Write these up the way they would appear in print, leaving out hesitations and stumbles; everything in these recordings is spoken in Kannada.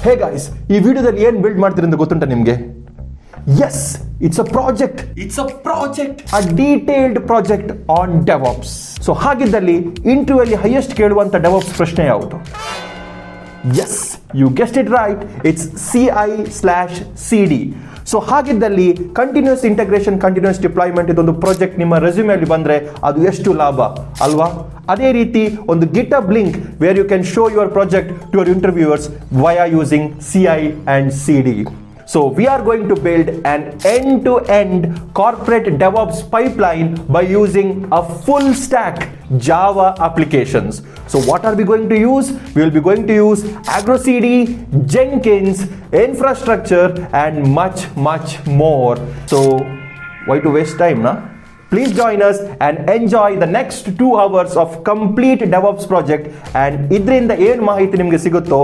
ಹೇ ಗಾಯ್ಸ್, ಈ ವಿಡಿಯೋದಲ್ಲಿ ಏನು ಬಿಲ್ಡ್ ಮಾಡ್ತೀರಿ ಅಂತ ಗೊತ್ತುಂಟ ನಿಮಗೆ? Yes, it's a detailed project on DevOps. So ಹಾಗಿದ್ದಲ್ಲಿ ಇಂಟರ್ವ್ಯೂ ಅಲ್ಲಿ ಹೈಯೆಸ್ಟ್ ಕೇಳುವಂತ ಡೆವಾಪ್ಸ್ ಪ್ರಶ್ನೆ ಯಾವುದು? Yes, you guessed it right, it's CI/CD. So ಹಾಗಿದ್ದಲ್ಲಿ ಕಂಟಿನ್ಯೂಸ್ ಇಂಟಗ್ರೇಷನ್, ಕಂಟಿನ್ಯೂಸ್ ಡಿಪ್ಲಾಯ್ಮೆಂಟ್ ಇದೊಂದು ಪ್ರಾಜೆಕ್ಟ್ ನಿಮ್ಮ ರೆಸ್ಯೂಮೆಯಲ್ಲಿ ಬಂದರೆ ಅದು ಎಷ್ಟು ಲಾಭ ಅಲ್ವಾ? ಅದೇ ರೀತಿ ಒಂದು GitHub link where you can show your project to your interviewers via using CI/CD. So we are going to build an end-to-end corporate DevOps pipeline by using a full stack Java applications. So what are we going to use? We will be going to use Argo CD, Jenkins, infrastructure, and much more. So why to waste time, na? Please join us and enjoy the next 2 hours of complete DevOps project. And idrinda ಏನು ಮಾಹಿತಿ ನಿಮಗೆ ಸಿಗುತ್ತೋ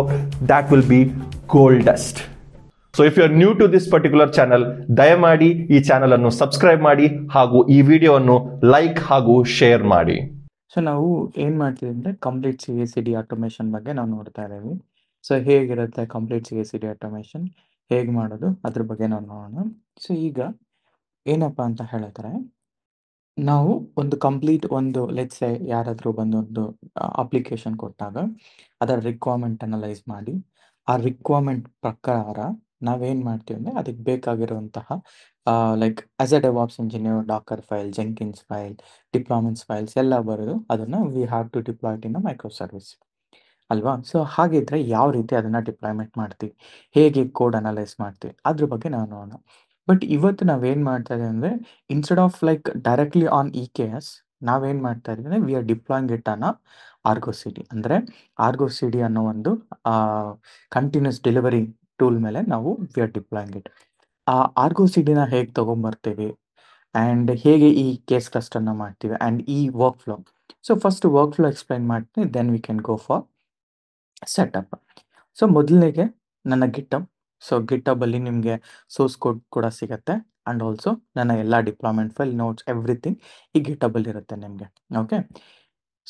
that will be gold dust. So if you are new to this particular channel, ದಯಮಾಡಿ ಈ ಚಾನಲ್ ಅನ್ನು ಸಬ್ಸ್ಕ್ರೈಬ್ ಮಾಡಿ ಹಾಗೂ ಈ ವಿಡಿಯೋವನ್ನು ಲೈಕ್ ಹಾಗೂ ಶೇರ್ ಮಾಡಿ. ಸೊ ನಾವು ಏನು ಮಾಡ್ತೀವಿ ಅಂದರೆ ಕಂಪ್ಲೀಟ್ CI/CD ಆಟೋಮೇಷನ್ ಬಗ್ಗೆ ನಾವು ನೋಡ್ತಾ ಇದ್ದೀವಿ. ಸೊ ಹೇಗಿರುತ್ತೆ ಕಂಪ್ಲೀಟ್ CI/CD ಆಟೋಮೇಷನ್, ಹೇಗೆ ಮಾಡೋದು ಅದ್ರ ಬಗ್ಗೆ ನಾವು ನೋಡೋಣ. ಸೊ ಈಗ ಏನಪ್ಪ ಅಂತ ಹೇಳಿದ್ರೆ, ನಾವು ಒಂದು ಕಂಪ್ಲೀಟ್ ಒಂದು ಲೆಟ್ಸ್ ಯಾರಾದರೂ ಬಂದು ಒಂದು ಅಪ್ಲಿಕೇಶನ್ ಕೊಟ್ಟಾಗ ಅದರ ರಿಕ್ವೈರ್ಮೆಂಟ್ ಅನಲೈಸ್ ಮಾಡಿ ಆ ರಿಕ್ವೈರ್ಮೆಂಟ್ ಪ್ರಕಾರ ನಾವೇನು ಮಾಡ್ತೀವಿ ಅಂದರೆ ಅದಕ್ಕೆ ಬೇಕಾಗಿರುವಂತಹ like as a DevOps engineer Docker file, Jenkins file, deployments files ಎಲ್ಲ ಬರೋದು ಅದನ್ನು we have to deployed in a micro service ಅಲ್ವಾ? ಸೊ ಹಾಗಿದ್ರೆ ಯಾವ ರೀತಿ ಅದನ್ನು ಡಿಪ್ಲಾಯ್ಮೆಂಟ್ ಮಾಡ್ತೀವಿ, ಹೇಗೆ ಕೋಡ್ ಅನಲೈಸ್ ಮಾಡ್ತೀವಿ ಅದ್ರ ಬಗ್ಗೆ ನಾವು ನೋಡೋಣ. ಬಟ್ ಇವತ್ತು ನಾವೇನು ಮಾಡ್ತಾ ಇದ್ದೀವಿ ಅಂದರೆ instead of like directly on EKS ನಾವೇನು ಮಾಡ್ತಾ ಇದ್ದೀವಿ ಅಂದರೆ we are deploying it on Argo CD. ಅಂದರೆ Argo CD ಅನ್ನೋ ಒಂದು ಕಂಟಿನ್ಯೂಸ್ ಡೆಲಿವರಿ ಟೂಲ್ ಮೇಲೆ ನಾವು ವಿ ಆರ್ ಡಿಪ್ಲಾಯಿಂಗ್ ಇಟ್. ಆ Argo CD-ನ ಹೇಗೆ ತೊಗೊಂಬರ್ತೀವಿ ಆ್ಯಂಡ್ ಹೇಗೆ ಈ ಕೇಸ್ ಕ್ಲಸ್ಟರ್ನ ಮಾಡ್ತೀವಿ ಆ್ಯಂಡ್ ಈ work flow. So first work flow explain ಮಾಡ್ತೀನಿ, then we can go for setup. So ಮೊದಲನೇಗೆ ನನ್ನ ಗಿಟಬ್. ಸೊ ಗಿಟಬಲ್ಲಿ ನಿಮಗೆ ಸೋರ್ಸ್ ಕೋಡ್ ಕೂಡ ಸಿಗುತ್ತೆ ಆ್ಯಂಡ್ ಆಲ್ಸೋ ನನ್ನ ಎಲ್ಲ ಡಿಪ್ಲಾಯ್ಮೆಂಟ್ ಫೈಲ್, ನೋಟ್ಸ್, ಎವ್ರಿಥಿಂಗ್ ಈ ಗಿಟಬಲ್ಲಿ ಇರುತ್ತೆ ನಿಮಗೆ. ಓಕೆ,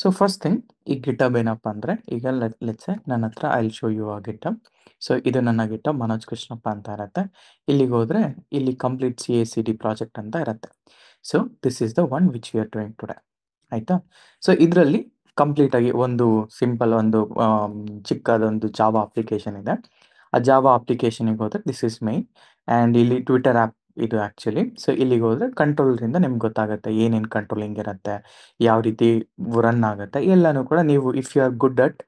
ಸೊ ಫಸ್ಟ್ ಥಿಂಗ್ ಈ ಗಿಟಬ್ ಏನಪ್ಪ ಅಂದರೆ, ಈಗ ಲೆಟ್ಸ್ ನನ್ನ ಹತ್ರ ಐ ವಿಲ್ ಶೋ ಯು ಆ ಗಿಟಬ್. ಸೊ ಇದು ನನ್ನ ಗಿಟಬ್, ಮನೋಜ್ ಕೃಷ್ಣಪ್ಪ ಅಂತ ಇರುತ್ತೆ. ಇಲ್ಲಿಗೆ ಹೋದರೆ ಇಲ್ಲಿ ಕಂಪ್ಲೀಟ್ CI/CD ಪ್ರಾಜೆಕ್ಟ್ ಅಂತ ಇರುತ್ತೆ. So this is the one which we are doing today, ಆಯಿತಾ? ಸೊ ಇದರಲ್ಲಿ ಕಂಪ್ಲೀಟಾಗಿ ಒಂದು ಸಿಂಪಲ್ ಒಂದು ಚಿಕ್ಕದೊಂದು ಜಾವಾ ಅಪ್ಲಿಕೇಶನ್ ಇದೆ. ಆ ಜಾವಾ ಅಪ್ಲಿಕೇಶನಿಗೆ ಹೋದರೆ ದಿಸ್ ಇಸ್ ಮೈನ್ ಆ್ಯಂಡ್ ಇಲ್ಲಿ ಟ್ವಿಟರ್ ಆ್ಯಪ್ ಇದು ಆ್ಯಕ್ಚುಲಿ. ಸೊ ಇಲ್ಲಿಗೆ ಹೋದರೆ ಕಂಟ್ರೋಲರಿಂದ ನಿಮ್ಗೆ ಗೊತ್ತಾಗುತ್ತೆ ಏನೇನು ಕಂಟ್ರೋಲಿಂಗ್ ಇರುತ್ತೆ, ಯಾವ ರೀತಿ ರನ್ ಆಗುತ್ತೆ ಎಲ್ಲನೂ ಕೂಡ. ನೀವು if you are good at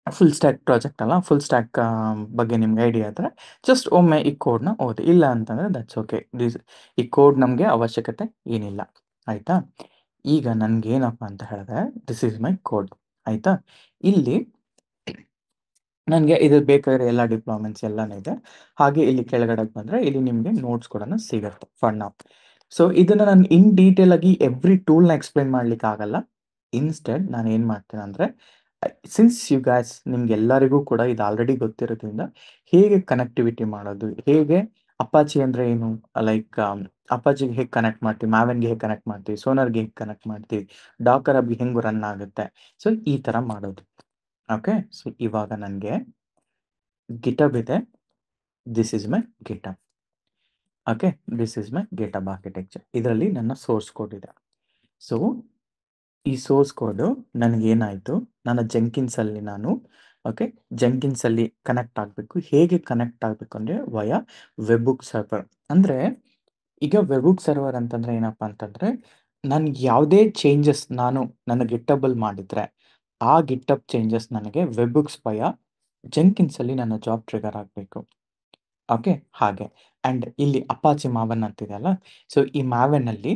full stack project ಅಲ್ಲ, ಫುಲ್ ಸ್ಟ್ಯಾಕ್ ಬಗ್ಗೆ ನಿಮ್ಗೆ ಐಡಿಯಾ ಇದ್ದರೆ ಜಸ್ಟ್ ಒಮ್ಮೆ ಈ ಕೋಡ್ನ ಓದಿ, ಇಲ್ಲ ಅಂತಂದರೆ ದಟ್ಸ್ ಓಕೆ. ಈ ಕೋಡ್ ನಮಗೆ ಅವಶ್ಯಕತೆ ಏನಿಲ್ಲ, ಆಯಿತಾ? ಈಗ ನನಗೇನಪ್ಪ ಅಂತ ಹೇಳಿದ್ರೆ ದಿಸ್ ಈಸ್ ಮೈ ಕೋಡ್, ಆಯಿತಾ? ಇಲ್ಲಿ ನನಗೆ ಇದು ಬೇಕಾಗಿರೋ ಎಲ್ಲ ಡಿಪ್ಲಾಯ್ಮೆಂಟ್ಸ್ ಎಲ್ಲನೂ ಇದೆ. ಹಾಗೆ ಇಲ್ಲಿ ಕೆಳಗಡೆ ಬಂದರೆ ಇಲ್ಲಿ ನಿಮಗೆ ನೋಟ್ಸ್ ಕೂಡ ಸಿಗುತ್ತೆ ಫಾರ್ ನೌ. ಸೊ ಇದನ್ನು ನಾನು ಇನ್ ಡೀಟೇಲ್ ಆಗಿ ಎವ್ರಿ ಟೂಲ್ನ ಎಕ್ಸ್ಪ್ಲೈನ್ ಮಾಡ್ಲಿಕ್ಕೆ ಆಗಲ್ಲ. ಇನ್ಸ್ಟೆಡ್ ನಾನು ಏನು ಮಾಡ್ತೀನಿ ಅಂದರೆ, ಸಿನ್ಸ್ ಯು ಗ್ಯಾಸ್ ನಿಮ್ಗೆಲ್ಲರಿಗೂ ಕೂಡ ಇದು ಆಲ್ರೆಡಿ ಗೊತ್ತಿರೋದ್ರಿಂದ ಹೇಗೆ ಕನೆಕ್ಟಿವಿಟಿ ಮಾಡೋದು, ಹೇಗೆ ಅಪಾಚಿ ಅಂದರೆ ಏನು, ಲೈಕ್ ಅಪಾಚಿಗೆ ಹೇಗೆ ಕನೆಕ್ಟ್ ಮಾಡ್ತೀವಿ, ಮ್ಯಾವೆನ್ಗೆ ಹೇಗೆ ಕನೆಕ್ಟ್ ಮಾಡ್ತೀವಿ, ಸೋನರ್ಗೆ ಹೇಗೆ ಕನೆಕ್ಟ್ ಮಾಡ್ತೀವಿ, ಡಾಕರ್ ಹಬ್ಗೆ ಹೆಂಗೆ ರನ್ ಆಗುತ್ತೆ, ಸೊ ಈ ಥರ ಮಾಡೋದು. ಓಕೆ, ಸೊ ಇವಾಗ ನನಗೆ ಗಿಟಬ್ ಇದೆ. This is my GitHub. Okay, this is my GitHub architecture. ಇದರಲ್ಲಿ ನನ್ನ ಸೋರ್ಸ್ ಕೋಡ್ ಇದೆ. ಸೊ ಈ ಸೋರ್ಸ್ ಕೋಡು ನನಗೇನಾಯಿತು, ನನ್ನ ಜೆಂಕಿನ್ಸಲ್ಲಿ ನಾನು ಓಕೆ ಜೆಂಕಿನ್ಸಲ್ಲಿ ಕನೆಕ್ಟ್ ಆಗಬೇಕು. ಹೇಗೆ ಕನೆಕ್ಟ್ ಆಗಬೇಕು ಅಂದರೆ ವಯಾ ವೆಬ್ಬುಕ್ ಸರ್ವರ್. ಅಂದರೆ ಈಗ ವೆಬ್ಬುಕ್ ಸರ್ವರ್ ಅಂತಂದರೆ ಏನಪ್ಪ ಅಂತಂದರೆ, ನಾನು ಯಾವುದೇ ಚೇಂಜಸ್ ನಾನು ನನ್ನ ಗಿಟಬಲ್ಲಿ ಮಾಡಿದರೆ ಆ ಗಿಟಬ್ ಚೇಂಜಸ್ ನನಗೆ ವೆಬ್ಬುಕ್ಸ್ ವಯಾ ಜೆಂಕಿನ್ಸಲ್ಲಿ ನನ್ನ ಜಾಬ್ ಟ್ರಿಗರ್ ಆಗಬೇಕು. ಓಕೆ, ಹಾಗೆ ಆ್ಯಂಡ್ ಇಲ್ಲಿ ಅಪಾಚಿ ಮಾವನ್ ಅಂತಿದೆಯಲ್ಲ, ಸೊ ಈ ಮಾವನ್ನಲ್ಲಿ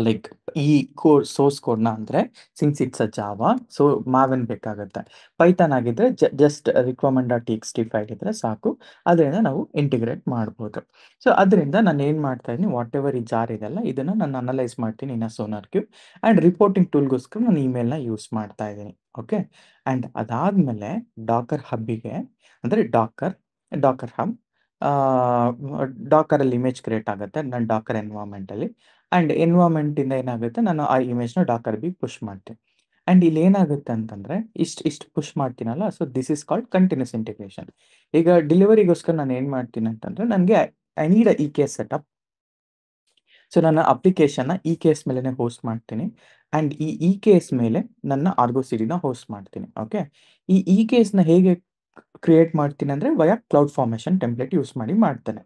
ಲೈಕ್ ಈ ಕೋಡ್ ಸೋರ್ಸ್ ಕೋಡ್ನ ಅಂದರೆ since it's a Java, so Maven ಬೇಕಾಗುತ್ತೆ. ಪೈಥಾನ್ ಆಗಿದ್ದರೆ ಜಸ್ಟ್ requirement.txt ಫೈಲ್ ಇದ್ದರೆ ಸಾಕು, ಅದರಿಂದ ನಾವು ಇಂಟಿಗ್ರೇಟ್ ಮಾಡ್ಬೋದು. ಸೊ ಅದರಿಂದ ನಾನು ಏನು ಮಾಡ್ತಾ ಇದ್ದೀನಿ, ವಾಟ್ ಎವರ್ ಈ ಜಾರ್ ಇದೆಯಲ್ಲ ಇದನ್ನು ನಾನು ಅನಲೈಸ್ ಮಾಡ್ತೀನಿ ಇನ್ನು ಸೋನಾರ್ ಕ್ಯೂಬ್ ಆ್ಯಂಡ್ ರಿಪೋರ್ಟಿಂಗ್ ಟೂಲ್ಗೋಸ್ಕರ ನಾನು ಇಮೇಲ್ನ ಯೂಸ್ ಮಾಡ್ತಾ ಇದ್ದೀನಿ. ಓಕೆ, ಆ್ಯಂಡ್ ಅದಾದಮೇಲೆ ಡಾಕರ್ ಹಬ್ಬಿಗೆ ಅಂದರೆ ಡಾಕರ್ ಹಬ್ ಡಾಕರಲ್ಲಿ ಇಮೇಜ್ ಕ್ರಿಯೇಟ್ ಆಗುತ್ತೆ ನನ್ನ ಡಾಕರ್ ಎನ್ವೈರ್ಮೆಂಟಲ್ಲಿ. ಆ್ಯಂಡ್ ಎನ್ವೈರ್ಮೆಂಟಿಂದ ಏನಾಗುತ್ತೆ, ನಾನು ಆ ಇಮೇಜ್ನ ಡಾಕರ್ ಬಿ ಪುಷ್ ಮಾಡ್ತೀನಿ. ಆ್ಯಂಡ್ ಇಲ್ಲಿ ಏನಾಗುತ್ತೆ ಅಂತಂದರೆ ಇಷ್ಟು ಪುಷ್ ಮಾಡ್ತೀನಲ್ಲ, so this is called continuous integration. ಈಗ ಡೆಲಿವರಿಗೋಸ್ಕರ ನಾನು ಏನು ಮಾಡ್ತೀನಿ ಅಂತಂದರೆ, ನನಗೆ I need a E K S setup. So ನನ್ನ ಅಪ್ಲಿಕೇಶನ್ನ ಇ ಕೆ ಎಸ್ ಮೇಲೇ ಹೋಸ್ಟ್ ಮಾಡ್ತೀನಿ. ಆ್ಯಂಡ್ ಈ ಇ ಕೆ ಎಸ್ ಮೇಲೆ ನನ್ನ ಆರ್ಗೋ ಸಿ ಡಿನ ಹೋಸ್ಟ್ ಮಾಡ್ತೀನಿ. ಓಕೆ, ಈ ಇ ಕೆ ಎಸ್ನ ಹೇಗೆ ಕ್ರಿಯೇಟ್ ಮಾಡ್ತೀನಿ ಅಂದರೆ via cloud formation template use ಮಾಡಿ ಮಾಡ್ತೇನೆ.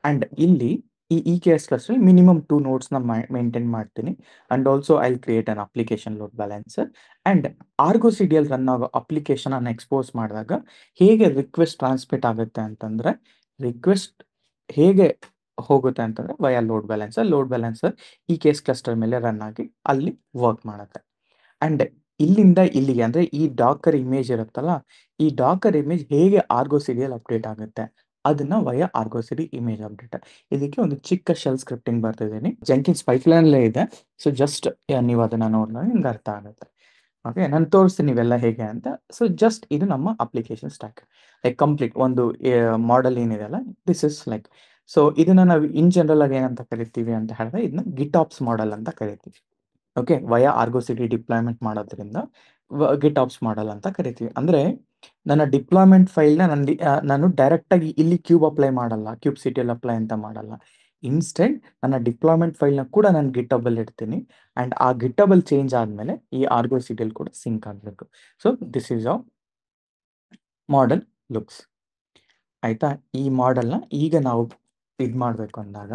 ಆ್ಯಂಡ್ ಇಲ್ಲಿ ಈ E K S cluster minimum 2 ನೋಡ್ಸ್ನ ಮೇಂಟೈನ್ ಮಾಡ್ತೀನಿ. And also I create an application load balancer. And Argo C ಡಿಯಲ್ಲಿ ರನ್ ಆಗೋ ಅಪ್ಲಿಕೇಶನ್ ಅನ್ನು ಎಕ್ಸ್ಪೋಸ್ ಮಾಡಿದಾಗ ಹೇಗೆ ರಿಕ್ವೆಸ್ಟ್ ಟ್ರಾನ್ಸ್ಮಿಟ್ ಆಗುತ್ತೆ ಅಂತಂದರೆ, ರಿಕ್ವೆಸ್ಟ್ ಹೇಗೆ ಹೋಗುತ್ತೆ ಅಂತಂದರೆ ವಯಾ ಲೋಡ್ ಬ್ಯಾಲೆನ್ಸರ್ ಈ ಕೇಸ್ ಕ್ಲಸ್ಟರ್ ಮೇಲೆ ರನ್ ಆಗಿ ಅಲ್ಲಿ ವರ್ಕ್ ಮಾಡುತ್ತೆ. ಆ್ಯಂಡ್ ಇಲ್ಲಿಂದ ಇಲ್ಲಿಗೆ ಅಂದರೆ ಈ ಡಾಕರ್ ಇಮೇಜ್ ಇರುತ್ತಲ್ಲ, ಈ ಡಾಕರ್ ಇಮೇಜ್ ಹೇಗೆ ಆರ್ಗೋ ಸಿ ಡಿಯಲ್ಲಿ ಅಪ್ಡೇಟ್ ಆಗುತ್ತೆ ಅದನ್ನು via ಆರ್ಗೋ C D image update. ಇದಕ್ಕೆ ಒಂದು ಚಿಕ್ಕ ಶೆಲ್ ಸ್ಕ್ರಿಪ್ಟಿಂಗ್ ಬರ್ತಿದ್ದೀನಿ, ಜೆಂಕಿನ್ಸ್ ಪೈಪ್ಲೈನಲ್ಲೇ ಇದೆ. ಸೊ ಜಸ್ಟ್ ನೀವು ಅದನ್ನು ನೋಡಿದಾಗ ನಿಮ್ಗೆ ಅರ್ಥ ಆಗುತ್ತೆ. ಓಕೆ, ನಾನು ತೋರಿಸ್ತೀನಿ ಇವೆಲ್ಲ ಹೇಗೆ ಅಂತ. ಸೊ ಜಸ್ಟ್ ಇದು ನಮ್ಮ ಅಪ್ಲಿಕೇಶನ್ ಸ್ಟ್ಯಾಕ್, ಲೈಕ್ ಕಂಪ್ಲೀಟ್ ಒಂದು ಮಾಡೆಲ್ ಏನಿದೆಯಲ್ಲ, ದಿಸ್ ಇಸ್ ಲೈಕ್. ಸೊ ಇದನ್ನು ನಾವು ಇನ್ ಜನರಲ್ ಆಗಿ ಏನಂತ ಕರಿತೀವಿ ಅಂತ ಹೇಳಿದ್ರೆ, ಇದನ್ನ ಗಿಟಾಪ್ಸ್ ಮಾಡೆಲ್ ಅಂತ ಕರಿತೀವಿ. Okay, via ಆರ್ಗೋ C D deployment ಮಾಡೋದ್ರಿಂದ ಗಿಟಾಪ್ಸ್ ಮಾಡೆಲ್ ಅಂತ ಕರಿತೀವಿ. ಅಂದರೆ ನನ್ನ ಡಿಪ್ಲಾಯ್ಮೆಂಟ್ ಫೈಲ್ನ ನಾನು ಡೈರೆಕ್ಟಾಗಿ ಇಲ್ಲಿ ಕ್ಯೂಬ್ ಅಪ್ಲೈ ಮಾಡಲ್ಲ, ಕ್ಯೂಬ್ ಸಿ ಟಿಯಲ್ಲಿ ಅಪ್ಲೈ ಅಂತ ಮಾಡಲ್ಲ. ಇನ್ಸ್ಟೆಂಟ್ ನನ್ನ ಡಿಪ್ಲಾಯ್ಮೆಂಟ್ ಫೈಲ್ನ ಕೂಡ ನಾನು ಗಿಟಬಲ್ ಇಡ್ತೀನಿ. ಆ್ಯಂಡ್ ಆ ಗಿಟಬಲ್ ಚೇಂಜ್ ಆದಮೇಲೆ ಈ ಆರ್ಗೋ ಸಿ ಡಿಯಲ್ಲಿ ಕೂಡ ಸಿಂಕ್ ಆಗಬೇಕು. So this is how model looks. ಆಯಿತಾ, ಈ ಮಾಡೆಲ್ನ ಈಗ ನಾವು ಇದು ಮಾಡಬೇಕು ಅಂದಾಗ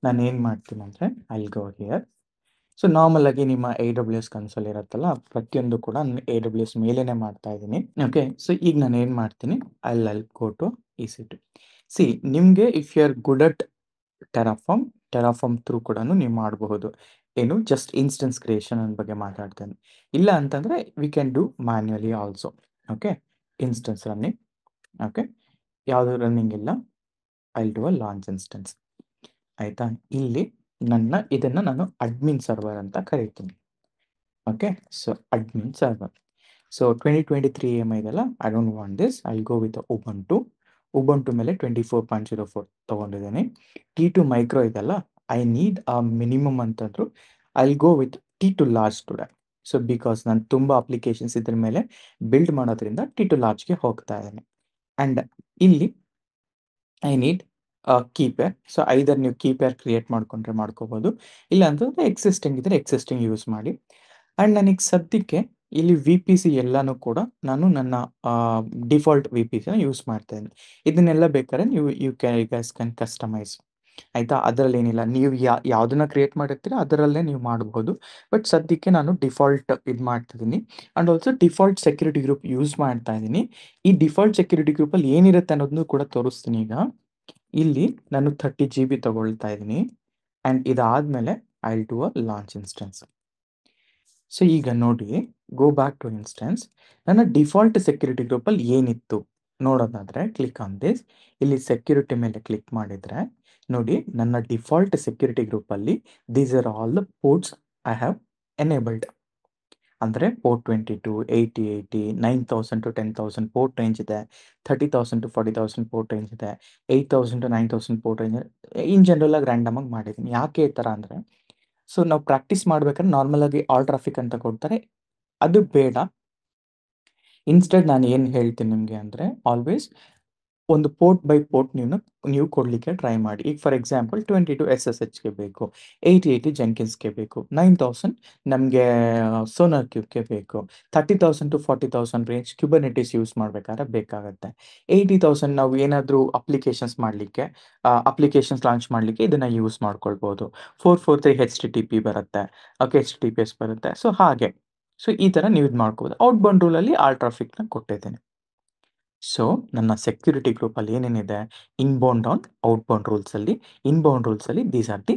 ನಾನು ಏನು ಮಾಡ್ತೀನಿ ಅಂದರೆ, I go here. So normal ಆಗಿ ನಿಮ್ಮ ಎ ಡಬ್ಲ್ಯೂ ಎಸ್ ಕನ್ಸೋಲ್ ಇರುತ್ತಲ್ಲ, ಪ್ರತಿಯೊಂದು ಕೂಡ ನಾನು ಎ ಡಬ್ಲ್ಯೂ ಎಸ್ ಮೇಲೇ ಮಾಡ್ತಾ ಇದ್ದೀನಿ. ಓಕೆ, ಸೊ ಈಗ ನಾನು ಏನು ಮಾಡ್ತೀನಿ, I go to E C T. C, ನಿಮಗೆ if you are good at Terraform through ಕೂಡ ನೀವು ಮಾಡಬಹುದು. ಏನು, ಜಸ್ಟ್ ಇನ್ಸ್ಟೆನ್ಸ್ ಕ್ರಿಯೇಷನ್ ಬಗ್ಗೆ ಮಾತಾಡ್ತೇನೆ. ಇಲ್ಲ ಅಂತಂದರೆ V can do manually also. Okay, instance running. Okay, ಯಾವುದು ರನ್ನಿಂಗ್ ಇಲ್ಲ, I do a launch instance. ಆಯಿತಾ, ಇಲ್ಲಿ ಇದನ್ನು ನಾನು ಅಡ್ಮಿನ್ ಸರ್ವರ್ ಅಂತ ಕರಿತೀನಿ. Okay, so admin server. So 2023 EMI ಇದೆಲ್ಲ, I don't want this, I go with Ubuntu ಮೇಲೆ 24.04 ತೊಗೊಂಡಿದ್ದೀನಿ. T2 ಮೈಕ್ರೋ ಇದೆಲ್ಲ, ಐ ನೀಡ್ ಅ ಮಿನಿಮಮ್ ಅಂತಂದ್ರು, I go with T2 large today. So because ನಾನು ತುಂಬ ಅಪ್ಲಿಕೇಶನ್ಸ್ ಇದ್ರ ಮೇಲೆ ಬಿಲ್ಡ್ ಮಾಡೋದ್ರಿಂದ T2 ಲಾರ್ಜ್ಗೆ ಹೋಗ್ತಾ ಇದ್ದೀನಿ. ಆ್ಯಂಡ್ ಇಲ್ಲಿ ಐ ನೀಡ್ ಕೀಪೇರ್. ಸೊ ಐದರ್ ನೀವು ಕೀಪೇರ್ ಕ್ರಿಯೇಟ್ ಮಾಡ್ಕೊಂಡ್ರೆ ಮಾಡ್ಕೋಬೋದು, ಇಲ್ಲ ಅಂತಂದರೆ ಎಕ್ಸಿಸ್ಟಿಂಗ್ ಇದ್ದರೆ ಎಕ್ಸಿಸ್ಟಿಂಗ್ ಯೂಸ್ ಮಾಡಿ. ಆ್ಯಂಡ್ ನನಗೆ ಸದ್ಯಕ್ಕೆ ಇಲ್ಲಿ ವಿ ಪಿ ಸಿ ಎಲ್ಲನೂ ಕೂಡ ನಾನು ನನ್ನ ಡಿಫಾಲ್ಟ್ ವಿ ಪಿ ಸಿನ ಯೂಸ್ ಮಾಡ್ತಾ ಇದ್ದೀನಿ. ಇದನ್ನೆಲ್ಲ ಬೇಕಾದ್ರೆ ನೀವು ಗೈಸ್ ಕ್ಯಾನ್ ಕಸ್ಟಮೈಸ್. ಆಯಿತಾ, ಅದರಲ್ಲಿ ಏನಿಲ್ಲ, ನೀವು ಯಾವುದನ್ನ ಕ್ರಿಯೇಟ್ ಮಾಡಿರ್ತೀರ ಅದರಲ್ಲೇ ನೀವು ಮಾಡ್ಬೋದು. ಬಟ್ ಸದ್ಯಕ್ಕೆ ನಾನು ಡಿಫಾಲ್ಟ್ ಇದು ಮಾಡ್ತಿದ್ದೀನಿ. And also default security group use ಮಾಡ್ತಾ ಇದ್ದೀನಿ. ಈ ಡಿಫಾಲ್ಟ್ ಸೆಕ್ಯೂರಿಟಿ ಗ್ರೂಪಲ್ಲಿ ಏನಿರುತ್ತೆ ಅನ್ನೋದನ್ನು ಕೂಡ ತೋರಿಸ್ತೀನಿ. ಈಗ ಇಲ್ಲಿ ನಾನು 30 GB ತಗೊಳ್ತಾ ಇದ್ದೀನಿ. ಆ್ಯಂಡ್ ಇದಾದಮೇಲೆ I will do a launch instance. So ಈಗ ನೋಡಿ, ಗೋ ಬ್ಯಾಕ್ ಟು ಇನ್ಸ್ಟೆನ್ಸ್. ನನ್ನ ಡಿಫಾಲ್ಟ್ ಸೆಕ್ಯೂರಿಟಿ ಗ್ರೂಪಲ್ಲಿ ಏನಿತ್ತು ನೋಡೋದಾದರೆ, ಕ್ಲಿಕ್ ಆನ್ ದಿಸ್. ಇಲ್ಲಿ ಸೆಕ್ಯೂರಿಟಿ ಮೇಲೆ ಕ್ಲಿಕ್ ಮಾಡಿದರೆ ನೋಡಿ, ನನ್ನ ಡಿಫಾಲ್ಟ್ ಸೆಕ್ಯೂರಿಟಿ ಗ್ರೂಪಲ್ಲಿ these are all the ports I have enabled. ಅಂದರೆ ಪೋರ್ಟ್ 22, 8080, 9000 to 10,000 ಪೋರ್ಟ್ ರೇಂಜ್ ಇದೆ, 30,000 to 40,000 ಪೋರ್ಟ್ ರೇಂಜ್ ಇದೆ, 8,000 to 9,000 ಪೋರ್ಟ್ ರೇಂಜ್ ಇದೆ. ಇನ್ ಜನರಲ್ ಆಗಿ ರ್ಯಾಂಡಮ್ ಆಗಿ ಮಾಡಿದ್ದೀನಿ. ಯಾಕೆ ಈ ಥರ ಅಂದರೆ, ಸೊ ನಾವು ಪ್ರಾಕ್ಟೀಸ್ ಮಾಡ್ಬೇಕಾದ್ರೆ ನಾರ್ಮಲ್ ಆಗಿ ಆಲ್ ಟ್ರಾಫಿಕ್ ಅಂತ ಕೊಡ್ತಾರೆ, ಅದು ಬೇಡ. ಇನ್ಸ್ಟೆಡ್ ನಾನು ಏನು ಹೇಳ್ತೀನಿ ನಿಮಗೆ ಅಂದರೆ, ಆಲ್ವೇಸ್ ಒಂದು ಪೋರ್ಟ್ ಬೈ ಪೋರ್ಟ್ ನೀವು ಕೊಡಲಿಕ್ಕೆ ಟ್ರೈ ಮಾಡಿ. ಈಗ ಫಾರ್ ಎಕ್ಸಾಂಪಲ್ 22 SSHಗೆ ಬೇಕು, 8080 ಜೆಂಕಿನ್ಸ್ಗೆ ಬೇಕು, 9000 ನಮಗೆ ಸೋನಾರ್ ಕ್ಯೂಬ್ಗೆ ಬೇಕು, 30,000 to 40,000 ರೇಂಜ್ ಕ್ಯೂಬರ್ನೆಟಿಸ್ ಯೂಸ್ ಮಾಡಬೇಕಾದ್ರೆ ಬೇಕಾಗುತ್ತೆ, 80,000 ನಾವು ಏನಾದರೂ ಅಪ್ಲಿಕೇಶನ್ಸ್ ಲಾಂಚ್ ಮಾಡಲಿಕ್ಕೆ ಇದನ್ನು ಯೂಸ್ ಮಾಡ್ಕೊಳ್ಬೋದು, 443 HTTP ಬರುತ್ತೆ, ಓಕೆ, HTTPS ಬರುತ್ತೆ. ಸೊ ಹಾಗೆ, ಸೊ ಈ ಥರ ನೀವು ಇದು ಮಾಡ್ಕೋಬೋದು. ಔಟ್ಬೌಂಡ್ ರೂಲಲ್ಲಿ ಆಲ್ ಟ್ರಾಫಿಕ್ನ ಕೊಟ್ಟಿದ್ದೀನಿ. ಸೊ ನನ್ನ ಸೆಕ್ಯೂರಿಟಿ ಗ್ರೂಪಲ್ಲಿ ಏನೇನಿದೆ, ಇನ್ಬೌಂಡ್ ಆನ್ ಔಟ್ಬೌಂಡ್ ರೂಲ್ಸಲ್ಲಿ, ದೀಸ್ ಆರ್ ದಿ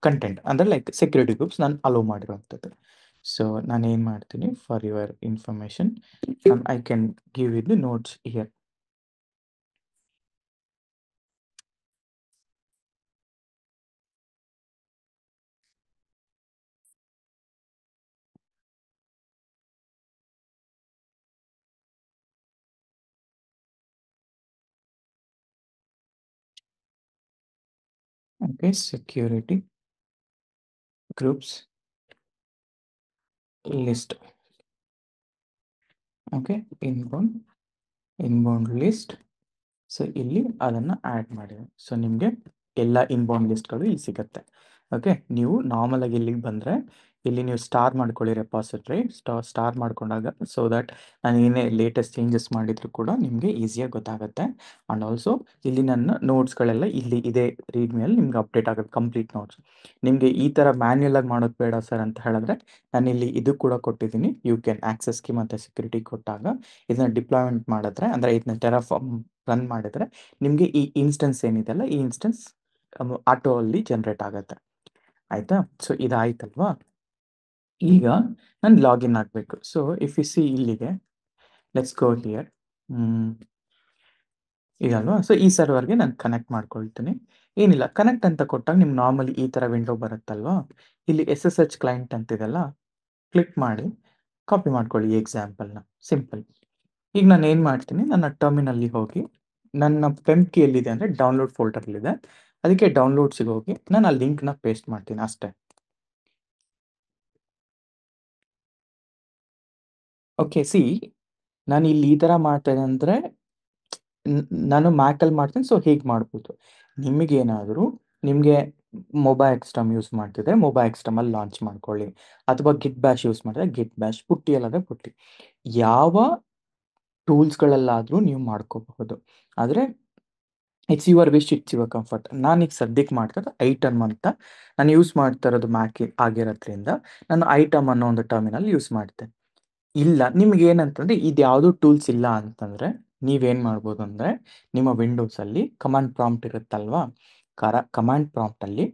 ಕಂಟೆಂಟ್, ಅಂದರೆ ಲೈಕ್ ಸೆಕ್ಯೂರಿಟಿ ಗ್ರೂಪ್ಸ್ ನಾನು ಅಲೋ ಮಾಡಿರುವಂಥದ್ದು. ಸೊ ನಾನು ಏನು ಮಾಡ್ತೀನಿ, for your information, I can give you the notes here. Okay, security groups. List. Okay, inbound list. So ಇಲ್ಲಿ ಅದನ್ನು ಆ್ಯಡ್ ಮಾಡಿದೆ. ಸೊ ನಿಮಗೆ ಎಲ್ಲ ಇನ್ಬೌಂಡ್ ಲಿಸ್ಟ್ಗಳು ಇಲ್ಲಿ ಸಿಗುತ್ತೆ. ಓಕೆ, ನೀವು ನಾರ್ಮಲ್ ಆಗಿ ಇಲ್ಲಿಗೆ ಬಂದರೆ ಇಲ್ಲಿ ನೀವು ಸ್ಟಾರ್ ಮಾಡ್ಕೊಳ್ಳಿ ರೆಪಾಸಿಟ್ರಿ. ಸ್ಟಾರ್ ಮಾಡ್ಕೊಂಡಾಗ ಸೊ ದಟ್ ನಾನು ಏನೇ ಲೇಟೆಸ್ಟ್ ಚೇಂಜಸ್ ಮಾಡಿದ್ರು ಕೂಡ ನಿಮಗೆ ಈಸಿಯಾಗಿ ಗೊತ್ತಾಗುತ್ತೆ. ಆ್ಯಂಡ್ ಆಲ್ಸೋ ಇಲ್ಲಿ ನನ್ನ ನೋಟ್ಸ್ಗಳೆಲ್ಲ ಇಲ್ಲಿ ಇದೇ ರೀಡ್ ಮೇಲೆ ನಿಮ್ಗೆ ಅಪ್ಡೇಟ್ ಆಗುತ್ತೆ, ಕಂಪ್ಲೀಟ್ ನೋಟ್ಸ್. ನಿಮಗೆ ಈ ಥರ ಮ್ಯಾನ್ಯಲ್ ಆಗಿ ಮಾಡೋದು ಬೇಡ ಸರ್ ಅಂತ ಹೇಳಿದ್ರೆ ನಾನು ಇಲ್ಲಿ ಇದು ಕೂಡ ಕೊಟ್ಟಿದ್ದೀನಿ. ಯು ಕ್ಯಾನ್ ಆಕ್ಸೆಸ್ಗೆ ಮತ್ತು ಸೆಕ್ಯೂರಿಟಿ ಕೊಟ್ಟಾಗ ಇದನ್ನ ಡಿಪ್ಲಾಯ್ಮೆಂಟ್ ಮಾಡಿದ್ರೆ, ಅಂದರೆ ಇದನ್ನ ಟೆರಾಫಾರ್ಮ್ ರನ್ ಮಾಡಿದರೆ ನಿಮಗೆ ಈ ಇನ್ಸ್ಟೆನ್ಸ್ ಏನಿದೆಯಲ್ಲ, ಈ ಇನ್ಸ್ಟೆನ್ಸ್ ಆಟೋ ಅಲ್ಲಿ ಜನರೇಟ್ ಆಗುತ್ತೆ. ಆಯಿತಾ? ಸೊ ಇದಾಯ್ತಲ್ವಾ? ಈಗ ನಾನು ಲಾಗಿನ್ ಆಗಬೇಕು. ಸೊ ಇಫ್ ಯು ಸಿ ಇಲ್ಲಿಗೆ, ಲೆಟ್ಸ್ ಗೋ ಹಿಯರ್. ಇದಲ್ವಾ? ಸೊ ಈ ಸರ್ವರ್ಗೆ ನಾನು ಕನೆಕ್ಟ್ ಮಾಡ್ಕೊಳ್ತೀನಿ. ಏನಿಲ್ಲ, ಕನೆಕ್ಟ್ ಅಂತ ಕೊಟ್ಟಾಗ ನಿಮ್ಗೆ ನಾರ್ಮಲಿ ಈ ಥರ ವಿಂಡೋ ಬರುತ್ತಲ್ವಾ? ಇಲ್ಲಿ SSH ಕ್ಲೈಂಟ್ ಅಂತಿದೆಲ್ಲ, ಕ್ಲಿಕ್ ಮಾಡಿ ಕಾಪಿ ಮಾಡ್ಕೊಳ್ಳಿ ಈ ಎಕ್ಸಾಂಪಲ್ನ. ಸಿಂಪಲ್. ಈಗ ನಾನು ಏನು ಮಾಡ್ತೀನಿ, ನನ್ನ ಟರ್ಮಿನಲ್ಲಿ ಹೋಗಿ ನನ್ನ ಪೆಂಪ್ಕಿ ಎಲ್ಲಿದೆ ಅಂದರೆ ಡೌನ್ಲೋಡ್ ಫೋಲ್ಡರ್ಲಿದೆ. ಅದಕ್ಕೆ ಡೌನ್ಲೋಡ್ಸಿಗೆ ಹೋಗಿ ನಾನು ಆ ಲಿಂಕ್ನ ಪೇಸ್ಟ್ ಮಾಡ್ತೀನಿ ಅಷ್ಟೇ. ಓಕೆ, ಸಿ ನಾನು ಇಲ್ಲಿ ಈ ಥರ ಮಾಡ್ತೇನೆ ಅಂದರೆ ನಾನು ಮ್ಯಾಕಲ್ಲಿ ಮಾಡ್ತೀನಿ. ಸೊ ಹೇಗೆ ಮಾಡ್ಬೋದು, ನಿಮಗೇನಾದರೂ ನಿಮಗೆ ಮೊಬೈಲ್ ಎಕ್ಸ್ಟಮ್ ಯೂಸ್ ಮಾಡ್ತಿದ್ರೆ ಮೊಬೈಲ್ ಎಕ್ಸ್ಟಮಲ್ಲಿ ಲಾಂಚ್ ಮಾಡ್ಕೊಳ್ಳಿ, ಅಥವಾ ಗಿಟ್ ಬ್ಯಾಶ್ ಯೂಸ್ ಮಾಡಿದ್ರೆ ಗಿಟ್ ಬ್ಯಾಶ್, ಪುಟ್ಟಿ ಅಲ್ಲದೆ ಪುಟ್ಟಿ, ಯಾವ ಟೂಲ್ಸ್ಗಳಲ್ಲಾದರೂ ನೀವು ಮಾಡ್ಕೋಬಹುದು. ಆದರೆ it's your wish, it's your comfort. ನಾನೀಗ ಸದ್ಯಕ್ಕೆ ಮಾಡ್ತಾರೆ ಐಟಮ್ ಅಂತ ನಾನು ಯೂಸ್ ಮಾಡ್ತಾ ಇರೋದು ಮ್ಯಾಕ್ ಆಗಿರೋದ್ರಿಂದ ನಾನು ಐಟಮ್ ಅನ್ನೋ ಒಂದು ಟರ್ಮಿನಲ್ ಯೂಸ್ ಮಾಡ್ತೇನೆ. ಇಲ್ಲ ನಿಮ್ಗೆ ಏನಂತಂದರೆ ಇದು ಯಾವುದೂ ಟೂಲ್ಸ್ ಇಲ್ಲ ಅಂತಂದರೆ ನೀವೇನು ಮಾಡ್ಬೋದು ಅಂದರೆ, ನಿಮ್ಮ ವಿಂಡೋಸಲ್ಲಿ ಕಮಾಂಡ್ ಪ್ರಾಂಪ್ಟ್ ಇರುತ್ತಲ್ವಾ, ಕಮಾಂಡ್ ಪ್ರಾಂಪ್ಟಲ್ಲಿ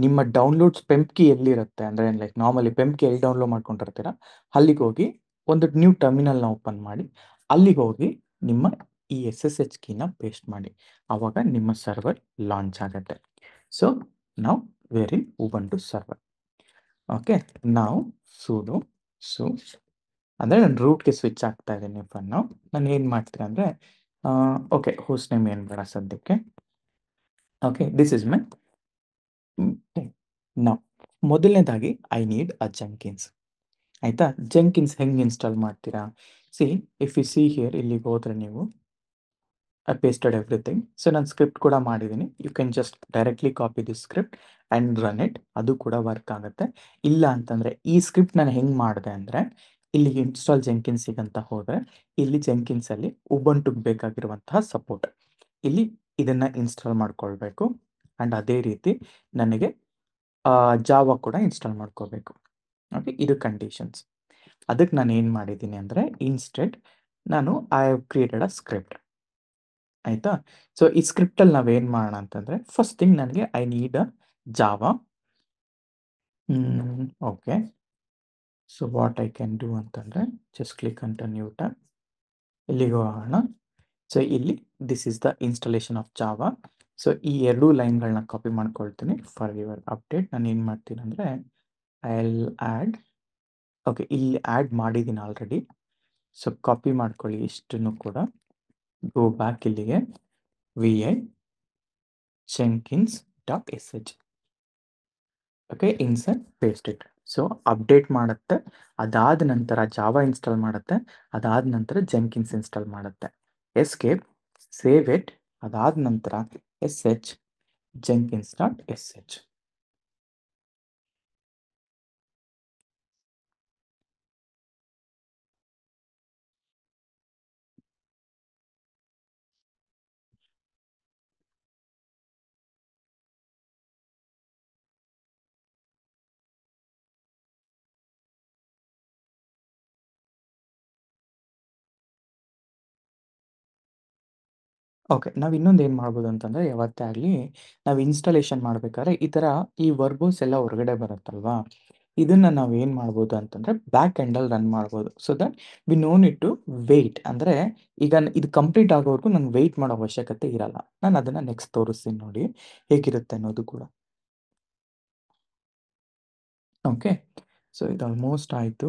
ನಿಮ್ಮ ಡೌನ್ಲೋಡ್ಸ್ ಪೆಂಪ್ಕಿ ಎಲ್ಲಿರುತ್ತೆ ಅಂದರೆ, ಲೈಕ್ ನಾರ್ಮಲಿ ಪೆಂಪ್ಕಿ ಎಲ್ಲಿ ಡೌನ್ಲೋಡ್ ಮಾಡ್ಕೊಂಡಿರ್ತೀರ ಅಲ್ಲಿಗೆ ಹೋಗಿ ಒಂದು ನ್ಯೂ ಟರ್ಮಿನಲ್ನ ಓಪನ್ ಮಾಡಿ ಅಲ್ಲಿಗೆ ಹೋಗಿ ನಿಮ್ಮ ಈ SSH ಕೀನ ಪೇಸ್ಟ್ ಮಾಡಿ. ಆವಾಗ ನಿಮ್ಮ ಸರ್ವರ್ ಲಾಂಚ್ ಆಗುತ್ತೆ. ಸೊ ನಾವು ವೇರ್ ಇನ್ ಉಬುಂಟು ಸರ್ವರ್. ಓಕೆ, ನಾವು ಸುಡೋ ಸೊ ಅಂದರೆ ನಾನು ರೂಟ್ಗೆ ಸ್ವಿಚ್ ಆಗ್ತಾ ಇದ್ದೀನಿ. ಫನ್ನು ನಾನು ಏನು ಮಾಡ್ತೀನಿ ಅಂದರೆ, ಓಕೆ ಹೋಸ್ಟ್ ನೇಮ್ ಏನು ಬೇಡ ಸದ್ಯಕ್ಕೆ. ಓಕೆ, ದಿಸ್ ಇಸ್ ಮೈ ನಾವು ಮೊದಲನೇದಾಗಿ ಐ ನೀಡ್ ಅ ಜಂಕಿನ್ಸ್. ಆಯಿತಾ? ಜಂಕಿನ್ಸ್ ಹೆಂಗೆ ಇನ್ಸ್ಟಾಲ್ ಮಾಡ್ತೀರಾ? See if you see here, ಇಲ್ಲಿಗೆ ಹೋದರೆ ನೀವು ಐ ಪೇಸ್ಟೆಡ್ ಎವ್ರಿಥಿಂಗ್. ಸೊ ನಾನು ಸ್ಕ್ರಿಪ್ಟ್ ಕೂಡ ಮಾಡಿದ್ದೀನಿ. You can just directly copy this script and run it. ಅದು ಕೂಡ ವರ್ಕ್ ಆಗುತ್ತೆ. ಇಲ್ಲ ಅಂತಂದರೆ ಈ ಸ್ಕ್ರಿಪ್ಟ್ ನಾನು ಹೆಂಗೆ ಮಾಡಿದೆ ಅಂದರೆ, ಇಲ್ಲಿಗೆ ಇನ್ಸ್ಟಾಲ್ ಜೆಂಕಿನ್ಸಿಗೆ ಅಂತ ಹೋದರೆ ಇಲ್ಲಿ ಜೆಂಕಿನ್ಸಲ್ಲಿ ಉಬುಂಟುಗೆ ಬೇಕಾಗಿರುವಂತಹ ಸಪೋರ್ಟ್, ಇಲ್ಲಿ ಇದನ್ನು ಇನ್ಸ್ಟಾಲ್ ಮಾಡ್ಕೊಳ್ಬೇಕು. ಆ್ಯಂಡ್ ಅದೇ ರೀತಿ ನನಗೆ ಜಾವಾ ಕೂಡ ಇನ್ಸ್ಟಾಲ್ ಮಾಡ್ಕೋಬೇಕು. ಓಕೆ, ಇದು ಕಂಡೀಷನ್ಸ್. ಅದಕ್ಕೆ ನಾನು ಏನು ಮಾಡಿದ್ದೀನಿ ಅಂದರೆ, ಇನ್ಸ್ಟೆಡ್ ನಾನು I have created a script. ಆಯಿತಾ? ಸೊ ಈ ಸ್ಕ್ರಿಪ್ಟಲ್ಲಿ ನಾವೇನು ಮಾಡೋಣ ಅಂತಂದರೆ, ಫಸ್ಟ್ ಥಿಂಗ್ ನನಗೆ I need a Java. Okay, so what I can do ಅಂತಂದರೆ, ಜಸ್ಟ್ ಕ್ಲಿಕ್ ಅಂತ ನ್ಯೂ ಟ್ಯಾಬ್, ಇಲ್ಲಿಗೆ ಹೋಗೋಣ. ಸೊ ಇಲ್ಲಿ this is the installation of Java. So ಈ ಎರಡೂ ಲೈನ್ಗಳನ್ನ ಕಾಪಿ ಮಾಡ್ಕೊಳ್ತೀನಿ ಫಾರ್ ಯುವರ್ ಅಪ್ಡೇಟ್. ನಾನು ಏನು ಮಾಡ್ತೀನಿ ಅಂದರೆ, ಐ ವಿಲ್ ಆ್ಯಡ್, ಓಕೆ ಇಲ್ಲಿ ಆ್ಯಡ್ ಮಾಡಿದ್ದೀನಿ ಆಲ್ರೆಡಿ. ಸೊ ಕಾಪಿ ಮಾಡ್ಕೊಳ್ಳಿ ಇಷ್ಟನ್ನು ಕೂಡ. ಗೋ ಬ್ಯಾಕ್ ಇಲ್ಲಿಗೆ, vi jenkins.sh. Okay, insert, paste it. So update ಮಾಡುತ್ತೆ, ಅದಾದ ನಂತರ ಜಾವಾ ಇನ್ಸ್ಟಾಲ್ ಮಾಡುತ್ತೆ, ಅದಾದ ನಂತರ ಜೆಂಕಿನ್ಸ್ ಇನ್ಸ್ಟಾಲ್ ಮಾಡುತ್ತೆ. ಎಸ್ಕೇಪ್, ಸೇವ್ ಇಟ್, ಅದಾದ ನಂತರ sh jenkins.sh. ಓಕೆ, ನಾವು ಇನ್ನೊಂದು ಏನು ಮಾಡ್ಬೋದು ಅಂತಂದರೆ, ಯಾವತ್ತೇ ಆಗಲಿ ನಾವು ಇನ್ಸ್ಟಾಲೇಷನ್ ಮಾಡಬೇಕಾದ್ರೆ ಈ ಥರ ಈ ವರ್ಬೋಸ್ ಎಲ್ಲ ಹೊರಗಡೆ ಬರುತ್ತಲ್ವಾ, ಇದನ್ನು ನಾವು ಏನು ಮಾಡ್ಬೋದು ಅಂತಂದರೆ ಬ್ಯಾಕ್ ಎಂಡಲ್ಲಿ ರನ್ ಮಾಡ್ಬೋದು. So that we no need to wait. ಅಂದರೆ ಈಗ ಇದು ಕಂಪ್ಲೀಟ್ ಆಗೋವರೆಗೂ ನಂಗೆ ವೆಯ್ಟ್ ಮಾಡೋ ಅವಶ್ಯಕತೆ ಇರಲ್ಲ. ನಾನು ಅದನ್ನು ನೆಕ್ಸ್ಟ್ ತೋರಿಸ್ತೀನಿ ನೋಡಿ ಹೇಗಿರುತ್ತೆ ಅನ್ನೋದು ಕೂಡ. ಓಕೆ, ಸೊ ಇದು ಆಲ್ಮೋಸ್ಟ್ ಆಯಿತು.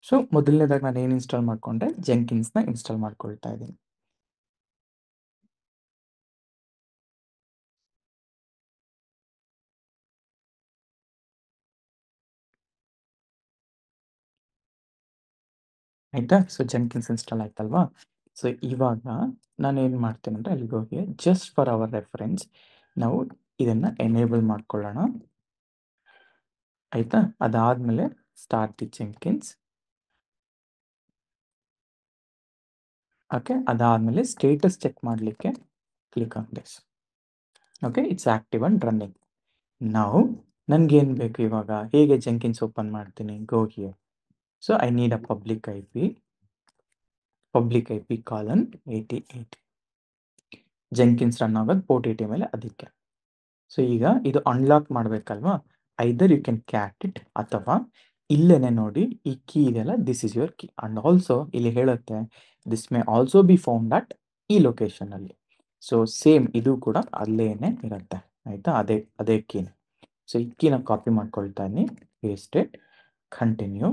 ಸೊ ಮೊದಲನೇದಾಗಿ ನಾನು ಏನು ಇನ್ಸ್ಟಾಲ್ ಮಾಡಿಕೊಂಡೆ, ಜೆಂಕಿನ್ಸ್ನ ಇನ್ಸ್ಟಾಲ್ ಮಾಡ್ಕೊಳ್ತಾ ಇದ್ದೀನಿ. ಆಯಿತಾ? ಸೊ ಜೆಂಕಿನ್ಸ್ ಇನ್ಸ್ಟಾಲ್ ಆಯ್ತಲ್ವಾ? ಸೊ ಇವಾಗ ನಾನೇನು ಮಾಡ್ತೀನಿ ಅಂದರೆ ಅಲ್ಲಿಗೆ ಹೋಗಿ ಜಸ್ಟ್ ಫಾರ್ ಅವರ್ ರೆಫರೆನ್ಸ್ ನಾವು ಇದನ್ನು ಎನೇಬಲ್ ಮಾಡ್ಕೊಳ್ಳೋಣ. ಆಯಿತಾ? ಅದಾದಮೇಲೆ ಸ್ಟಾರ್ಟ್ ದಿ ಜೆಂಕಿನ್ಸ್. ಓಕೆ, ಅದಾದಮೇಲೆ ಸ್ಟೇಟಸ್ ಚೆಕ್ ಮಾಡಲಿಕ್ಕೆ click on this. Okay, it's active and running. ನಾವು ನನಗೇನು ಬೇಕು ಇವಾಗ, ಹೇಗೆ ಜೆಂಕಿನ್ಸ್ ಓಪನ್ ಮಾಡ್ತೀನಿ? Go here. So I need a public I P colon 88. Jenkins run ಆಗೋದು ಪೋರ್ಟ್ 80 ಮೇಲೆ, ಅದಕ್ಕೆ. ಸೊ ಈಗ ಇದು ಅನ್ಲಾಕ್ ಮಾಡಬೇಕಲ್ವಾ? Either you can cat it, ಅಥವಾ ಇಲ್ಲೇನೆ ನೋಡಿ ಈ ಕೀ ಇದೆಯಲ್ಲ, this is your key. And also ಇಲ್ಲಿ ಹೇಳುತ್ತೆ this may also be found at ಈ ಲೊಕೇಶನಲ್ಲಿ. ಸೊ ಸೇಮ್ ಇದು ಕೂಡ ಅಲ್ಲೇನೆ ಇರುತ್ತೆ. ಆಯಿತಾ? ಅದೇ ಕೀನ. ಸೊ ಈ ಕೀನ ಕಾಪಿ ಮಾಡ್ಕೊಳ್ತಾ ಇದ್ದೀನಿ, ಪೇಸ್ಟ್ ಇಟ್, ಕಂಟಿನ್ಯೂ.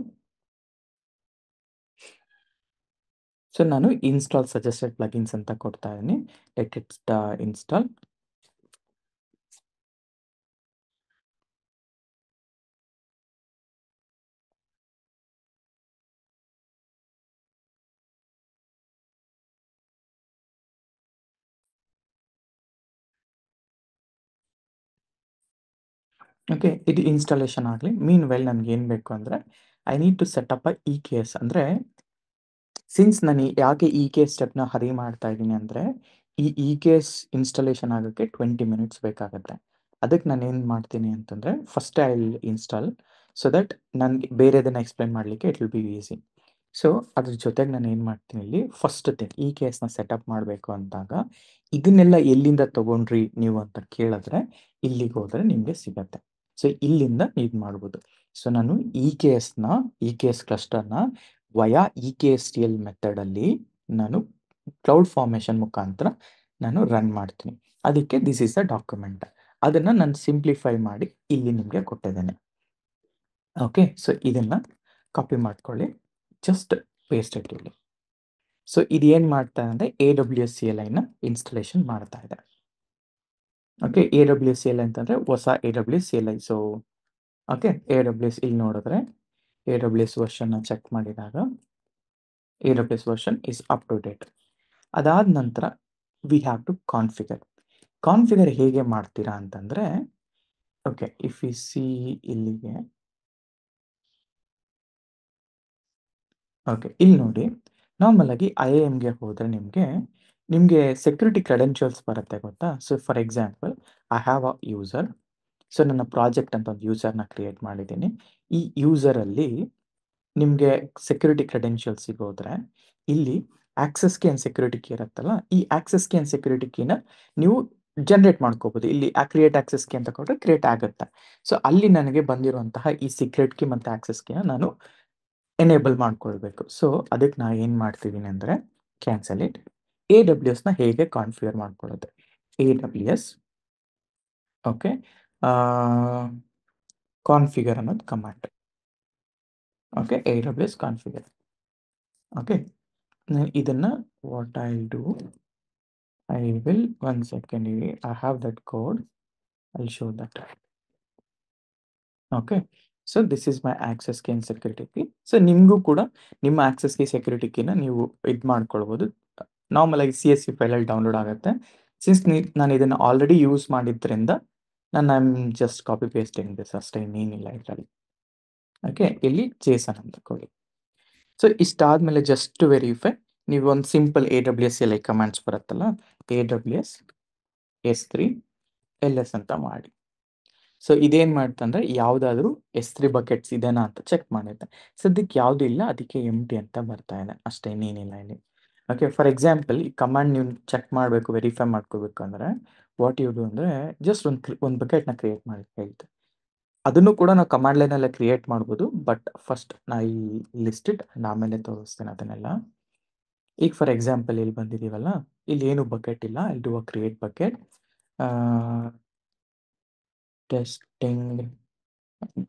ಸೊ ನಾನು ಇನ್ಸ್ಟಾಲ್ ಸಜೆಸ್ಟೆಡ್ ಪ್ಲಗಿನ್ಸ್ ಅಂತ ಕೊಡ್ತಾ ಇದ್ದೀನಿ. Let it install. ಓಕೆ, ಇದು ಇನ್ಸ್ಟಾಲೇಷನ್ ಆಗಲಿ. ಮೀನ್ ವೆಲ್ ನನಗೆ ಏನು ಬೇಕು ಅಂದರೆ I need to set up E K S. ಅಂದರೆ ಸಿನ್ಸ್ ನಾನು ಯಾಕೆ ಇ ಕೆ ಎಸ್ ಸ್ಟೆಪ್ನ ಹರಿ ಮಾಡ್ತಾ ಇದ್ದೀನಿ ಅಂದರೆ ಇ ಕೆ ಎಸ್ ಇನ್ಸ್ಟಾಲೇಷನ್ ಆಗೋಕ್ಕೆ 20 ಮಿನಿಟ್ಸ್ ಬೇಕಾಗುತ್ತೆ. ಅದಕ್ಕೆ ನಾನು ಏನು ಮಾಡ್ತೀನಿ ಅಂತಂದರೆ first I will install, so that ನನಗೆ ಬೇರೆದನ್ನು ಎಕ್ಸ್ಪ್ಲೈನ್ ಮಾಡಲಿಕ್ಕೆ it will be easy. So ಅದ್ರ ಜೊತೆಗೆ ನಾನು ಏನು ಮಾಡ್ತೀನಿ, ಇಲ್ಲಿ ಫಸ್ಟ್ ಥಿಂಗ್ ಇ ಕೆ ಎಸ್ನ ಸೆಟಪ್ ಮಾಡಬೇಕು ಅಂದಾಗ ಇದನ್ನೆಲ್ಲ ಎಲ್ಲಿಂದ ತೊಗೊಂಡ್ರಿ ನೀವು ಅಂತ ಕೇಳಿದ್ರೆ ಇಲ್ಲಿಗೆ ಹೋದರೆ ನಿಮಗೆ ಸಿಗತ್ತೆ. ಸೊ ಇಲ್ಲಿಂದ ಇದು ಮಾಡ್ಬೋದು. ಸೊ ನಾನು ಇ ಕೆ ಎಸ್ ಕ್ಲಸ್ಟರ್ನ via E K S T L ಮೆಥಡಲ್ಲಿ ನಾನು ಕ್ಲೌಡ್ ಫಾರ್ಮೇಷನ್ ಮುಖಾಂತರ ನಾನು ರನ್ ಮಾಡ್ತೀನಿ. ಅದಕ್ಕೆ ದಿಸ್ ಈಸ್ ದ ಡಾಕ್ಯುಮೆಂಟ್. ಅದನ್ನು ನಾನು ಸಿಂಪ್ಲಿಫೈ ಮಾಡಿ ಇಲ್ಲಿ ನಿಮಗೆ ಕೊಟ್ಟಿದ್ದೇನೆ. ಓಕೆ, ಸೊ ಇದನ್ನು ಕಾಪಿ ಮಾಡ್ಕೊಳ್ಳಿ, ಜಸ್ಟ್ ಪೇಸ್ಟ್ ಇಟ್ ಇಲ್ಲಿ. ಸೊ ಇದು ಏನು ಮಾಡ್ತಾ ಅಂದರೆ AWS CLIನ ಇನ್ಸ್ಟಾಲೇಷನ್ ಮಾಡ್ತಾ ಇದೆ. ಓಕೆ, AWS CLI ಅಂತಂದರೆ ಹೊಸ AWS CLI. So okay, AWS ಇಲ್ಲಿ ನೋಡಿದ್ರೆ AWS ವರ್ಷನ್ನ ಚೆಕ್ ಮಾಡಿದಾಗ AWS version is up to date. ಅದಾದ ನಂತರ ವಿ ಹ್ಯಾವ್ ಟು ಕಾನ್ಫಿಗರ್ ಹೇಗೆ ಮಾಡ್ತೀರಾ ಅಂತಂದರೆ, ಓಕೆ, ಇಫ್ ಯು ಸಿ ಇಲ್ಲಿಗೆ, ಓಕೆ, ಇಲ್ಲಿ ನೋಡಿ ನಾರ್ಮಲ್ ಆಗಿ IAMಗೆ ಹೋದರೆ ನಿಮಗೆ ಸೆಕ್ಯೂರಿಟಿ ಕ್ರೆಡೆನ್ಷಿಯಲ್ಸ್ ಬರುತ್ತೆ, ಗೊತ್ತಾ? So for example I have a user. So ನನ್ನ ಪ್ರಾಜೆಕ್ಟ್ ಅಂತ ಒಂದು ಯೂಸರ್ನ ಕ್ರಿಯೇಟ್ ಮಾಡಿದ್ದೀನಿ. ಈ ಯೂಸರಲ್ಲಿ ನಿಮಗೆ ಸೆಕ್ಯೂರಿಟಿ ಕ್ರೆಡೆನ್ಷಿಯಲ್ಸಿಗೆ ಹೋದರೆ ಇಲ್ಲಿ access key and security key ಇರುತ್ತಲ್ಲ, ಈ ಆಕ್ಸೆಸ್ ಕೀ ಆ್ಯಂಡ್ ಸೆಕ್ಯೂರಿಟಿ ಕೀನ ನೀವು ಜನರೇಟ್ ಮಾಡ್ಕೋಬೋದು. ಇಲ್ಲಿ ಕ್ರಿಯೇಟ್ ಆಕ್ಸೆಸ್ ಕೀ ಅಂತ ಕೊಟ್ಟರೆ ಕ್ರಿಯೇಟ್ ಆಗುತ್ತೆ. ಸೊ ಅಲ್ಲಿ ನನಗೆ ಬಂದಿರುವಂತಹ ಈ ಸೀಕ್ರೆಟ್ ಕೀ ಮತ್ತು ಆಕ್ಸೆಸ್ ಕೀನ ನಾನು ಎನೇಬಲ್ ಮಾಡ್ಕೊಳ್ಬೇಕು. ಸೊ ಅದಕ್ಕೆ ನಾನು ಏನು ಮಾಡ್ತಿದ್ದೀನಿ ಅಂದರೆ ಕ್ಯಾನ್ಸಲ್ ಇಟ್. AWSನ ಹೇಗೆ ಕಾನ್ಫಿಗರ್ ಮಾಡ್ಕೊಳ್ಳೋದು? AWS, ಓಕೆ, ಕಾನ್ಫಿಗರ್ ಅನ್ನೋದು command. Okay, AWS configure. Okay, ಇದನ್ನು what I will do, I will, one second, I have that code, I show that. Okay, so this is my access key and security key. So ನಿಮಗೂ ಕೂಡ ನಿಮ್ಮ ಆಕ್ಸೆಸ್ ಕೀ ಸೆಕ್ಯೂರಿಟಿ ಕೀನ ನೀವು ಇದು ಮಾಡ್ಕೊಳ್ಬೋದು. ನಾರ್ಮಲ್ ಆಗಿ CSV ಫೈಲಲ್ಲಿ ಡೌನ್ಲೋಡ್ ಆಗುತ್ತೆ. ಸಿನ್ಸ್ ನಾನು ಇದನ್ನು ಆಲ್ರೆಡಿ ಯೂಸ್ ಮಾಡಿದ್ರಿಂದ ನಾನು I am just copy pasting this ಅಷ್ಟೇ, ಇನ್ನೇನಿಲ್ಲ ಇದರಲ್ಲಿ. ಓಕೆ, ಇಲ್ಲಿ JSON ಅಂತ ಕೊಡಿ. ಸೊ ಇಷ್ಟಾದಮೇಲೆ ಜಸ್ಟ್ ಟು ವೆರಿಫೈ ನೀವು ಒಂದು ಸಿಂಪಲ್ AWS CLI ಕಮಾಂಡ್ಸ್ ಬರುತ್ತಲ್ಲ, AWS S3 LS ಅಂತ ಮಾಡಿ. ಸೊ ಇದೇನು ಮಾಡ್ತಂದ್ರೆ ಯಾವುದಾದ್ರೂ S3 ಬಕೆಟ್ಸ್ ಇದೆನಾ ಅಂತ ಚೆಕ್ ಮಾಡುತ್ತೆ. ಸದ್ಯಕ್ಕೆ ಯಾವುದೂ ಇಲ್ಲ, ಅದಕ್ಕೆ ಎಂಟಿ ಅಂತ ಬರ್ತಾ ಇದೆ ಅಷ್ಟೇ, ಇನ್ನೇನಿಲ್ಲ ಇಲ್ಲಿ. ಓಕೆ, ಫಾರ್ ಎಕ್ಸಾಂಪಲ್ ಈ ಕಮಾಂಡ್ ನೀವು ಚೆಕ್ ಮಾಡಬೇಕು, ವೆರಿಫೈ ಮಾಡ್ಕೋಬೇಕು ಅಂದರೆ ವಾಟ್ ಯು ಡೂ ಅಂದರೆ ಜಸ್ಟ್ ಒಂದು ಬಕೆಟ್ನ ಕ್ರಿಯೇಟ್ ಮಾಡಿ ಹೇಳ್ತೆ. ಅದನ್ನು ಕೂಡ ನಾವು ಕಮಾಂಡ್ ಲೈನಲ್ಲೇ ಕ್ರಿಯೇಟ್ ಮಾಡ್ಬೋದು, ಬಟ್ ಫಸ್ಟ್ ನಾ ಈ ಲಿಸ್ಟ್ ಇಟ್ ಆಮೇಲೆ ತೋರಿಸ್ತೇನೆ ಅದನ್ನೆಲ್ಲ. ಈಗ ಫಾರ್ ಎಕ್ಸಾಂಪಲ್ ಇಲ್ಲಿ ಬಂದಿದ್ದೀವಲ್ಲ, ಇಲ್ಲಿ ಏನು ಬಕೆಟ್ ಇಲ್ಲ, ಇಲ್ಲಿ do a create bucket, testing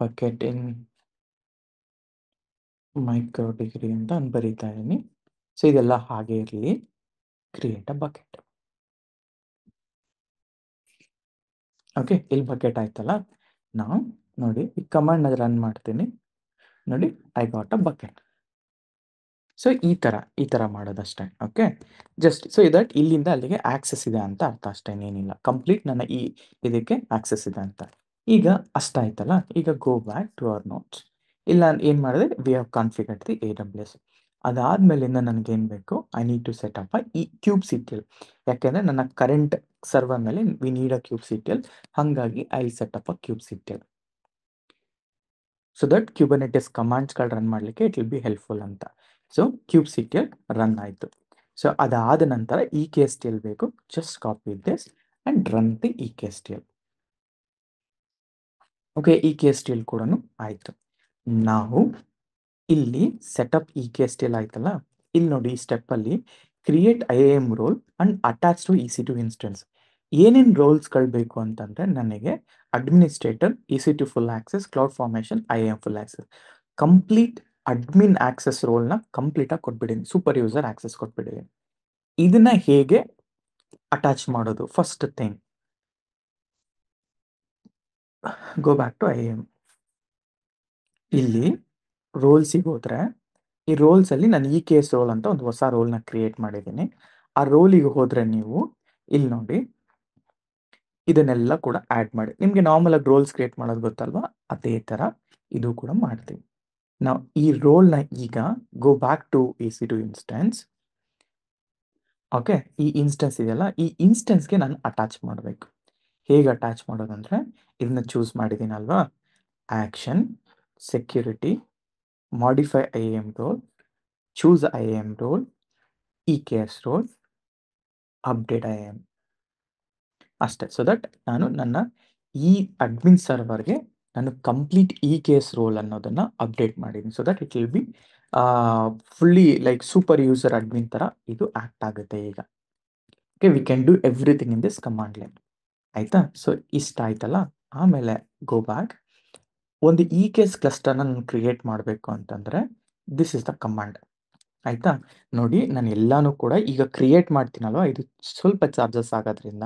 bucket in micro degree ಅಂತ ಬರೀತಾ ಇದ್ದೀನಿ. ಸೊ ಇದೆಲ್ಲ ಹಾಗೆ ಇರಲಿ, ಕ್ರಿಯೇಟ್ ಅ ಬಕೆಟ್. ಓಕೆ, ಇಲ್ಲಿ ಬಕೆಟ್ ಆಯ್ತಲ್ಲ. ನಾವು ನೋಡಿ ಈ ಕಮಾಂಡ್ನ ರನ್ ಮಾಡ್ತೀನಿ, ನೋಡಿ I got a bucket. So ಈ ಥರ ಮಾಡೋದಷ್ಟೇ. ಓಕೆ, ಜಸ್ಟ್ ಸೊ ದಟ್ ಇಲ್ಲಿಂದ ಅಲ್ಲಿಗೆ ಆಕ್ಸೆಸ್ ಇದೆ ಅಂತ ಅರ್ಥ ಅಷ್ಟೇ, ಏನಿಲ್ಲ. ಕಂಪ್ಲೀಟ್ ನನ್ನ ಈ ಇದಕ್ಕೆ ಆಕ್ಸೆಸ್ ಇದೆ ಅಂತ. ಈಗ ಅಷ್ಟಾಯ್ತಲ್ಲ, ಈಗ go back to our notes. ಇಲ್ಲ ನಾನು ಏನು ಮಾಡಿದೆ, we have configured the AWS. ಅದಾದ್ಮೇಲಿಂದ ನನಗೇನು ಬೇಕು, I need to set up ಈ kubectl. ಯಾಕೆಂದರೆ ನನ್ನ ಕರೆಂಟ್ ಸರ್ವರ್ ಮೇಲೆ ವಿ ನೀಡ್ ಅ kubectl. ಹಾಗಾಗಿ I set up a kubectl so that Kubernetes ಕಮಾಂಡ್ಸ್ಗಳು ರನ್ ಮಾಡಲಿಕ್ಕೆ ಇಟ್ ವಿಲ್ ಬಿ ಹೆಲ್ಪ್ಫುಲ್ ಅಂತ. ಸೊ kubectl ರನ್ ಆಯಿತು. ಸೊ ಅದಾದ ನಂತರ EKSTL ಬೇಕು. Just copy this and run the EKSTL. Okay, EKSTL ಕೂಡ ಆಯಿತು. ನಾವು ಇಲ್ಲಿ ಸೆಟಪ್ EKSTL ಆಯ್ತಲ್ಲ, ಇಲ್ಲಿ ನೋಡಿ ಈ ಸ್ಟೆಪ್ಪಲ್ಲಿ create IAM role and attach to EC2 instance. ಏನೇನು ರೋಲ್ಸ್ಗಳು ಬೇಕು ಅಂತಂದರೆ, ನನಗೆ administrator, EC2 full access, cloud formation, IAM full access. Complete admin access ರೋಲ್ನ ಕಂಪ್ಲೀಟಾಗಿ ಕೊಟ್ಬಿಟ್ಟಿದ್ದೀನಿ, ಸೂಪರ್ ಯೂಸರ್ ಆಕ್ಸೆಸ್ ಕೊಟ್ಬಿಟ್ಟಿದ್ದೀನಿ. ಇದನ್ನ ಹೇಗೆ ಅಟ್ಯಾಚ್ ಮಾಡೋದು? First thing, go back to IAM. ಇಲ್ಲಿ ರೋಲ್ಸಿಗೆ ಹೋದರೆ, ಈ ರೋಲ್ಸಲ್ಲಿ ನಾನು EKS ರೋಲ್ ಅಂತ ಒಂದು ಹೊಸ ರೋಲ್ನ ಕ್ರಿಯೇಟ್ ಮಾಡಿದ್ದೀನಿ. ಆ ರೋಲಿಗೆ ಹೋದರೆ ನೀವು ಇಲ್ಲಿ ನೋಡಿ, ಇದನ್ನೆಲ್ಲ ಕೂಡ ಆ್ಯಡ್ ಮಾಡಿ. ನಿಮಗೆ ನಾರ್ಮಲ್ ಆಗಿ ರೋಲ್ಸ್ ಕ್ರಿಯೇಟ್ ಮಾಡೋದು ಗೊತ್ತಲ್ವಾ, ಅದೇ ಥರ ಇದು ಕೂಡ ಮಾಡ್ತೀವಿ ನಾವು. ಈ ರೋಲ್ನ ಈಗ go back to EC2 instance. Okay, ಈ ಇನ್ಸ್ಟೆನ್ಸ್ ಇದೆಯಲ್ಲ, ಈ ಇನ್ಸ್ಟೆನ್ಸ್ಗೆ ನಾನು ಅಟ್ಯಾಚ್ ಮಾಡಬೇಕು. ಹೇಗೆ ಅಟ್ಯಾಚ್ ಮಾಡೋದಂದರೆ, ಇದನ್ನ ಚೂಸ್ ಮಾಡಿದ್ದೀನಲ್ವಾ, action, security, modify IAM role, choose IAM role, EKS role, update IAM ಅಷ್ಟೇ. ಸೊ ದಟ್ ನಾನು ನನ್ನ ಈ ಅಡ್ಮಿನ್ ಸರ್ವರ್ಗೆ ನಾನು ಕಂಪ್ಲೀಟ್ EKS ರೋಲ್ ಅನ್ನೋದನ್ನು ಅಪ್ಡೇಟ್ ಮಾಡಿದ್ದೀನಿ. So that it will be fully like super user admin ಥರ ಇದು ಆ್ಯಕ್ಟ್ ಆಗುತ್ತೆ ಈಗ. Okay, we can do everything in this command line. ಆಯಿತಾ? ಸೊ ಇಷ್ಟ ಆಯ್ತಲ್ಲ. ಆಮೇಲೆ ಗೋ ಬ್ಯಾಕ್. ಒಂದು EKS ಕ್ಲಸ್ಟರ್ನ ನಾನು ಕ್ರಿಯೇಟ್ ಮಾಡಬೇಕು ಅಂತಂದರೆ ದಿಸ್ ಇಸ್ ದ ಕಮಾಂಡ್. ಆಯಿತಾ? ನೋಡಿ, ನಾನು ಎಲ್ಲನೂ ಕೂಡ ಈಗ ಕ್ರಿಯೇಟ್ ಮಾಡ್ತೀನಲ್ವ, ಇದು ಸ್ವಲ್ಪ ಚಾರ್ಜಸ್ ಆಗೋದ್ರಿಂದ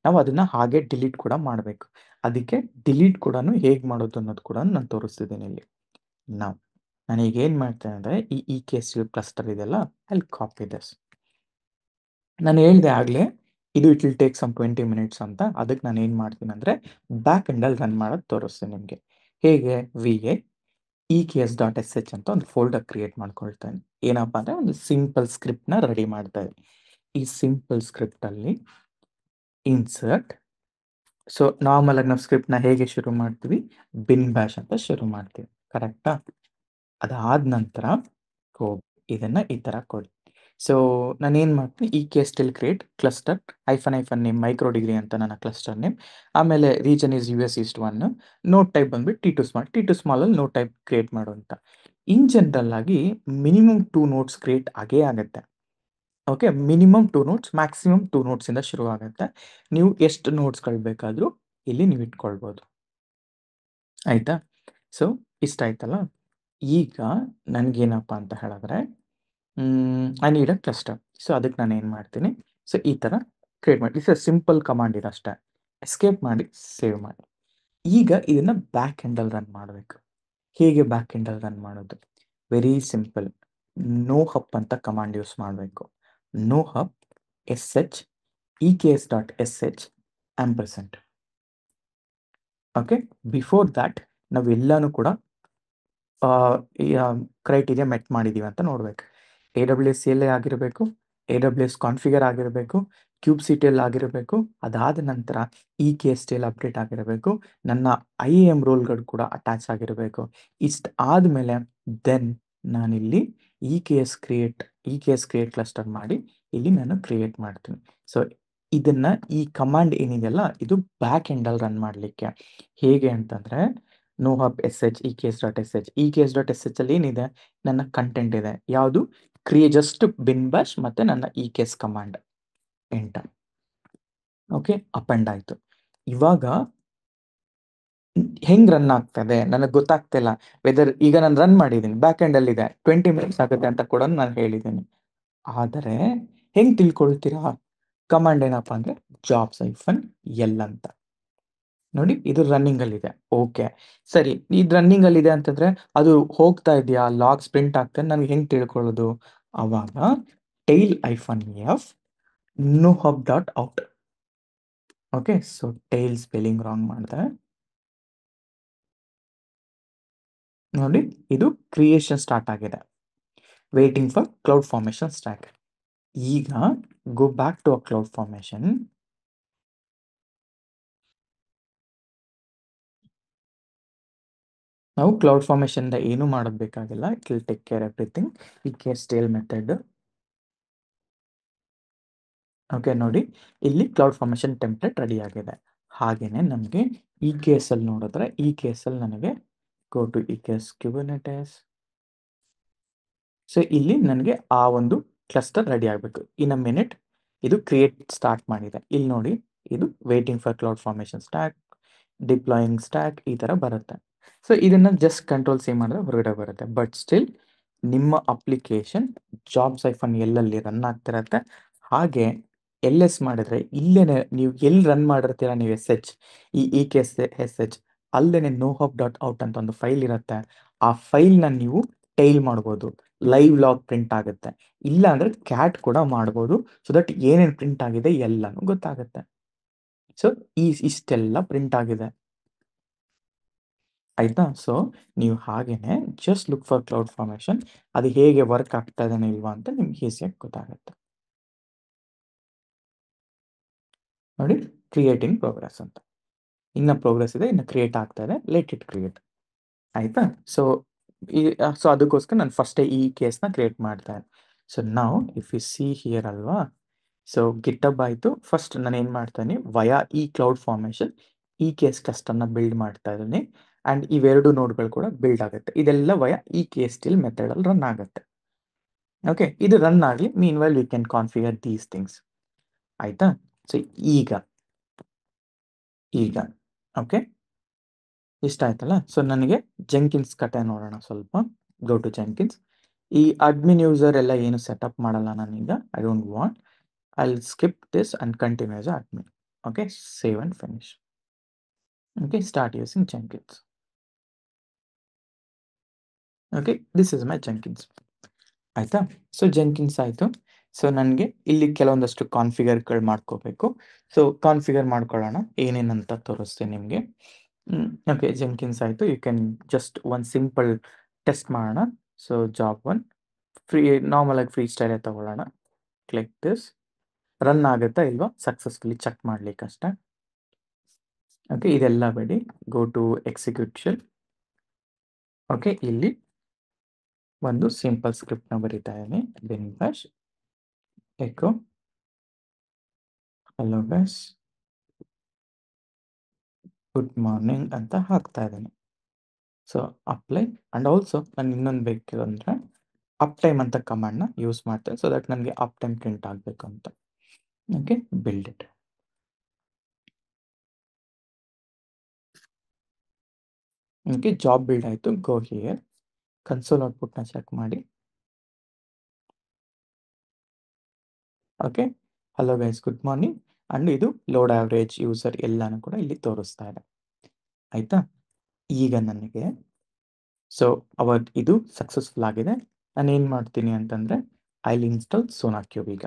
ನಾವು ಅದನ್ನು ಹಾಗೆ ಡಿಲೀಟ್ ಕೂಡ ಮಾಡಬೇಕು. ಅದಕ್ಕೆ ಡಿಲೀಟ್ ಕೂಡ ಹೇಗೆ ಮಾಡೋದು ಅನ್ನೋದು ಕೂಡ ನಾನು ತೋರಿಸ್ತಿದ್ದೀನಿ ಇಲ್ಲಿ. ನಾನು ಈಗ ಏನು ಮಾಡ್ತೇನೆ ಅಂದರೆ, ಈ EKS ಕ್ಲಸ್ಟರ್ ಇದೆಯಲ್ಲ, ಅಲ್ಲಿ ಕಾಪಿ ದಿಸ್. ನಾನು ಹೇಳಿದೆ ಆಗಲೇ, ಇದು it will take some 20 minutes ಅಂತ. ಅದಕ್ಕೆ ನಾನು ಏನು ಮಾಡ್ತೀನಿ ಅಂದರೆ, ಬ್ಯಾಕ್ ಎಂಡಲ್ಲಿ ರನ್ ಮಾಡೋದು ತೋರಿಸ್ತೀನಿ ನಿಮಗೆ. ಹೇಗೆ, VA EKS.sh ಅಂತ ಒಂದು ಫೋಲ್ಡರ್ ಕ್ರಿಯೇಟ್ ಮಾಡ್ಕೊಳ್ತೇನೆ. ಏನಪ್ಪ ಅಂದರೆ, ಒಂದು ಸಿಂಪಲ್ ಸ್ಕ್ರಿಪ್ಟ್ನ ರೆಡಿ ಮಾಡ್ತಾ ಇದ್ದೀನಿ. ಈ ಸಿಂಪಲ್ ಸ್ಕ್ರಿಪ್ಟಲ್ಲಿ ಇನ್ಸರ್ಟ್. ಸೊ ನಾರ್ಮಲ್ ಆಗಿ ನಾವು ಸ್ಕ್ರಿಪ್ಟ್ನ ಹೇಗೆ ಶುರು ಮಾಡ್ತೀವಿ, ಬಿನ್ ಬ್ಯಾಶ್ ಅಂತ ಶುರು ಮಾಡ್ತೀವಿ, ಕರೆಕ್ಟಾ? ಅದಾದ ನಂತರ ಇದನ್ನು ಈ ಥರ ಕೊಡಿ. ಸೊ ನಾನೇನು ಮಾಡ್ತೀನಿ, EKSTL create cluster -- name micro degree ಅಂತ ನನ್ನ ಕ್ಲಸ್ಟರ್ ನೇಮ್. ಆಮೇಲೆ region is US East 1. Node type ಬಂದ್ಬಿಟ್ಟು T2 ಸ್ಮಾಲ್. T2 ಸ್ಮಾಲಲ್ಲಿ ನೋಟ್ ಟೈಪ್ ಕ್ರಿಯೇಟ್ ಮಾಡು ಅಂತ. ಇನ್ ಜನರಲ್ ಆಗಿ ಮಿನಿಮಮ್ 2 ನೋಟ್ಸ್ ಕ್ರಿಯೇಟ್ ಆಗೇ ಆಗುತ್ತೆ. ಓಕೆ, ಮಿನಿಮಮ್ 2 ನೋಟ್ಸ್, ಮ್ಯಾಕ್ಸಿಮಮ್ 2 ನೋಟ್ಸಿಂದ ಶುರು ಆಗುತ್ತೆ. ನೀವು ಎಷ್ಟು ನೋಟ್ಸ್ಗಳು ಬೇಕಾದರೂ ಇಲ್ಲಿ ನೀವು ಇಟ್ಕೊಳ್ಬೋದು. ಆಯಿತಾ? ಸೊ ಇಷ್ಟ ಆಯ್ತಲ್ಲ. ಈಗ ನನಗೇನಪ್ಪ ಅಂತ ಹೇಳಿದ್ರೆ, I need a cluster. So ಅದಕ್ಕೆ ನಾನು ಏನು ಮಾಡ್ತೀನಿ, ಸೊ ಈ ಥರ ಕ್ರಿಯೇಟ್ ಮಾಡಿ. ಇಟ್ಸ್ ಅ ಸಿಂಪಲ್ ಕಮಾಂಡ್ ಇದಷ್ಟೇ. ಎಸ್ಕೇಪ್ ಮಾಡಿ ಸೇವ್ ಮಾಡಿ. ಈಗ ಇದನ್ನು ಬ್ಯಾಕ್ ಎಂಡಲ್ಲಿ ರನ್ ಮಾಡಬೇಕು. ಹೇಗೆ ಬ್ಯಾಕ್ ಎಂಡಲ್ಲಿ ರನ್ ಮಾಡೋದು? Very simple. ನೋ ಹಪ್ ಅಂತ ಕಮಾಂಡ್ ಯೂಸ್ ಮಾಡಬೇಕು. Nohup SH EKS.sh ampersand. Okay, before that ನಾವೆಲ್ಲನೂ ಕೂಡ ಕ್ರೈಟೀರಿಯಾ ಮೆಟ್ ಮಾಡಿದ್ದೀವಿ ಅಂತ ನೋಡಬೇಕು. AWS CLI ಆಗಿರಬೇಕು, AWS ಕಾನ್ಫಿಗರ್ ಆಗಿರಬೇಕು, kubectl ಆಗಿರಬೇಕು, ಅದಾದ ನಂತರ EKSTL ಅಪ್ಡೇಟ್ ಆಗಿರಬೇಕು, ನನ್ನ IAM ರೋಲ್ಗಳು ಕೂಡ ಅಟ್ಯಾಚ್ ಆಗಿರಬೇಕು. ಇಷ್ಟು ಆದಮೇಲೆ ದೆನ್ ನಾನಿಲ್ಲಿ EKS ಕ್ರಿಯೇಟ್ ಕ್ಲಸ್ಟರ್ ಮಾಡಿ ಇಲ್ಲಿ ನಾನು ಕ್ರಿಯೇಟ್ ಮಾಡ್ತೀನಿ. ಸೊ ಇದನ್ನು, ಈ ಕಮಾಂಡ್ ಏನಿದೆಯಲ್ಲ, ಇದು ಬ್ಯಾಕ್ ಎಂಡಲ್ಲಿ ರನ್ ಮಾಡಲಿಕ್ಕೆ. ಹೇಗೆ ಅಂತಂದರೆ, ನೋ ಹಬ್ SH EKS.sh ಅಲ್ಲಿ ಏನಿದೆ, ನನ್ನ ಕಂಟೆಂಟ್ ಇದೆ. ಯಾವುದು? ಜಸ್ಟ್ ಬಿನ್ ಬ್ಯಾಶ್ ಮತ್ತು ನನ್ನ EKS command enter. Okay, append ಆಯಿತು. ಇವಾಗ ಹೆಂಗೆ ರನ್ ಆಗ್ತದೆ ನನಗೆ ಗೊತ್ತಾಗ್ತಿಲ್ಲ. ವೆದರ್ ಈಗ ನಾನು ರನ್ ಮಾಡಿದ್ದೀನಿ, ಬ್ಯಾಕ್ ಎಂಡಲ್ಲಿದೆ, 20 ಮಿನಿಟ್ಸ್ ಆಗುತ್ತೆ ಅಂತ ಕೂಡ ನಾನು ಹೇಳಿದ್ದೀನಿ. ಆದರೆ ಹೆಂಗೆ ತಿಳ್ಕೊಳ್ತೀರಾ? ಕಮಾಂಡ್ ಏನಪ್ಪ ಅಂದರೆ jobs-l ಅಂತ. ನೋಡಿ ಇದು ರನ್ನಿಂಗ್ ಅಲ್ಲಿ ಇದೆ. ಓಕೆ, ಸರಿ, ಇದು ರನ್ನಿಂಗ್ ಅಲ್ಲಿ ಇದೆ ಅಂತಂದ್ರೆ ಅದು ಹೋಗ್ತಾ ಇದೆಯಾ, ಲಾಗ್ಸ್ ಪ್ರಿಂಟ್ ಆಗ್ತಾ ನನಗೆ ಹೆಂಗ್ ತಿಳ್ಕೊಳ್ಳೋದು? ಅವಾಗ tail-f nohub.out. Okay, so tail spelling wrong ಮಾಡಿದೆ. ನೋಡಿ, ಇದು ಕ್ರಿಯೇಷನ್ ಸ್ಟಾರ್ಟ್ ಆಗಿದೆ. Waiting for cloud formation stack. ಈಗ go back to a cloud formation. ನಾವು ಕ್ಲೌಡ್ ಫಾರ್ಮೇಶನ್ ಏನು ಮಾಡೋದು ಬೇಕಾಗಿಲ್ಲ, it will take care everything. ಈ ಕೇಸ್ ಟೇಲ್ ಮೆಥಡ್. ಓಕೆ, ನೋಡಿ ಇಲ್ಲಿ ಕ್ಲೌಡ್ ಫಾರ್ಮೇಶನ್ ಟೆಂಪ್ಲೇಟ್ ರೆಡಿ ಆಗಿದೆ. ಹಾಗೇನೆ ನಮಗೆ ಈ ಕೇಸಲ್ಲಿ ನೋಡಿದ್ರೆ, ಈ ಕೇಸಲ್ಲಿ ನನಗೆ ಗೋ ಟು ಈ ಕೇಸ್ ಕ್ಯೂಬರ್ನೆಟಿಸ್. ಸೊ ಇಲ್ಲಿ ನನಗೆ ಆ ಒಂದು ಕ್ಲಸ್ಟರ್ ರೆಡಿ ಆಗಬೇಕು. ಇನ್ ಅ ಮಿನಿಟ್ ಇದು ಕ್ರಿಯೇಟ್ ಸ್ಟಾರ್ಟ್ ಮಾಡಿದೆ. ಇಲ್ಲಿ ನೋಡಿ, ಇದು waiting for cloud formation stack, deploying stack ಈ ಥರ ಬರುತ್ತೆ. ಸೊ ಇದನ್ನ ಜಸ್ಟ್ ಕಂಟ್ರೋಲ್-C ಮಾಡಿದ್ರೆ ಹೊರಗಡೆ ಬರುತ್ತೆ. ಬಟ್ ಸ್ಟಿಲ್ ನಿಮ್ಮ ಅಪ್ಲಿಕೇಶನ್ ಜಾಬ್ಸ್ ಎಲ್ಲಲ್ಲಿ ರನ್ ಆಗ್ತಿರತ್ತೆ. ಹಾಗೆ LS ಮಾಡಿದ್ರೆ ಇಲ್ಲೇನೆ ನೀವು ಎಲ್ಲಿ ರನ್ ಮಾಡಿರ್ತೀರ ನೀವು SH, ಈ ಕೇಸ್ SH, ಅಲ್ಲೇನೆ nohub.out ಅಂತ ಒಂದು ಫೈಲ್ ಇರುತ್ತೆ. ಆ ಫೈಲ್ನ ನೀವು ಟೈಲ್ ಮಾಡ್ಬೋದು, ಲೈವ್ ಲಾಗ್ ಪ್ರಿಂಟ್ ಆಗುತ್ತೆ. ಇಲ್ಲ ಅಂದ್ರೆ ಕ್ಯಾಟ್ ಕೂಡ ಮಾಡ್ಬೋದು, ಸೊ ದಟ್ ಏನೇನು ಪ್ರಿಂಟ್ ಆಗಿದೆ ಎಲ್ಲಾನು ಗೊತ್ತಾಗುತ್ತೆ. ಸೊ ಇಷ್ಟೆಲ್ಲ ಪ್ರಿಂಟ್ ಆಗಿದೆ, ಆಯ್ತಾ? ಸೊ ನೀವು ಹಾಗೇನೆ just look for cloud formation, ಅದು ಹೇಗೆ ವರ್ಕ್ ಆಗ್ತಾ ಇದೇನೆ ಇಲ್ವಾ ಅಂತ ನಿಮ್ಗೆ ಈಸಿಯಾಗಿ ಗೊತ್ತಾಗುತ್ತೆ. ನೋಡಿ, ಕ್ರಿಯೇಟಿಂಗ್ ಪ್ರೋಗ್ರೆಸ್ ಅಂತ, ಇನ್ನ ಪ್ರೋಗ್ರೆಸ್ ಇದೆ, ಇನ್ನು ಕ್ರಿಯೇಟ್ ಆಗ್ತಾ ಇದೆ, ಲೆಟ್ ಇಟ್ ಕ್ರಿಯೇಟ್. ಆಯ್ತಾ? ಸೊ ಅದಕ್ಕೋಸ್ಕರ ನಾನು ಫಸ್ಟೇ ಈ ಕೇಸ್ನ ಕ್ರಿಯೇಟ್ ಮಾಡ್ತಾ ಇದ್ದೆ. ಸೊ ನಾವು ಇಫ್ ಯು ಸಿ ಹಿಯರ್ ಅಲ್ವಾ, ಸೊ ಗಿಟಬ್ ಆಯಿತು. ಫಸ್ಟ್ ನಾನು ಏನು ಮಾಡ್ತಾನೆ, ವಯಾ ಈ ಕ್ಲೌಡ್ ಫಾರ್ಮೇಶನ್ ಈ ಕೇಸ್ ಕ್ಲಸ್ಟರ್ನ ಬಿಲ್ಡ್ ಮಾಡ್ತಾ ಇದ್ದೀನಿ. ಆ್ಯಂಡ್ ಇವೆರಡು ನೋಡ್ಗಳು ಕೂಡ ಬಿಲ್ಡ್ ಆಗುತ್ತೆ. ಇದೆಲ್ಲ ವಯಾ ಈ ಕೇಸ್ ಸ್ಟಿಲ್ ಮೆಥಡಲ್ಲಿ ರನ್ ಆಗುತ್ತೆ. ಓಕೆ, ಇದು ರನ್ ಆಗಲಿ, meanwhile we can configure these things. ಆಯ್ತಾ? ಸೊ ಈಗ ಓಕೆ, ಇಷ್ಟ ಆಯ್ತಲ್ಲ. ಸೊ ನನಗೆ ಜೆಂಕಿನ್ಸ್ ಕತೆ ನೋಡೋಣ ಸ್ವಲ್ಪ. Go to Jenkins. ಈ ಅಡ್ಮಿನ್ ಯೂಸರ್ ಎಲ್ಲ ಏನು ಸೆಟಪ್ ಮಾಡಲ್ಲ ನಾನೀಗ, I don't want. I'll skip this and continue as admin. Okay, save and finish. Okay, start using Jenkins. Okay, this is my Jenkins. ಆಯ್ತಾ? ಸೊ ಜೆಂಕಿನ್ಸ್ ಆಯಿತು. ಸೊ ನನಗೆ ಇಲ್ಲಿ ಕೆಲವೊಂದಷ್ಟು ಕಾನ್ಫಿಗರ್ಗಳು ಮಾಡ್ಕೋಬೇಕು. ಸೊ ಕಾನ್ಫಿಗರ್ ಮಾಡ್ಕೊಳ್ಳೋಣ, ಏನೇನಂತ ತೋರಿಸ್ತೀನಿ ನಿಮಗೆ. ಓಕೆ, ಜೆಂಕಿನ್ಸ್ ಆಯಿತು. ಯು ಕ್ಯಾನ್ ಜಸ್ಟ್ ಒಂದು ಸಿಂಪಲ್ ಟೆಸ್ಟ್ ಮಾಡೋಣ. ಸೊ ಜಾಬ್ 1 ಫ್ರೀ, ನಾರ್ಮಲ್ ಆಗಿ ಫ್ರೀ ಸ್ಟೈಲೇ ತಗೊಳ್ಳೋಣ. Click this. ರನ್ ಆಗುತ್ತಾ ಇಲ್ವಾ ಸಕ್ಸಸ್ಫುಲಿ ಚೆಕ್ ಮಾಡ್ಲಿಕ್ಕಷ್ಟೇ. ಓಕೆ, ಇದೆಲ್ಲ ಬಿಡಿ, ಗೋ ಟು ಎಕ್ಸಿಕ್ಯೂಷನ್. ಓಕೆ, ಇಲ್ಲಿ ಒಂದು ಸಿಂಪಲ್ ಸ್ಕ್ರಿಪ್ಟ್ನ ಬರೀತಾ ಇದ್ದೀನಿ. bin bash echo hello guys good morning ಅಂತ ಹಾಕ್ತಾ ಇದ್ದೀನಿ. So apply. ಆ್ಯಂಡ್ ಆಲ್ಸೋ ನಾನು ಇನ್ನೊಂದು ಬೇಕು ಅಂದರೆ ಅಪ್ ಟೈಮ್ ಅಂತ ಕಮಾಂಡ್ನ ಯೂಸ್ ಮಾಡ್ತೇನೆ, ಸೊ ದಟ್ ನನಗೆ ಅಪ್ ಟೈಮ್ ಪ್ರಿಂಟ್ ಆಗಬೇಕು ಅಂತ. Okay, build it. Okay, job build ಆಯಿತು. ಗೋ ಹಿಯರ್, ಕನ್ಸೋಲ್ ಔಟ್ಪುಟ್ನ ಚೆಕ್ ಮಾಡಿ. Okay, hello guys good morning. And ಇದು ಲೋಡ್ ಆವ್ರೇಜ್ ಯೂಸರ್ ಎಲ್ಲಾನು ಕೂಡ ಇಲ್ಲಿ ತೋರಿಸ್ತಾ ಇದೆ. ಆಯಿತಾ? ಈಗ ನನಗೆ ಸೊ ಇದು ಸಕ್ಸಸ್ಫುಲ್ ಆಗಿದೆ. ನಾನು ಏನು ಮಾಡ್ತೀನಿ ಅಂತಂದರೆ ಐ ವಿಲ್ ಇನ್ಸ್ಟಾಲ್ ಸೋನಾಕ್ಯೂಬ್ ಈಗ.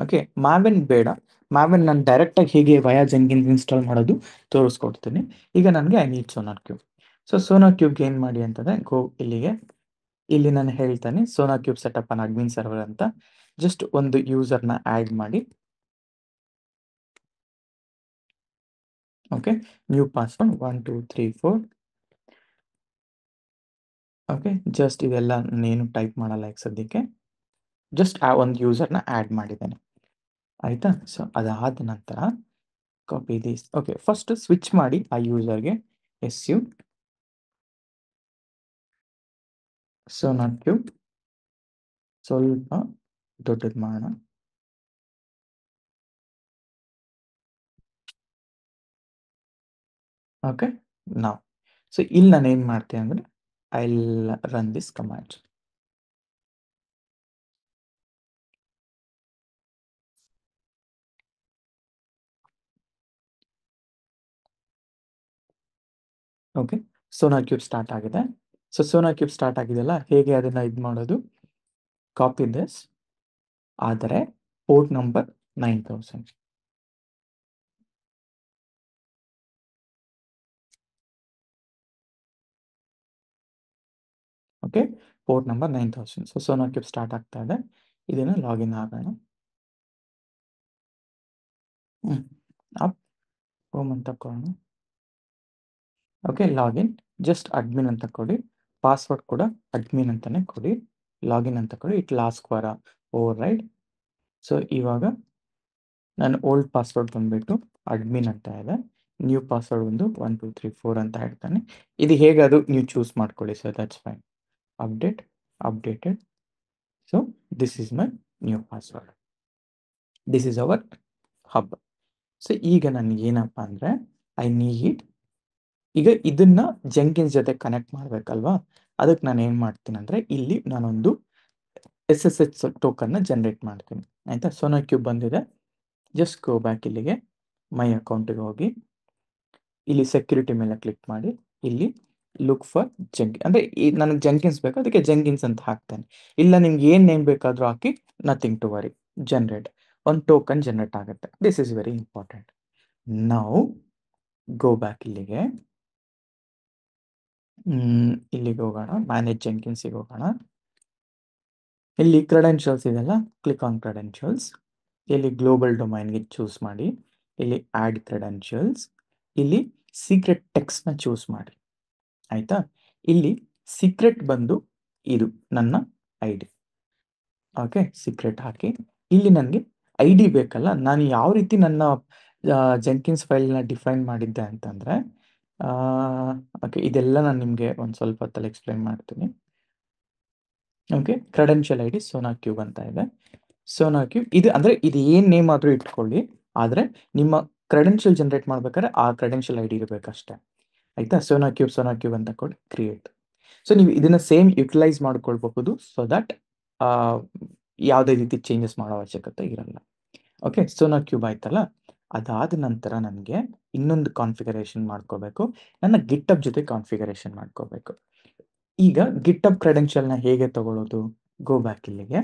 ಓಕೆ, ಮಾವೆನ್ ಬೇಡ, ಮಾವೆನ್ ನಾನು ಡೈರೆಕ್ಟಾಗಿ ಹೇಗೆ ವಯಾ ಜೆಂಕಿನ್ಸ್ ಇನ್ಸ್ಟಾಲ್ ಮಾಡೋದು ತೋರಿಸ್ಕೊಡ್ತೀನಿ. ಈಗ ನನಗೆ ಐ ನೀಡ್ ಸೋನಾಕ್ಯೂಬ್. ಸೊ ಸೋನಾಕ್ಯೂಬ್ಗೆ ಏನು ಮಾಡಿ ಅಂತಂದರೆ ಗೋ ಇಲ್ಲಿಗೆ. ಇಲ್ಲಿ ನಾನು ಹೇಳ್ತಾನೆ ಸೋನಾಕ್ಯೂಬ್ ಸೆಟಪ್ ಅನ್ ಅಡ್ಮಿನ್ ಸರ್ವರ್ ಅಂತ. ಜಸ್ಟ್ ಒಂದು ಯೂಸರ್ನ ಆ್ಯಡ್ ಮಾಡಿ. Okay, new password 1 2 3 4. Okay, just ಇದೆಲ್ಲ ನಾನು ಟೈಪ್ ಮಾಡಲ್ಲ ಈಗ ಸದ್ಯಕ್ಕೆ, ಜಸ್ಟ್ ಒಂದು ಯೂಸರ್ನ ಆ್ಯಡ್ ಮಾಡಿದ್ದೇನೆ. ಆಯಿತಾ? ಸೊ ಅದಾದ ನಂತರ copy this. Okay, first switch ಮಾಡಿ ಆ ಯೂಸರ್ಗೆ SU ಸೋನಾಕ್ಯೂಬ್ ಸ್ವಲ್ಪ ದೊಡ್ಡದು ಮಾಡೋಣ. ಓಕೆ, ನಾವು ಸೊ ಇಲ್ಲಿ ನಾನು ಏನು ಮಾಡ್ತೀನಿ ಅಂದರೆ I will run this command. Okay, sonar cube start ಆಗಿದೆ. ಸೊ ಸೋನಾರ್ ಕ್ಯೂಬ್ ಸ್ಟಾರ್ಟ್ ಆಗಿದೆಯಲ್ಲ, ಹೇಗೆ ಅದನ್ನ ಇದು ಮಾಡೋದು? ಕಾಪಿ ದಿಸ್, ಆದರೆ port number 9000. Okay, port number 9000. So sonar cube start ಆಗ್ತಾ ಇದೆ. ಇದನ್ನು ಲಾಗಿನ್ ಆಗೋಣ. ಅಪ್ ಹೋಮ್ ಅಂತ ಕೊಡೋಣ. Okay, login. ಜಸ್ಟ್ ಅಡ್ಮಿನ್ ಅಂತ ಕೊಡಿ. ಪಾಸ್ವರ್ಡ್ ಕೂಡ ಅಡ್ಮಿನ್ ಅಂತಾನೆ ಕೊಡಿ. ಲಾಗಿನ್ ಅಂತ ಕೊಡಿ. It last for override. So ಇವಾಗ ನಾನು ಓಲ್ಡ್ ಪಾಸ್ವರ್ಡ್ ಬಂದ್ಬಿಟ್ಟು ಅಡ್ಮಿನ್ ಅಂತ ಇದೆ. ನ್ಯೂ ಪಾಸ್ವರ್ಡ್ ಒಂದು 1 2 3 4 ಅಂತ ಹೇಳ್ತಾನೆ. ಇದು ಹೇಗೆ ಅದು ನೀವು ಚೂಸ್ ಮಾಡ್ಕೊಳ್ಳಿ. So that's fine. Update, updated. So this is my new password. This is our hub. So ಈಗ ನನಗೆ ಏನಪ್ಪ ಅಂದರೆ ಐ ನೀಡ್, ಈಗ ಇದನ್ನ ಜೆಂಕಿನ್ಸ್ ಜೊತೆ ಕನೆಕ್ಟ್ ಮಾಡಬೇಕಲ್ವಾ? ಅದಕ್ಕೆ ನಾನು ಏನು ಮಾಡ್ತೀನಿ ಅಂದರೆ, ಇಲ್ಲಿ ನಾನೊಂದು SSH ಟೋಕನ್ನ ಜನರೇಟ್ ಮಾಡ್ತೀನಿ. ಆಯಿತಾ? ಸೋನಾರ್ ಕ್ಯೂಬ್ ಬಂದಿದೆ. ಜಸ್ಟ್ ಗೋ ಬ್ಯಾಕ್ ಇಲ್ಲಿಗೆ, ಮೈ ಅಕೌಂಟಿಗೆ ಹೋಗಿ, ಇಲ್ಲಿ ಸೆಕ್ಯೂರಿಟಿ ಮೇಲೆ ಕ್ಲಿಕ್ ಮಾಡಿ, ಇಲ್ಲಿ ಲುಕ್ ಫಾರ್ ಅಂದರೆ ನನಗೆ ಜೆಂಕಿನ್ಸ್ ಬೇಕು, ಅದಕ್ಕೆ ಜೆಂಕಿನ್ಸ್ ಅಂತ ಹಾಕ್ತೇನೆ. ಇಲ್ಲ ನಿಮ್ಗೆ ಏನು ನೇಮ್ ಬೇಕಾದರೂ ಹಾಕಿ, ನಥಿಂಗ್ ಟು ವರಿ. ಜನರೇಟ್ ಒಂದು ಟೋಕನ್ ಜನರೇಟ್ ಆಗುತ್ತೆ. This is very important. ನಾವು ಗೋ ಬ್ಯಾಕ್ ಇಲ್ಲಿಗೆ, ಇಲ್ಲಿಗೆ ಹೋಗೋಣ, ಮ್ಯಾನೇಜ್ ಜೆಂಕಿನ್ಸಿಗೆ ಹೋಗೋಣ. ಇಲ್ಲಿ ಕ್ರೆಡೆನ್ಷಿಯಲ್ಸ್ ಇದೆಲ್ಲ, ಕ್ಲಿಕ್ ಆನ್ ಕ್ರೆಡೆನ್ಷಿಯಲ್ಸ್. ಇಲ್ಲಿ ಗ್ಲೋಬಲ್ ಡೊಮೈನ್ಗೆ ಚೂಸ್ ಮಾಡಿ, ಇಲ್ಲಿ ಆ್ಯಡ್ ಕ್ರೆಡೆನ್ಷಿಯಲ್ಸ್, ಇಲ್ಲಿ ಸೀಕ್ರೆಟ್ ಟೆಕ್ಸ್ಟ್ನ ಚೂಸ್ ಮಾಡಿ. ಆಯಿತಾ? ಇಲ್ಲಿ ಸೀಕ್ರೆಟ್ ಬಂದು ಇದು ನನ್ನ ID. ಓಕೆ, ಸೀಕ್ರೆಟ್ ಹಾಕಿ, ಇಲ್ಲಿ ನನಗೆ ID ಬೇಕಲ್ಲ, ನಾನು ಯಾವ ರೀತಿ ನನ್ನ ಜೆಂಕಿನ್ಸ್ ಫೈಲ್ನ ಡಿಫೈನ್ ಮಾಡಿದ್ದೆ ಅಂತಂದರೆ, ಓಕೆ, ಇದೆಲ್ಲ ನಾನು ನಿಮಗೆ ಒಂದು ಸ್ವಲ್ಪ ಹೊತ್ತಲ್ಲಿ ಎಕ್ಸ್ಪ್ಲೈನ್ ಮಾಡ್ತೀನಿ. Okay, credential ID sonar cube ಅಂತ ಇದೆ. ಸೋನಾರ್ ಕ್ಯೂಬ್ ಇದು ಅಂದರೆ ಇದು ಏನು ನೇಮ್ ಆದರೂ ಇಟ್ಕೊಳ್ಳಿ, ಆದರೆ ನಿಮ್ಮ ಕ್ರೆಡೆನ್ಷಿಯಲ್ ಜನರೇಟ್ ಮಾಡ್ಬೇಕಾದ್ರೆ ಆ ಕ್ರೆಡೆನ್ಷಿಯಲ್ ID ಇರಬೇಕಷ್ಟೇ. ಆಯಿತಾ? ಸೋನಾರ್ ಕ್ಯೂಬ್ ಅಂತ ಕೊಡಿ, ಕ್ರಿಯೇಟ್. ಸೊ ನೀವು ಇದನ್ನು ಸೇಮ್ ಯುಟಿಲೈಸ್ ಮಾಡ್ಕೊಳ್ಬಹುದು, ಸೊ ದಟ್ ಯಾವುದೇ ರೀತಿ ಚೇಂಜಸ್ ಮಾಡೋ ಅವಶ್ಯಕತೆ ಇರಲ್ಲ. ಓಕೆ, ಸೋನಾರ್ ಕ್ಯೂಬ್ ಆಯ್ತಲ್ಲ. ಅದಾದ ನಂತರ ನನಗೆ ಇನ್ನೊಂದು ಕಾನ್ಫಿಗರೇಷನ್ ಮಾಡ್ಕೋಬೇಕು. ನನ್ನ ಗಿಟ್ಹಬ್ ಜೊತೆ ಕಾನ್ಫಿಗರೇಷನ್ ಮಾಡ್ಕೋಬೇಕು. ಈಗ ಗಿಟ್ಹಬ್ ಕ್ರೆಡೆನ್ಷಿಯಲ್ನ ಹೇಗೆ ತಗೊಳ್ಳೋದು? ಗೋ ಬ್ಯಾಕ್ ಇಲ್ಲಿಗೆ,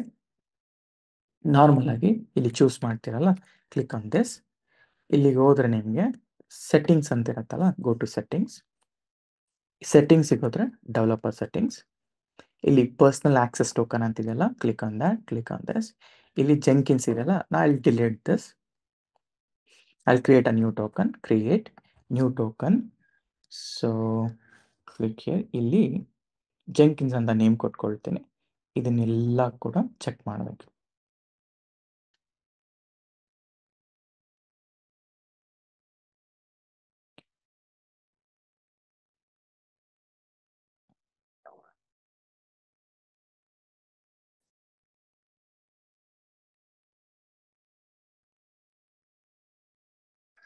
ನಾರ್ಮಲ್ ಆಗಿ ಇಲ್ಲಿ ಚೂಸ್ ಮಾಡ್ತೀರಲ್ಲ, ಕ್ಲಿಕ್ ಆನ್ ದಿಸ್. ಇಲ್ಲಿಗೆ ಹೋದರೆ ನಿಮಗೆ ಸೆಟ್ಟಿಂಗ್ಸ್ ಅಂತ ಇರುತ್ತಲ್ಲ, ಗೋ ಟು ಸೆಟ್ಟಿಂಗ್ಸ್. ಸೆಟ್ಟಿಂಗ್ಸಿಗೆ ಹೋದರೆ ಡೆವಲಪರ್ ಸೆಟ್ಟಿಂಗ್ಸ್. ಇಲ್ಲಿ ಪರ್ಸನಲ್ ಆಕ್ಸೆಸ್ ಟೋಕನ್ ಅಂತಿದೆಯಲ್ಲ, click on that, click on this. ಇಲ್ಲಿ ಜೆಂಕಿನ್ಸ್ ಇದೆಯಲ್ಲ, ನಾ I'll delete this. I'll create a new token, create new token. So click here, ಇಲ್ಲಿ ಜೆಂಕಿನ್ಸ್ ಅಂತ ನೇಮ್ ಕೊಟ್ಕೊಳ್ತೀನಿ. ಇದನ್ನೆಲ್ಲ ಕೂಡ ಚೆಕ್ ಮಾಡಬೇಕು.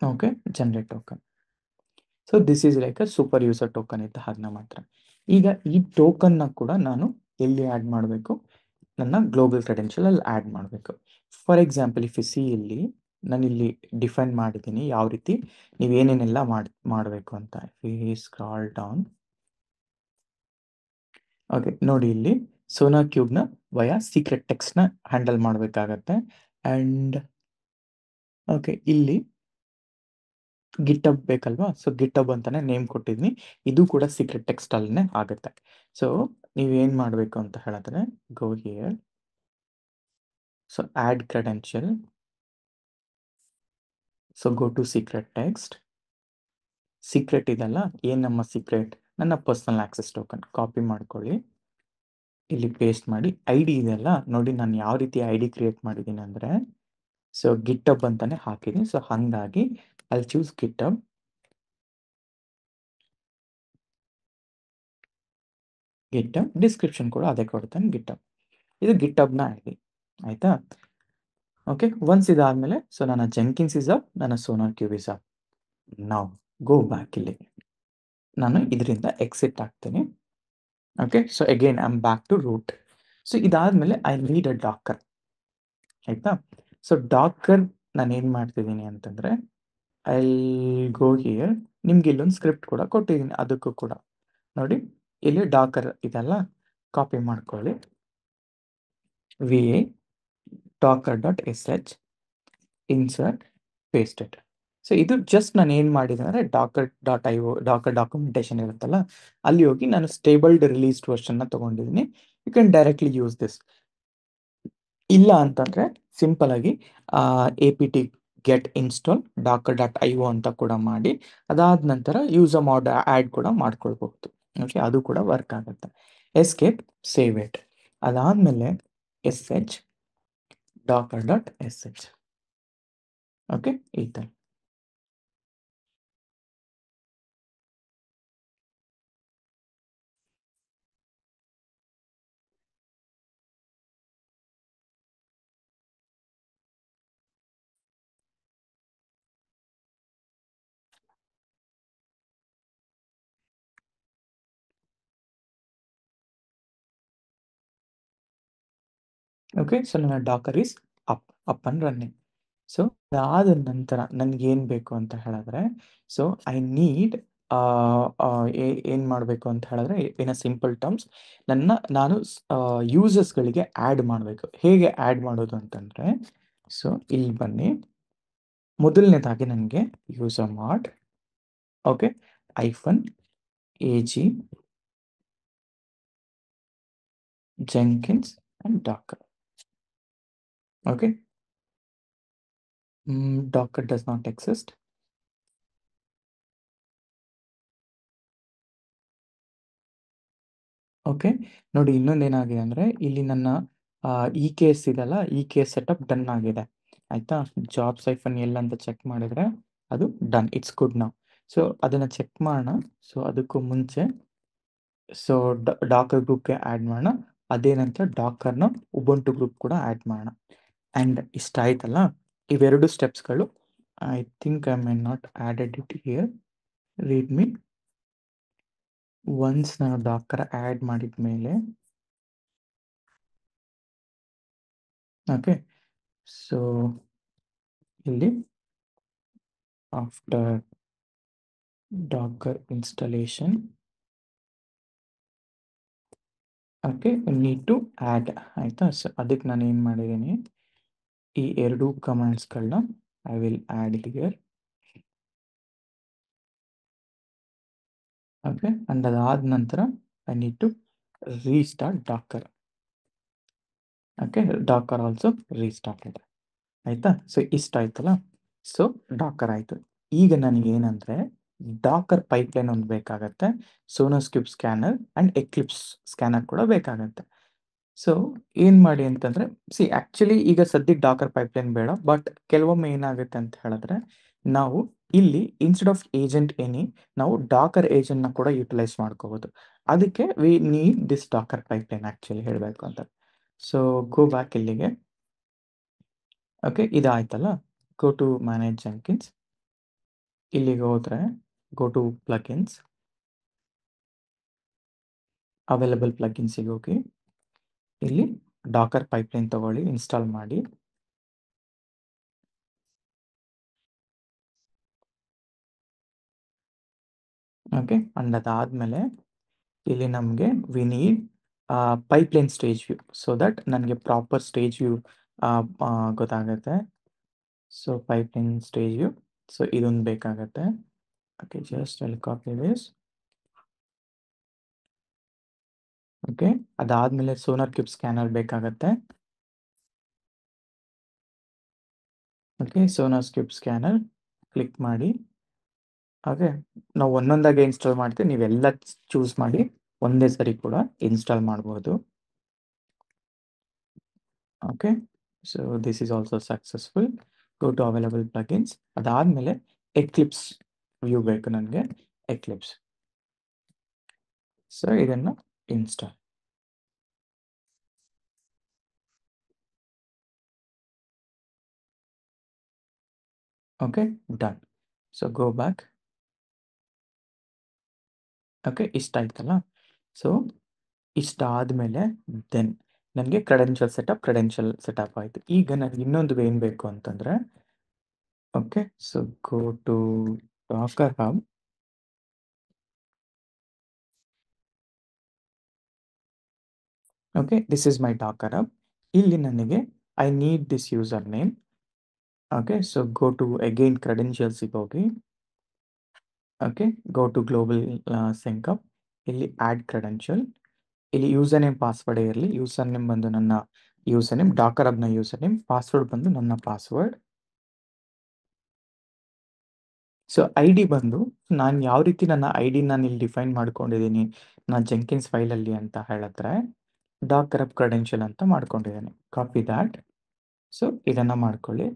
Okay, generate token. So this is like a super user token ಇದ್ದ ಹಾಗೆ ಮಾತ್ರ. ಈಗ ಈ ಟೋಕನ್ನ ಕೂಡ ನಾನು ಎಲ್ಲಿ ಆ್ಯಡ್ ಮಾಡಬೇಕು? ನನ್ನ ಗ್ಲೋಬಲ್ ಕ್ರೆಡೆನ್ಷಿಯಲ್ ಅಲ್ಲಿ ಆ್ಯಡ್ ಮಾಡಬೇಕು. For example, if you C, ಇಲ್ಲಿ ನಾನಿಲ್ಲಿ ಡಿಫೈನ್ ಮಾಡಿದ್ದೀನಿ ಯಾವ ರೀತಿ ನೀವೇನೇನೆಲ್ಲ ಮಾಡಬೇಕು ಅಂತ. Scroll down. ಓಕೆ, ನೋಡಿ ಇಲ್ಲಿ ಸೋನಾರ್ ಕ್ಯೂಬ್ನ ವಯಾ ಸೀಕ್ರೆಟ್ ಟೆಕ್ಸ್ಟ್ನ ಹ್ಯಾಂಡಲ್ ಮಾಡಬೇಕಾಗತ್ತೆ. ಆ್ಯಂಡ್ ಓಕೆ, ಇಲ್ಲಿ ಗಿಟ್ಹಬ್ ಬೇಕಲ್ವಾ? ಸೊ ಗಿಟ್ಹಬ್ ಅಂತಾನೆ ನೇಮ್ ಕೊಟ್ಟಿದ್ದೀನಿ. ಇದು ಕೂಡ ಸೀಕ್ರೆಟ್ ಟೆಕ್ಸ್ಟ್ ಅಲ್ಲೇ ಆಗುತ್ತೆ. ಸೊ ನೀವೇನು ಮಾಡಬೇಕು ಅಂತ ಹೇಳಿದ್ರೆ, go here, so add credential, so go to secret text. Secret ಇದೆಲ್ಲ, ಏನು ನಮ್ಮ ಸೀಕ್ರೆಟ್? ನನ್ನ ಪರ್ಸನಲ್ ಆಕ್ಸೆಸ್ ಟೋಕನ್. ಕಾಪಿ ಮಾಡ್ಕೊಳ್ಳಿ, ಇಲ್ಲಿ ಪೇಸ್ಟ್ ಮಾಡಿ. ID ಇದೆಲ್ಲ ನೋಡಿ, ನಾನು ಯಾವ ರೀತಿ ID ಕ್ರಿಯೇಟ್ ಮಾಡಿದ್ದೀನಿ ಅಂದರೆ, ಸೊ ಗಿಟ್ಹಬ್ ಅಂತಾನೆ ಹಾಕಿದ್ದೀನಿ. ಸೊ ಹಾಗಾಗಿ ಅಲ್ಲಿ ಚೂಸ್ ಗಿಟ್ಹಬ್. ಡಿಸ್ಕ್ರಿಪ್ಷನ್ ಕೂಡ ಅದೇ ಕೊಡ್ತಾನೆ, ಗಿಟ್ಹಬ್. ಇದು ಗಿಟ್ಹಬ್ನ ID. ಆಯಿತಾ? ಓಕೆ, ಒನ್ಸ್ ಇದಾದಮೇಲೆ, ಸೊ ನನ್ನ ಜೆಂಕಿನ್ಸ್ ಇಸ್ ಅಪ್, ನನ್ನ ಸೋನಾರ್ ಕ್ಯೂಬ್ ಇಸ್ ಅಪ್. ನಾವು ಗೋ ಬ್ಯಾಕ್ ಇಲ್ಲಿ, ನಾನು ಇದರಿಂದ ಎಕ್ಸಿಟ್ ಆಗ್ತೀನಿ. Okay, so again I am back to root. So ಇದಾದಮೇಲೆ ಐ ನೀಡ್ ಅ ಡಾಕರ್. ಆಯಿತಾ? ಸೊ ಡಾಕರ್ ನಾನು ಏನು ಮಾಡ್ತಿದ್ದೀನಿ ಅಂತಂದರೆ, ಐ ಗೋ ಹಿಯರ್, ನಿಮ್ಗೆ ಇಲ್ಲೊಂದು ಸ್ಕ್ರಿಪ್ಟ್ ಕೂಡ ಕೊಟ್ಟಿದ್ದೀನಿ ಅದಕ್ಕೂ ಕೂಡ. ನೋಡಿ ಇಲ್ಲಿ ಡಾಕರ್ ಇದೆಲ್ಲ ಕಾಪಿ ಮಾಡ್ಕೊಳ್ಳಿ. Vi a Docker dot S H insert pasted. So ಇದು ಜಸ್ಟ್ ನಾನು ಏನು ಮಾಡಿದೆ ಅಂದರೆ Docker dot I O Docker documentation ಇರುತ್ತಲ್ಲ ಅಲ್ಲಿ ಹೋಗಿ ನಾನು ಸ್ಟೇಬಲ್ಡ್ ರಿಲೀಸ್ಡ್ ವರ್ಷನ್ನ ತೊಗೊಂಡಿದ್ದೀನಿ. You can directly use this. ಇಲ್ಲ ಅಂತಂದರೆ ಸಿಂಪಲ್ ಆಗಿ A P T get install Docker dot I O ಅಂತ ಕೂಡ ಮಾಡಿ ಅದಾದ ನಂತರ ಯೂಸರ್ ಮಾಡ್ ಆ್ಯಡ್ ಕೂಡ ಮಾಡ್ಕೊಳ್ಬಹುದು. ಓಕೆ, ಅದು ಕೂಡ ವರ್ಕ್ ಆಗುತ್ತೆ. Escape, save it. ಅದಾದಮೇಲೆ S H Docker dot S H. Okay, ಈ ಥರ. ಓಕೆ, ಸೊ ನನ್ನ Docker is up and running. So ಅದಾದ ನಂತರ ನನಗೇನು ಬೇಕು ಅಂತ ಹೇಳಿದ್ರೆ, ಸೊ ಐ ನೀಡ್ ಏನು ಮಾಡಬೇಕು ಅಂತ ಹೇಳಿದ್ರೆ ಇನ್ ಅ ಸಿಂಪಲ್ ಟರ್ಮ್ಸ್ ನಾನು ಯೂಸರ್ಸ್ಗಳಿಗೆ ಆ್ಯಡ್ ಮಾಡಬೇಕು. ಹೇಗೆ ಆ್ಯಡ್ ಮಾಡೋದು ಅಂತಂದರೆ, ಸೊ ಇಲ್ಲಿ ಬನ್ನಿ. ಮೊದಲನೇದಾಗಿ ನನಗೆ usermod, okay, hyphen a G Jenkins and Docker. Okay, Docker does not exist. Okay, ನೋಡಿ ಇನ್ನೊಂದೇನಾಗಿದೆ ಅಂದರೆ ಇಲ್ಲಿ ನನ್ನ ಇ ಕೆ ಎಸ್ ಇದೆಲ್ಲ, E K S setup done ಆಗಿದೆ. ಆಯಿತಾ, ಜಾಬ್ಸ್ ಐಫನ್ ಎಲ್ ಅಂತ ಚೆಕ್ ಮಾಡಿದರೆ ಅದು ಡನ್, ಇಟ್ಸ್ ಗುಡ್ ನಾವು. ಸೊ ಅದನ್ನು ಚೆಕ್ ಮಾಡೋಣ. ಸೊ ಅದಕ್ಕೂ ಮುಂಚೆ ಸೊ ಡಾಕರ್ ಗ್ರೂಪ್ಗೆ ಆ್ಯಡ್ ಮಾಡೋಣ. ಅದೇ ನಂತರ ಡಾಕರ್ನ ಉಬುಂಟು ಗ್ರೂಪ್ ಕೂಡ ಆ್ಯಡ್ ಮಾಡೋಣ. ಆ್ಯಂಡ್ ಇಷ್ಟ ಆಯ್ತಲ್ಲ, ಇವೆರಡು ಸ್ಟೆಪ್ಸ್ಗಳು. I think I may not added it here. README. Once ನಾನು ಡಾಕರ್ ಆ್ಯಡ್ ಮಾಡಿದ ಮೇಲೆ, ಓಕೆ, ಸೊ ಇಲ್ಲಿ after Docker installation, okay, need to add. ಆಯಿತಾ, ಸೊ ಅದಕ್ಕೆ ನಾನು ಏನು ಮಾಡಿದ್ದೀನಿ, ಈ ಎರಡೂ ಕಮಾಂಡ್ಸ್ಗಳನ್ನ I will add here. Okay, and ಅದಾದ ನಂತರ I need to restart Docker. Okay, Docker also restarted. ಆಯಿತಾ, ಸೊ ಇಷ್ಟ ಆಯ್ತಲ್ಲ. ಸೊ ಡಾಕರ್ ಆಯಿತು. ಈಗ ನನಗೇನಂದರೆ ಡಾಕರ್ ಪೈಪ್ಲೈನ್ ಒಂದು ಬೇಕಾಗತ್ತೆ, SonarQube scanner and Eclipse scanner ಕೂಡ ಬೇಕಾಗತ್ತೆ. ಸೊ ಏನು ಮಾಡಿ ಅಂತಂದರೆ, ಆ್ಯಕ್ಚುಲಿ ಈಗ ಸದ್ಯಕ್ಕೆ ಡಾಕರ್ ಪೈಪ್ಲೈನ್ ಬೇಡ, ಬಟ್ ಕೆಲವೊಮ್ಮೆ ಏನಾಗುತ್ತೆ ಅಂತ ಹೇಳಿದ್ರೆ ನಾವು ಇಲ್ಲಿ ಇನ್ಸ್ಟೆಡ್ ಆಫ್ ಏಜೆಂಟ್ ಎನಿ ನಾವು ಡಾಕರ್ ಏಜೆಂಟ್ನ ಕೂಡ ಯುಟಿಲೈಸ್ ಮಾಡ್ಕೋಬೋದು. ಅದಕ್ಕೆ we need this Docker pipeline actually ಹೇಳಬೇಕು ಅಂತ. ಸೊ ಗೋ ಬ್ಯಾಕ್ ಇಲ್ಲಿಗೆ. ಓಕೆ, ಇದಾಯ್ತಲ್ಲ. Go to manage Jenkins. ಇಲ್ಲಿಗೆ ಹೋದರೆ ಗೋ ಟು ಪ್ಲಗಿನ್ಸ್, ಅವೈಲಬಲ್ ಪ್ಲಗಿನ್ಸಿಗೆ ಹೋಗಿ ಇಲ್ಲಿ ಡಾಕರ್ ಪೈಪ್ಲೈನ್ ತಗೊಳ್ಳಿ, ಇನ್ಸ್ಟಾಲ್ ಮಾಡಿ. ಓಕೆ, ಅಂಡ್ ಅದಾದಮೇಲೆ ಇಲ್ಲಿ ನಮಗೆ we need pipeline stage view, so that ನನಗೆ ಪ್ರಾಪರ್ ಸ್ಟೇಜ್ ವ್ಯೂ ಗೊತ್ತಾಗುತ್ತೆ. So pipeline stage view, so ಇದೊಂದು ಬೇಕಾಗತ್ತೆ. ಓಕೆ, ಜಸ್ಟ್ ಅಲ್ಲಿ ಕಾಪಿ ದಿಸ್. ಓಕೆ, ಅದಾದಮೇಲೆ ಸೋನಾರ್ ಕ್ಯೂಬ್ ಸ್ಕ್ಯಾನರ್ ಬೇಕಾಗತ್ತೆ. Okay, sonar cube scanner click ಮಾಡಿ. ಓಕೆ, ನಾವು ಒಂದೊಂದಾಗೆ ಇನ್ಸ್ಟಾಲ್ ಮಾಡ್ತೀವಿ, ನೀವೆಲ್ಲ ಚೂಸ್ ಮಾಡಿ ಒಂದೇ ಸರಿ ಕೂಡ ಇನ್ಸ್ಟಾಲ್ ಮಾಡ್ಬೋದು. Okay, so this is also successful. Go to available plugins. ಅದಾದಮೇಲೆ ಎಕ್ಲಿಪ್ಸ್ ವ್ಯೂ ಬೇಕು ನನಗೆ, ಎಕ್ಲಿಪ್ಸ್. ಸೊ ಇದನ್ನು install. Okay, done. So go back. Okay, ಇಷ್ಟ ಆಯ್ತಲ್ಲ. ಸೊ ಇಷ್ಟ ಆದಮೇಲೆ ದೆನ್ ನನಗೆ ಕ್ರೆಡೆನ್ಷಿಯಲ್ ಸೆಟಪ್ ಆಯಿತು. ಈಗ ನನಗೆ ಇನ್ನೊಂದು ಏನು ಬೇಕು ಅಂತಂದರೆ, okay, so go to Docker Hub. Okay, this is my Docker Hub. ಇಲ್ಲಿ ನನಗೆ I need this username. Okay, so go to again ಕ್ರೆಡೆನ್ಷಿಯಲ್ಸಿಗೆ ಹೋಗಿ. Okay, go to global sync up. ಇಲ್ಲಿ ಆ್ಯಡ್ ಕ್ರೆಡೆನ್ಷಿಯಲ್. ಇಲ್ಲಿ ಯೂಸರ್ ನೇಮ್ ಪಾಸ್ವರ್ಡ್ ಇರಲಿ. ಯೂಸರ್ ನೇಮ್ ಬಂದು ನನ್ನ ಯೂಸರ್ ನೇಮ್, ಡಾಕರ್ ಹಬ್ನ ಯೂಸರ್ ನೇಮ್. ಪಾಸ್ವರ್ಡ್ ಬಂದು ನನ್ನ ಪಾಸ್ವರ್ಡ್. ಸೊ ಐ ಡಿ ಬಂದು ನಾನು ಯಾವ ರೀತಿ ನನ್ನ ಐ ಡಿ ನಾನು ಇಲ್ಲಿ ಡಿಫೈನ್ ಮಾಡ್ಕೊಂಡಿದ್ದೀನಿ ನಾನು ಜೆಂಕಿನ್ಸ್ ಫೈಲಲ್ಲಿ ಅಂತ ಹೇಳಿದ್ರೆ ಡಾಕರ್ ಹಬ್ ಕ್ರೆಡೆನ್ಷಿಯಲ್ ಅಂತ ಮಾಡ್ಕೊಂಡಿದ್ದೀನಿ. Copy that. ಸೊ ಇದನ್ನು ಮಾಡ್ಕೊಳ್ಳಿ.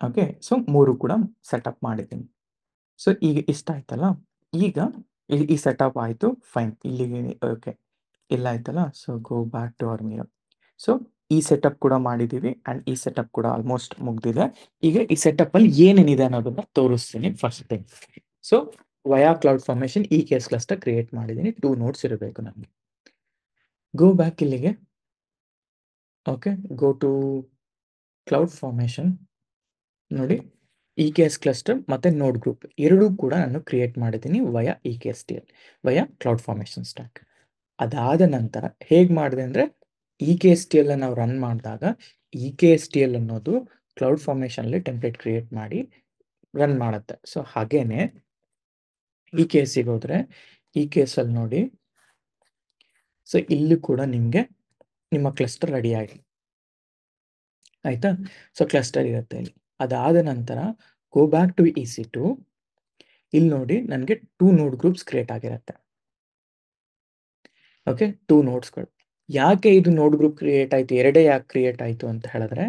ಓಕೆ, ಸೊ 3 ಕೂಡ ಸೆಟಪ್ ಮಾಡಿದ್ದೀನಿ. ಸೊ ಈಗ ಇಷ್ಟ ಆಯ್ತಲ್ಲ. ಈಗ ಈ ಸೆಟಪ್ ಆಯಿತು, ಫೈನ್. ಇಲ್ಲಿಗೆ ಓಕೆ, ಇಲ್ಲ ಆಯ್ತಲ್ಲ. So go back to our mirror. So ಈ ಸೆಟಪ್ ಕೂಡ ಮಾಡಿದ್ದೀವಿ ಆ್ಯಂಡ್ ಈ ಸೆಟಪ್ ಕೂಡ ಆಲ್ಮೋಸ್ಟ್ ಮುಗ್ದಿದೆ. ಈಗ ಈ ಸೆಟಪ್ಪಲ್ಲಿ ಏನೇನಿದೆ ಅನ್ನೋದನ್ನ ತೋರಿಸ್ತೀನಿ first thing. So via cloud formation EKS cluster create ಮಾಡಿದ್ದೀನಿ. 2 ನೋಡ್ಸ್ ಇರಬೇಕು ನನಗೆ. ಗೋ ಬ್ಯಾಕ್ ಇಲ್ಲಿಗೆ. Okay, go to CloudFormation. ನೋಡಿ, ಇ ಕೆ ಎಸ್ ಕ್ಲಸ್ಟರ್ ಮತ್ತು ನೋಡ್ ಗ್ರೂಪ್ ಎರಡೂ ಕೂಡ ನಾನು ಕ್ರಿಯೇಟ್ ಮಾಡಿದ್ದೀನಿ via E K S T L, via cloud formation stack. ಅದಾದ ನಂತರ ಹೇಗೆ ಮಾಡಿದೆ ಅಂದರೆ E K S T L ನಾವು ರನ್ ಮಾಡಿದಾಗ E K S T L ಅನ್ನೋದು ಕ್ಲೌಡ್ ಫಾರ್ಮೇಷನಲ್ಲಿ ಟೆಂಪ್ಲೇಟ್ ಕ್ರಿಯೇಟ್ ಮಾಡಿ ರನ್ ಮಾಡುತ್ತೆ. ಸೊ ಹಾಗೇನೆ ಇ ಕೆ ಎಸ್ಸಿಗೆ ಹೋದರೆ ಇ ಕೆ ಎಸ್ ಅಲ್ಲಿ ನೋಡಿ, ಸೊ ಇಲ್ಲಿ ಕೂಡ ನಿಮಗೆ ನಿಮ್ಮ ಕ್ಲಸ್ಟರ್ ರೆಡಿ ಆಗಿ ಆಯಿತಾ. ಸೊ ಕ್ಲಸ್ಟರ್ ಇರುತ್ತೆ ಇಲ್ಲಿ. ಅದಾದ ನಂತರ ಗೋ ಬ್ಯಾಕ್ ಟು EC2. ಇಲ್ಲಿ ನೋಡಿ ನನಗೆ 2 ನೋಡ್ ಗ್ರೂಪ್ಸ್ ಕ್ರಿಯೇಟ್ ಆಗಿರುತ್ತೆ. ಓಕೆ, 2 ನೋಡ್ಸ್ಗಳು. ಯಾಕೆ ಇದು ನೋಡ್ ಗ್ರೂಪ್ ಕ್ರಿಯೇಟ್ ಆಯಿತು, ಎರಡೇ ಯಾಕೆ ಕ್ರಿಯೇಟ್ ಆಯಿತು ಅಂತ ಹೇಳಿದ್ರೆ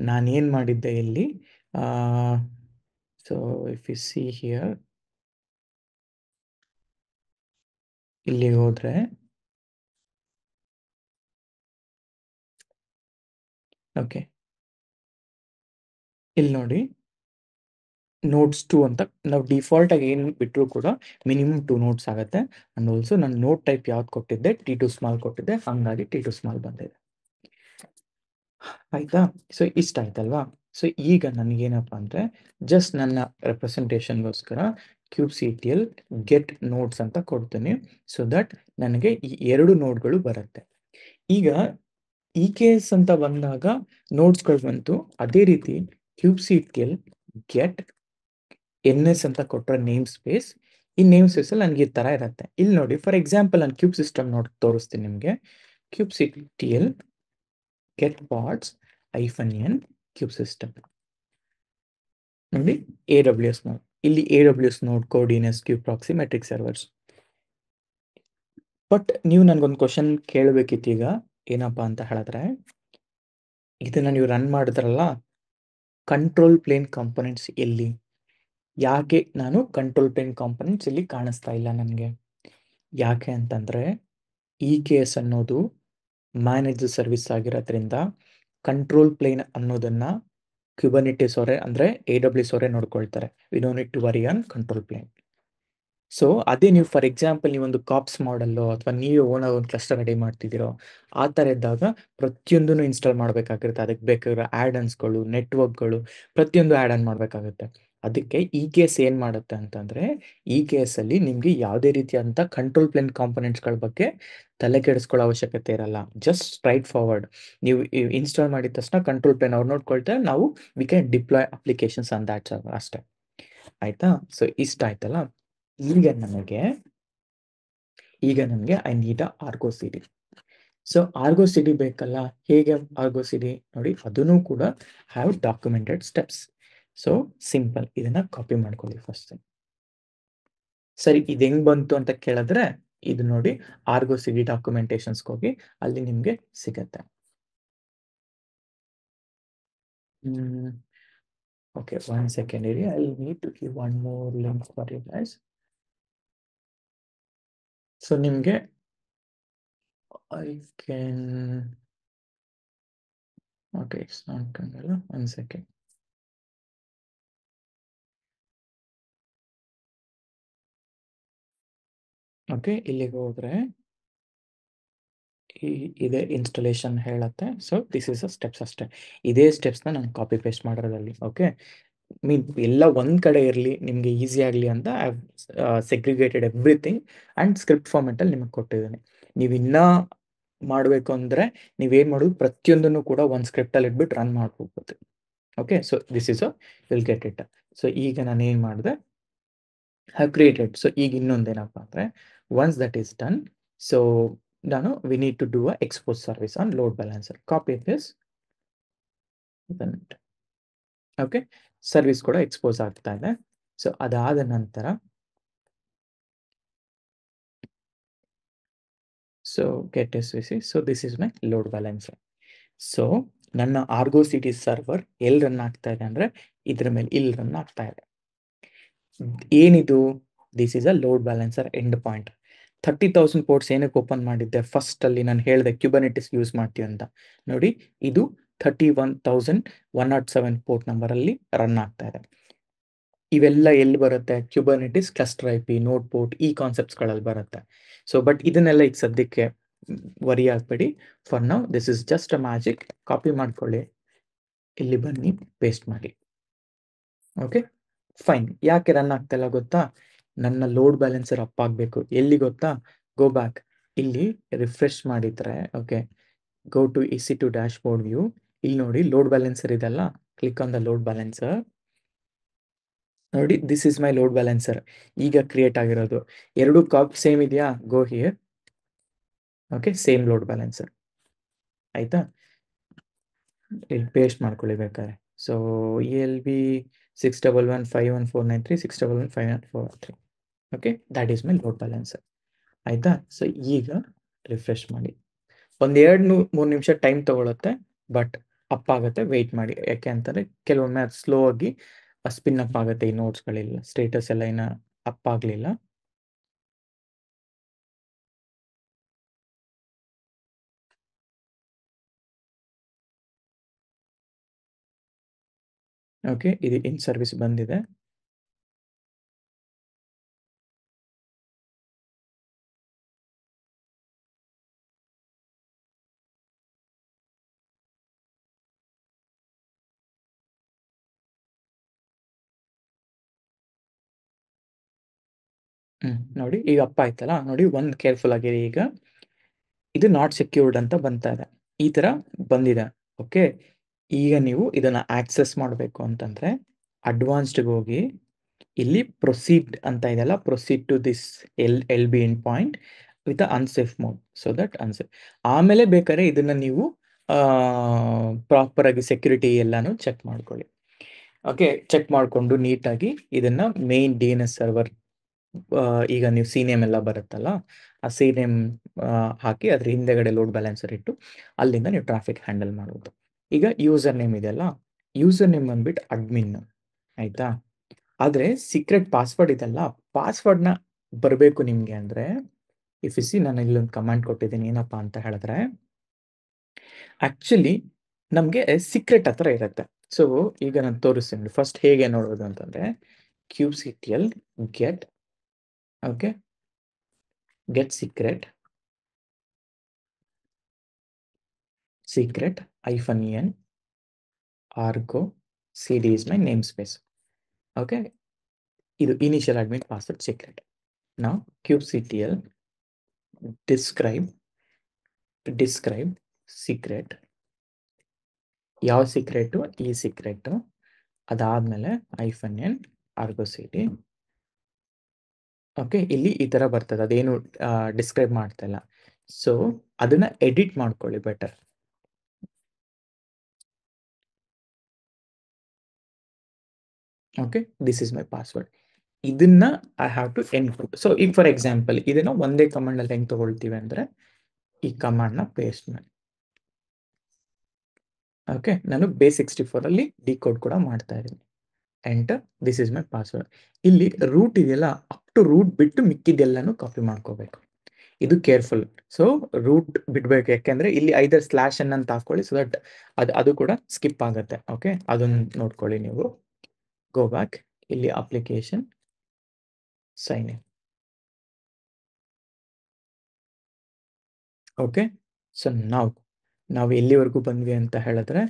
ನಾನೇನು ಮಾಡಿದ್ದೆ ಇಲ್ಲಿ. So if you see here, ಇಲ್ಲಿ ಹೋದರೆ ಓಕೆ, ಇಲ್ಲಿ ನೋಡಿ ನೋಟ್ಸ್ 2 ಅಂತ ನಾವು ಡಿಫಾಲ್ಟಾಗಿ ಏನು ಬಿಟ್ಟರು ಕೂಡ ಮಿನಿಮಮ್ 2 ನೋಟ್ಸ್ ಆಗುತ್ತೆ. ಆ್ಯಂಡ್ ಆಲ್ಸೋ ನಾನು ನೋಟ್ ಟೈಪ್ ಯಾವ್ದು ಕೊಟ್ಟಿದ್ದೆ, T2 ಸ್ಮಾಲ್ ಕೊಟ್ಟಿದ್ದೆ, ಹಾಗಾಗಿ T2 ಸ್ಮಾಲ್ ಬಂದಿದೆ. ಆಯಿತಾ. ಸೊ ಇಷ್ಟ ಆಯ್ತಲ್ವಾ. ಸೊ ಈಗ ನನಗೇನಪ್ಪ ಅಂದರೆ ಜಸ್ಟ್ ನನ್ನ ರೆಪ್ರೆಸೆಂಟೇಷನ್ಗೋಸ್ಕರ kubectl ಗೆಟ್ ನೋಟ್ಸ್ ಅಂತ ಕೊಡ್ತೀನಿ. ಸೊ ದಟ್ ನನಗೆ ಈ 2 ನೋಡ್ಗಳು ಬರುತ್ತೆ. ಈಗ ಇ ಕೆ ಎಸ್ ಅಂತ ಬಂದಾಗ ನೋಟ್ಸ್ಗಳು ಬಂತು. ಅದೇ ರೀತಿ kubectl ಗೆಟ್ NS ಅಂತ ಕೊಟ್ಟರೆ ನೇಮ್ ಸ್ಪೇಸ್. ಈ ನೇಮ್ ಸ್ಪೇಸಲ್ಲಿ ನನಗೆ ಈ ಥರ ಇರುತ್ತೆ. ಇಲ್ಲಿ ನೋಡಿ, ಫಾರ್ ಎಕ್ಸಾಂಪಲ್ ನಾನು ಕ್ಯೂಬ್ ಸಿಸ್ಟಮ್ ನೋಡಿ ತೋರಿಸ್ತೀನಿ ನಿಮಗೆ. kubectl get pods -n kube system. ನೋಡಿ AWS ನೋಡ್. ಇಲ್ಲಿ AWS node, CoreDNS, kube proxy, metric servers. But ನೀವು ನನಗೊಂದು ಕ್ವಶನ್ ಕೇಳಬೇಕಿತ್ತು ಈಗ. ಏನಪ್ಪ ಅಂತ ಹೇಳಿದ್ರೆ, ಇದನ್ನು ನೀವು ರನ್ ಮಾಡಿದ್ರಲ್ಲ, ಕಂಟ್ರೋಲ್ ಪ್ಲೇನ್ ಕಾಂಪೊನೆಂಟ್ಸ್ ಎಲ್ಲಿ? ಯಾಕೆ ನಾನು ಕಂಟ್ರೋಲ್ ಪ್ಲೇನ್ ಕಾಂಪೊನೆಂಟ್ಸ್ ಇಲ್ಲಿ ಕಾಣಿಸ್ತಾ ಇಲ್ಲ ನನಗೆ? ಯಾಕೆ ಅಂತಂದರೆ ಇ ಕೆ ಎಸ್ ಅನ್ನೋದು ಮ್ಯಾನೇಜ್ ಸರ್ವಿಸ್ ಆಗಿರೋದ್ರಿಂದ ಕಂಟ್ರೋಲ್ ಪ್ಲೇನ್ ಅನ್ನೋದನ್ನು ಕ್ಯುಬರ್ನೆಟಿಸ್ ಅವರೇ ಅಂದರೆ AWS ಅವರೇ ನೋಡ್ಕೊಳ್ತಾರೆ. We don't need to worry on control plane. So ಅದೇ ನೀವು ಫಾರ್ ಎಕ್ಸಾಂಪಲ್ ನೀವೊಂದು ಕಾಪ್ಸ್ ಮಾಡಲ್ಲೋ ಅಥವಾ ನೀವೇ ಓನಾಗಿ ಒಂದು ಕ್ಲಸ್ಟರ್ ರೆಡಿ ಮಾಡ್ತಿದ್ದೀರೋ, ಆ ಥರ ಇದ್ದಾಗ ಪ್ರತಿಯೊಂದನ್ನು ಇನ್ಸ್ಟಾಲ್ ಮಾಡಬೇಕಾಗಿರುತ್ತೆ. ಅದಕ್ಕೆ ಬೇಕಾಗಿರೋ ಆ್ಯಡ್-ಆನ್ಸ್ಗಳು, ನೆಟ್ವರ್ಕ್ಗಳು ಪ್ರತಿಯೊಂದು ಆ್ಯಡ್ ಆನ್ ಮಾಡಬೇಕಾಗುತ್ತೆ. ಅದಕ್ಕೆ ಇ ಕೆ ಎಸ್ ಏನು ಮಾಡುತ್ತೆ ಅಂತಂದರೆ, ಇ ಕೆ ಎಸ್ಸಲ್ಲಿ ನಿಮಗೆ ಯಾವುದೇ ರೀತಿಯಾದಂಥ ಕಂಟ್ರೋಲ್ ಪ್ಲೇನ್ ಕಾಂಪೊನೆಂಟ್ಸ್ಗಳ ಬಗ್ಗೆ ತಲೆ ಕೆಡಿಸ್ಕೊಳ್ಳೋ ಅವಶ್ಯಕತೆ ಇರಲ್ಲ. ಜಸ್ಟ್ ಸ್ಟ್ರೈಟ್ ಫಾರ್ವರ್ಡ್ ನೀವು ಇನ್ಸ್ಟಾಲ್ ಮಾಡಿದ ತಕ್ಷಣ ಕಂಟ್ರೋಲ್ ಪ್ಲೇನ್ ಅವ್ರು ನೋಡ್ಕೊಳ್ತಾರೆ. ನಾವು we can deploy applications on that server ಅಷ್ಟೇ. ಆಯಿತಾ. ಸೊ ಇಷ್ಟ ಆಯ್ತಲ್ಲ. ಈಗ ನನಗೆ I need ಆರ್ಗೋ C D. So ಆರ್ಗೋ C D ಬೇಕಲ್ಲ. ಹೇಗೆ ಆರ್ಗೋ ಸಿ ಡಿ ನೋಡಿ, ಅದನ್ನು ಕೂಡ have documented steps. So simple, ಇದನ್ನ ಕಾಪಿ ಮಾಡ್ಕೊಳ್ಳಿ ಫಸ್ಟ್. ಸರಿ, ಇದು ಹೆಂಗ್ ಬಂತು ಅಂತ ಕೇಳಿದ್ರೆ ಇದು ನೋಡಿ, ಆರ್ಗೋ ಸಿ ಡಿ ಡಾಕ್ಯುಮೆಂಟೇಶನ್ಸ್ಗೆ ಹೋಗಿ ಅಲ್ಲಿ ನಿಮಗೆ ಸಿಗತ್ತೆ. ಓಕೆ, 1 second ಇರಿ. I need to give one more link for you guys. So ನಿಮಗೆ I can okay, it's not ಕಂಗಲ್ಲ. 1 second. ಓಕೆ, ಇಲ್ಲಿಗೆ ಹೋದರೆ ಇದೇ ಇನ್ಸ್ಟಾಲೇಷನ್ ಹೇಳುತ್ತೆ. So this is a steps ಅಷ್ಟೇ. ಇದೇ ಸ್ಟೆಪ್ಸ್ನ ನಾನು ಕಾಪಿ ಪೇಸ್ಟ್ ಮಾಡಿರೋದಲ್ಲಿ. ಓಕೆ, ಮೀನ್ ಎಲ್ಲ ಒಂದ್ ಕಡೆ ಇರಲಿ, ನಿಮಗೆ ಈಸಿ ಆಗಲಿ ಅಂತ I have segregated everything and script ಫಾರ್ಮೆಟಲ್ಲಿ ನಿಮಗೆ ಕೊಟ್ಟಿದ್ದೀನಿ. ನೀವು ಇನ್ನೂ ಮಾಡಬೇಕು ಅಂದರೆ ನೀವೇನು ಮಾಡೋದು, ಪ್ರತಿಯೊಂದನ್ನು ಕೂಡ ಒಂದು ಸ್ಕ್ರಿಪ್ಟಲ್ಲಿ ಇಟ್ಬಿಟ್ಟು ರನ್ ಮಾಡ್ಕೋಬೋದು. Okay, so this is will get it. So ಈಗ ನಾನು ಏನು ಮಾಡಿದೆ, ಹ್ಯಾವ್ ಕ್ರಿಯೇಟೆಡ್. ಸೊ ಈಗ ಇನ್ನೊಂದೇನಪ್ಪ ಅಂದರೆ, once that is done, so ನಾನು we need to do a expose service on load balancer. Copy this, okay, service ಕೂಡ ಎಕ್ಸ್ಪೋಸ್ ಆಗ್ತಾ ಇದೆ. ಸೊ ಅದಾದ ನಂತರ so get S V C. So this is my load balancer. So ನನ್ನ ಆರ್ಗೋ ಸಿಟಿ ಸರ್ವರ್ ಎಲ್ಲಿ ರನ್ ಆಗ್ತಾ ಇದೆ ಅಂದರೆ ಇದ್ರ ಮೇಲೆ ಇಲ್ಲಿ ರನ್ ಆಗ್ತಾ ಇದೆ. ಏನಿದು, this is a load balancer endpoint. 30,000 ports ಏನಕ್ಕೆ ಓಪನ್ ಮಾಡಿದ್ದೆ, ಫಸ್ಟ್ ಅಲ್ಲಿ ನಾನು ಹೇಳಿದೆ ಕ್ಯುಬರ್ನೆಟಿಸ್ ಯೂಸ್ ಮಾಡ್ತೀವಿ ಅಂತ. ನೋಡಿ, ಇದು 31,107 ಪೋರ್ಟ್ ನಂಬರಲ್ಲಿ ರನ್ ಆಗ್ತಾ ಇದೆ. ಇವೆಲ್ಲ ಎಲ್ಲಿ ಬರುತ್ತೆ, ಕ್ಯುಬರ್ನೆಟಿಸ್ ಕ್ಲಸ್ಟರ್ IP, ನೋಡ್ ಪೋರ್ಟ್, ಈ ಕಾನ್ಸೆಪ್ಟ್ಸ್ಗಳಲ್ಲಿ ಬರುತ್ತೆ. ಸೊ ಬಟ್ ಇದನ್ನೆಲ್ಲ ಈಗ ಸದ್ಯಕ್ಕೆ ವರಿ ಆಗಬೇಡಿ. For now this is just a magic. Copy ಮಾಡ್ಕೊಳ್ಳಿ, ಇಲ್ಲಿ ಬನ್ನಿ, ಪೇಸ್ಟ್ ಮಾಡಿ. Okay fine. ಯಾಕೆ ರನ್ ಆಗ್ತಿಲ್ಲ ಗೊತ್ತಾ, ನನ್ನ ಲೋಡ್ ಬ್ಯಾಲೆನ್ಸರ್ ಅಪ್ ಆಗಬೇಕು. ಎಲ್ಲಿ ಗೊತ್ತಾ, ಗೋ ಬ್ಯಾಕ್, ಇಲ್ಲಿ ರಿಫ್ರೆಶ್ ಮಾಡಿದ್ರೆ, okay, go to EC2 dashboard view. ಇಲ್ಲಿ ನೋಡಿ ಲೋಡ್ ಬ್ಯಾಲೆನ್ಸರ್ ಇದೆಲ್ಲ, click on the load balancer. ನೋಡಿ, this is my load balancer ಈಗ ಕ್ರಿಯೇಟ್ ಆಗಿರೋದು. ಎರಡು ಕಾಪಿ ಸೇಮ್ ಇದೆಯಾ, go here. Okay, same load balancer ಆಯ್ತಾ. ಇಲ್ಲಿ ಪೇಸ್ಟ್ ಮಾಡ್ಕೊಳ್ಳಿ ಬೇಕಾದ್ರೆ. So ELB 6115149 6115143. Okay, that is my load balancer ಆಯ್ತಾ. ಸೊ ಈಗ ರಿಫ್ರೆಶ್ ಮಾಡಿ. ಒಂದು 2-3 ನಿಮಿಷ ಟೈಮ್ ತಗೊಳುತ್ತೆ, ಬಟ್ ಅಪ್ ಆಗುತ್ತೆ. ವೆಯ್ಟ್ ಮಾಡಿ, ಯಾಕೆ ಅಂತಂದರೆ ಕೆಲವೊಮ್ಮೆ ಅದು ಸ್ಲೋ ಆಗಿ ಸ್ಪಿನ್ ಅಪ್ ಆಗುತ್ತೆ. ಈ ನೋಟ್ಸ್ಗಳಿಲ್ಲ, ಸ್ಟೇಟಸ್ ಎಲ್ಲ ಇನ್ನು ಅಪ್ ಆಗಲಿಲ್ಲ. ಓಕೆ, ಇದು ಇನ್ ಸರ್ವಿಸ್ ಬಂದಿದೆ. ನೋಡಿ ಈಗ ಅಪ್ ಆಯ್ತಲ್ಲ. ನೋಡಿ, ಒಂದು ಕೇರ್ಫುಲ್ ಆಗಿರಿ. ಈಗ ಇದು ನಾಟ್ ಸೆಕ್ಯೂರ್ಡ್ ಅಂತ ಬಂತಾ ಇದೆ, ಈ ತರ ಬಂದಿದೆ. ಓಕೆ, ಈಗ ನೀವು ಇದನ್ನ ಆಕ್ಸೆಸ್ ಮಾಡಬೇಕು ಅಂತಂದ್ರೆ ಅಡ್ವಾನ್ಸ್ಡ್ಗೆ ಹೋಗಿ, ಇಲ್ಲಿ ಪ್ರೊಸೀಡ್ ಅಂತ ಇದೆಲ್ಲ, proceed to this LB endpoint with unsafe mode. So that unsafe. ಆಮೇಲೆ ಬೇಕಾದ್ರೆ ಇದನ್ನ ನೀವು ಪ್ರಾಪರ್ ಆಗಿ ಸೆಕ್ಯೂರಿಟಿ ಎಲ್ಲಾನು ಚೆಕ್ ಮಾಡ್ಕೊಳ್ಳಿ. ಓಕೆ, ಚೆಕ್ ಮಾಡಿಕೊಂಡು ನೀಟಾಗಿ ಇದನ್ನ ಮೇನ್ DNS ಸರ್ವರ್, ಈಗ ನೀವು ನೇಮ್ ಎಲ್ಲ ಬರುತ್ತಲ್ಲ, ಆ ನೇಮ್ ಹಾಕಿ ಅದ್ರ ಹಿಂದೆಗಡೆ ಲೋಡ್ ಬ್ಯಾಲೆನ್ಸರ್ ಇಟ್ಟು ಅಲ್ಲಿಂದ ನೀವು ಟ್ರಾಫಿಕ್ ಹ್ಯಾಂಡಲ್ ಮಾಡೋದು. ಈಗ ಯೂಸರ್ ನೇಮ್ ಇದೆಯಲ್ಲ, ಯೂಸರ್ ನೇಮ್ ಬಂದ್ಬಿಟ್ಟು ಅಡ್ಮಿನ್ ಆಯ್ತಾ. ಆದ್ರೆ ಸೀಕ್ರೆಟ್ ಪಾಸ್ವರ್ಡ್ ಇದೆಲ್ಲ, ಪಾಸ್ವರ್ಡ್ನ ಬರಬೇಕು ನಿಮ್ಗೆ ಅಂದ್ರೆ, ಇಫಿಸಿ ನಾನು ಇಲ್ಲೊಂದು ಕಮಾಂಡ್ ಕೊಟ್ಟಿದ್ದೀನಿ. ಏನಪ್ಪಾ ಅಂತ ಹೇಳಿದ್ರೆ, ಆಕ್ಚುಲಿ ನಮ್ಗೆ ಸೀಕ್ರೆಟ್ ಹತ್ರ ಇರುತ್ತೆ. ಸೊ ಈಗ ನಾನು ತೋರಿಸ್ತೀನಿ ಫಸ್ಟ್ ಹೇಗೆ ನೋಡೋದು ಅಂತಂದ್ರೆ, kubectl get, okay, get secret -en argo cd is my namespace. Okay, ಇದು ಇನಿಷಿಯಲ್ ಅಡ್ಮಿನ್ ಪಾಸ್ವರ್ಡ್ ಸೀಕ್ರೆಟ್. ನಾವು kubectl describe ಸೀಕ್ರೆಟ್. ಯಾವ ಸೀಕ್ರೆಟು, ಈ ಸೀಕ್ರೆಟ್. ಅದಾದ್ಮೇಲೆ -n argo cd. ಓಕೆ, ಇಲ್ಲಿ ಈ ತರ ಬರ್ತದೆ, ಅದೇನು ಡಿಸ್ಕ್ರೈಬ್ ಮಾಡ್ತಾ ಇಲ್ಲ. ಸೊ ಅದನ್ನ ಎಡಿಟ್ ಮಾಡ್ಕೊಳ್ಳಿ better. Okay, this is my password. ಇದನ್ನ I have to encrypt. So ಈಗ ಫಾರ್ ಎಕ್ಸಾಂಪಲ್ ಇದನ್ನ ಒಂದೇ ಕಮಾಂಡ್ ಅಲ್ಲಿ ಹೆಂಗ್ ತಗೊಳ್ತೀವಿ ಅಂದ್ರೆ, ಈ ಕಮಾಂಡ್ ನ ಪೇಸ್ಟ್ ಮಾಡಿ. ಓಕೆ, ನಾನು base64 ಅಲ್ಲಿ ಡಿಕೋಡ್ ಕೂಡ ಮಾಡ್ತಾ ಇದ್ದೀನಿ. Enter, this is my password. ಇಲ್ಲಿ ರೂಟ್ ಇದೆಯಲ್ಲ, ಅಪ್ ಟು ರೂಟ್ ಬಿಟ್ಟು ಮಿಕ್ಕಿದೆಲ್ಲಾನು ಕಾಪಿ ಮಾಡ್ಕೋಬೇಕು. ಇದು ಕೇರ್ಫುಲ್. ಸೊ ರೂಟ್ ಬಿಡ್ಬೇಕು, ಯಾಕೆಂದ್ರೆ ಇಲ್ಲಿ ಐದರ್ /n ಅಂತ ಹಾಕೊಳ್ಳಿ, ಸೊ ದಟ್ ಅದು ಕೂಡ ಸ್ಕಿಪ್ ಆಗುತ್ತೆ. ಓಕೆ, ಅದನ್ನ ನೋಡ್ಕೊಳ್ಳಿ ನೀವು. ಗೋ ಬ್ಯಾಕ್, ಇಲ್ಲಿ application sign in. Okay, so ನಾವು ಎಲ್ಲಿವರೆಗೂ ಬಂದ್ವಿ ಅಂತ ಹೇಳಿದ್ರೆ,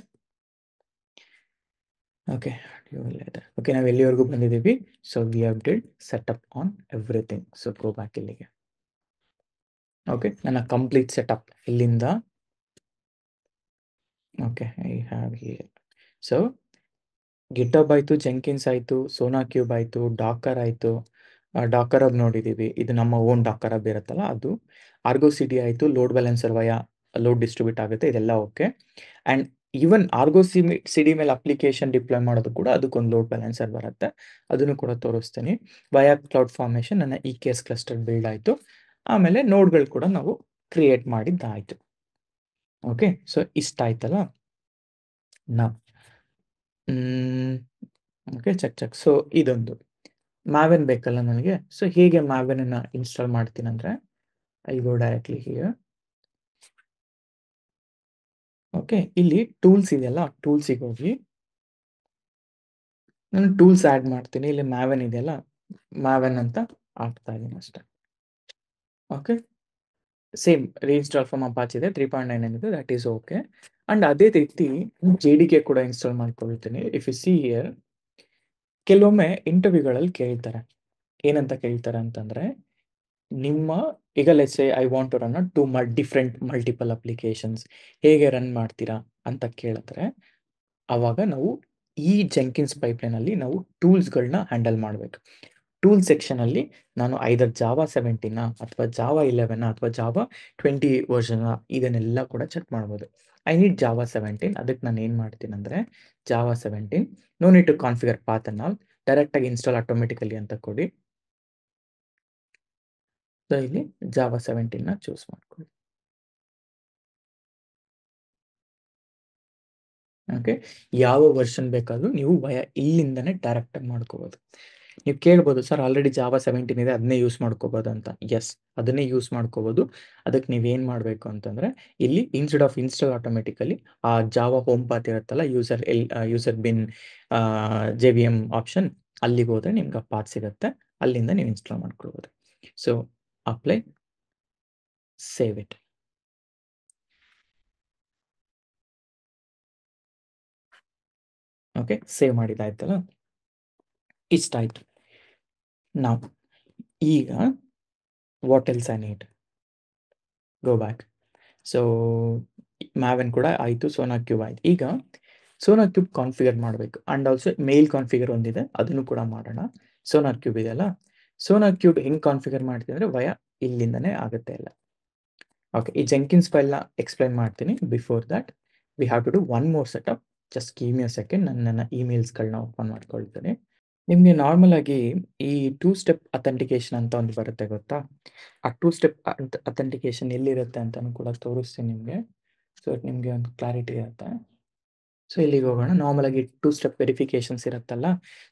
ಓಕೆ ಓಕೆ, ನಾವು ಎಲ್ಲಿವರೆಗೂ ಬಂದಿದ್ದೀವಿ? So we have did setup on everything. So go back ಇಲ್ಲಿಗೆ. ಓಕೆ, ನನ್ನ ಕಂಪ್ಲೀಟ್ ಸೆಟಪ್ ಇಲ್ಲಿಂದ. Okay, I have here. So GitHub ಆಯಿತು, ಜೆಂಕಿನ್ಸ್ ಆಯಿತು, ಸೋನಾ ಕ್ಯೂಬ್ ಆಯಿತು, ಡಾಕರ್ ಆಯಿತು. ಡಾಕರ್ ಆಗಿ ನೋಡಿದ್ದೀವಿ, ಇದು ನಮ್ಮ ಓನ್ ಡಾಕರ್ ಆಗಿ ಇರುತ್ತಲ್ಲ ಅದು. ಆರ್ಗೋ ಸಿ ಡಿ ಆಯಿತು, load balancer via load distribute ಆಗುತ್ತೆ, ಇದೆಲ್ಲ okay. And even Argo C D ಮೇಲೆ ಅಪ್ಲಿಕೇಶನ್ ಡಿಪ್ಲಾಯ್ ಮಾಡೋದು ಕೂಡ ಅದಕ್ಕೊಂದು ಲೋಡ್ ಬ್ಯಾಲೆನ್ಸರ್ ಬರುತ್ತೆ, ಅದನ್ನು ಕೂಡ ತೋರಿಸ್ತೀನಿ. ವಯಾ ಕ್ಲೌಡ್ ಫಾರ್ಮೇಷನ್ ನನ್ನ E K S cluster build ಆಯಿತು. ಆಮೇಲೆ ನೋಡ್ಗಳು ಕೂಡ ನಾವು ಕ್ರಿಯೇಟ್ ಮಾಡಿದ್ದಾಯಿತು. ಓಕೆ, ಸೊ ಇಷ್ಟ ಆಯ್ತಲ್ಲ. ನಾವು ಓಕೆ, ಚೆಕ್. ಸೊ ಇದೊಂದು ಮ್ಯಾವೆನ್ ಬೇಕಲ್ಲ ನನಗೆ. ಸೊ ಹೇಗೆ ಮ್ಯಾವೆನನ್ನು ಇನ್ಸ್ಟಾಲ್ ಮಾಡ್ತೀನಿ ಅಂದರೆ, I go directly here. Okay, ಇಲ್ಲಿ ಟೂಲ್ಸ್ ಇದೆಯಲ್ಲ, ಟೂಲ್ಸಿಗೆ ಹೋಗಿ ನಾನು ಟೂಲ್ಸ್ ಆ್ಯಡ್ ಮಾಡ್ತೀನಿ. ಇಲ್ಲಿ ಮ್ಯಾವೆನ್ ಇದೆಯಲ್ಲ, ಮ್ಯಾವೆನ್ ಅಂತ ಹಾಕ್ತಾ ಇದ್ದೀನಿ ಅಷ್ಟೇ. Okay, same reinstall from Apache ಇದೆ, 3.9 ಇದೆ, ದಟ್ ಈಸ್ ಓಕೆ. ಆ್ಯಂಡ್ ಅದೇ ರೀತಿ ಜೆ ಡಿ ಕೆ ಕೂಡ ಇನ್ಸ್ಟಾಲ್ ಮಾಡ್ಕೊಳ್ತೀನಿ. ಇಫ್ ಯು ಸಿ ಹಿಯರ್, ಕೆಲವೊಮ್ಮೆ ಇಂಟರ್ವ್ಯೂಗಳಲ್ಲಿ ಕೇಳ್ತಾರೆ, ಏನಂತ ಕೇಳ್ತಾರೆ ಅಂತಂದರೆ, ನಿಮ್ಮ ಈಗ let's say I want to run two different multiple applications, ಹೇಗೆ ರನ್ ಮಾಡ್ತೀರಾ ಅಂತ ಕೇಳಿದ್ರೆ, ಆವಾಗ ನಾವು ಈ ಜೆಂಕಿನ್ಸ್ ಪೈಪ್ಲೈನಲ್ಲಿ ನಾವು ಟೂಲ್ಸ್ಗಳನ್ನ ಹ್ಯಾಂಡಲ್ ಮಾಡಬೇಕು. ಟೂಲ್ ಸೆಕ್ಷನಲ್ಲಿ ನಾನು ಐದರ್ ಜಾವಾ 17 ಅಥವಾ ಜಾವಾ 11 ಅಥವಾ ಜಾವಾ 20 ವರ್ಷನ್ ಇದನ್ನೆಲ್ಲ ಕೂಡ ಚೆಕ್ ಮಾಡ್ಬೋದು. I need Java 17. ಅದಕ್ಕೆ ನಾನು ಏನು ಮಾಡ್ತೀನಿ ಅಂದರೆ, Java 17 no need to configure path ಅನ್ನ ಡೈರೆಕ್ಟಾಗಿ ಇನ್ಸ್ಟಾಲ್ ಆಟೋಮೆಟಿಕಲಿ ಅಂತ ಕೊಡಿ. ಸೊ ಇಲ್ಲಿ ಜಾವಾ 17ನ ಚೂಸ್ ಮಾಡ್ಕೊಳ್ಳಿ. ಓಕೆ, ಯಾವ ವರ್ಷನ್ ಬೇಕಾದರೂ ನೀವು ಇಲ್ಲಿಂದನೇ ಡೈರೆಕ್ಟಾಗಿ ಮಾಡ್ಕೋಬೋದು. ನೀವು ಕೇಳ್ಬೋದು, ಸರ್ ಆಲ್ರೆಡಿ ಜಾವಾ 17 ಇದೆ, ಅದನ್ನೇ ಯೂಸ್ ಮಾಡ್ಕೋಬೋದು ಅಂತ. ಎಸ್, ಅದನ್ನೇ ಯೂಸ್ ಮಾಡ್ಕೋಬೋದು. ಅದಕ್ಕೆ ನೀವೇನು ಮಾಡಬೇಕು ಅಂತಂದರೆ, ಇಲ್ಲಿ ಇನ್ಸ್ಟೆಡ್ ಆಫ್ ಇನ್ಸ್ಟಾಲ್ ಆಟೋಮೆಟಿಕಲಿ ಆ ಜಾವಾ ಹೋಮ್ ಪಾತ್ ಇರುತ್ತಲ್ಲ, user bin J V M option, ಅಲ್ಲಿಗೆ ಹೋದರೆ ನಿಮ್ಗೆ ಆ ಪಾತ್ ಸಿಗುತ್ತೆ, ಅಲ್ಲಿಂದ ನೀವು ಇನ್ಸ್ಟಾಲ್ ಮಾಡ್ಕೊಳ್ಬೋದು. So apply, save it. Okay, save ಮಾಡಿದ್ದಾಯ್ತಲ್ಲ, ಇಷ್ಟ ಆಯಿತು. ನಾವು ಈಗ what else I need, go back. So Maven ಕೂಡ ಆಯಿತು, ಸೋನಾ ಕ್ಯೂಬ್ ಆಯಿತು. ಈಗ ಸೋನಾ ಕ್ಯೂಬ್ ಕಾನ್ಫಿಗರ್ ಮಾಡಬೇಕು. ಆ್ಯಂಡ್ ಆಲ್ಸೋ ಮೇಲ್ ಕಾನ್ಫಿಗರ್ ಒಂದಿದೆ, ಅದನ್ನು ಕೂಡ ಮಾಡೋಣ. ಸೋನಾ ಕ್ಯೂಬ್ ಇದೆಯಲ್ಲ, ಸೋನಾ ಕ್ಯೂಬ್ ಹೆಂಗೆ ಕಾನ್ಫಿಗರ್ ಮಾಡ್ತೀನಿ ಅಂದರೆ, ಇಲ್ಲಿಂದನೇ ಆಗುತ್ತೆ ಎಲ್ಲ. ಓಕೆ, ಈ ಜೆಂಕಿನ್ಸ್ ಫೈಲ್ನ ಎಕ್ಸ್ಪ್ಲೈನ್ ಮಾಡ್ತೀನಿ. Before that we have to do one more setup. Just give me a second, ನನ್ನ ಇಮೇಲ್ಸ್ಗಳನ್ನ ಓಪನ್ ಮಾಡ್ಕೊಳ್ತೀನಿ. ನಿಮಗೆ ನಾರ್ಮಲ್ ಆಗಿ ಈ 2 ಸ್ಟೆಪ್ ಅಥೆಂಟಿಕೇಶನ್ ಅಂತ ಒಂದು ಬರುತ್ತೆ, ಗೊತ್ತಾ? ಆ 2 ಸ್ಟೆಪ್ ಅಥೆಂಟಿಕೇಶನ್ ಎಲ್ಲಿರುತ್ತೆ ಅಂತಲೂ ಕೂಡ ತೋರಿಸ್ತೀನಿ ನಿಮಗೆ. ಸೊ ನಿಮಗೆ ಒಂದು ಕ್ಲಾರಿಟಿ ಇರುತ್ತೆ. ಸೊ ಇಲ್ಲಿಗೆ ಹೋಗೋಣ. ನಾರ್ಮಲ್ ಆಗಿ 2 ಸ್ಟೆಪ್ ವೆರಿಫಿಕೇಶನ್ಸ್ ಇರುತ್ತಲ್ಲ.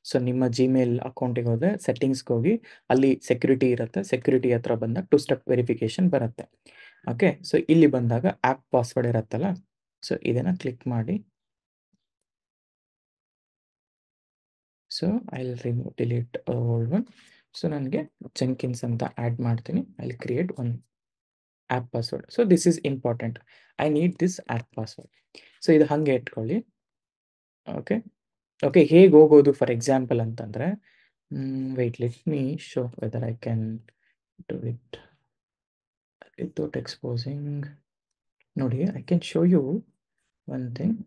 ಸೊ ನಿಮ್ಮ ಜಿಮೇಲ್ ಅಕೌಂಟಿಗೆ ಹೋದರೆ ಸೆಟ್ಟಿಂಗ್ಸ್ಗೆ ಹೋಗಿ, ಅಲ್ಲಿ ಸೆಕ್ಯೂರಿಟಿ ಇರುತ್ತೆ, ಸೆಕ್ಯೂರಿಟಿ ಹತ್ರ ಬಂದಾಗ 2 ಸ್ಟೆಪ್ ವೆರಿಫಿಕೇಶನ್ ಬರುತ್ತೆ. ಓಕೆ, ಸೊ ಇಲ್ಲಿ ಬಂದಾಗ ಆ್ಯಪ್ ಪಾಸ್ವರ್ಡ್ ಇರುತ್ತಲ್ಲ, ಸೊ ಇದನ್ನು ಕ್ಲಿಕ್ ಮಾಡಿ. So I will delete old one. So ನನಗೆ ಜೆಂಕಿನ್ಸ್ ಅಂತ ಆ್ಯಡ್ ಮಾಡ್ತೀನಿ. I will create one app password. So this is important, I need this app password. So ಇದು ಹಾಗೆ ಇಟ್ಕೊಳ್ಳಿ. ಓಕೆ ಓಕೆ, ಹೇಗೆ ಹೋಗೋದು ಫಾರ್ ಎಕ್ಸಾಂಪಲ್ ಅಂತಂದರೆ, wait, let me show whether I can do it without exposing. ನೋಡಿ, I can show you one thing,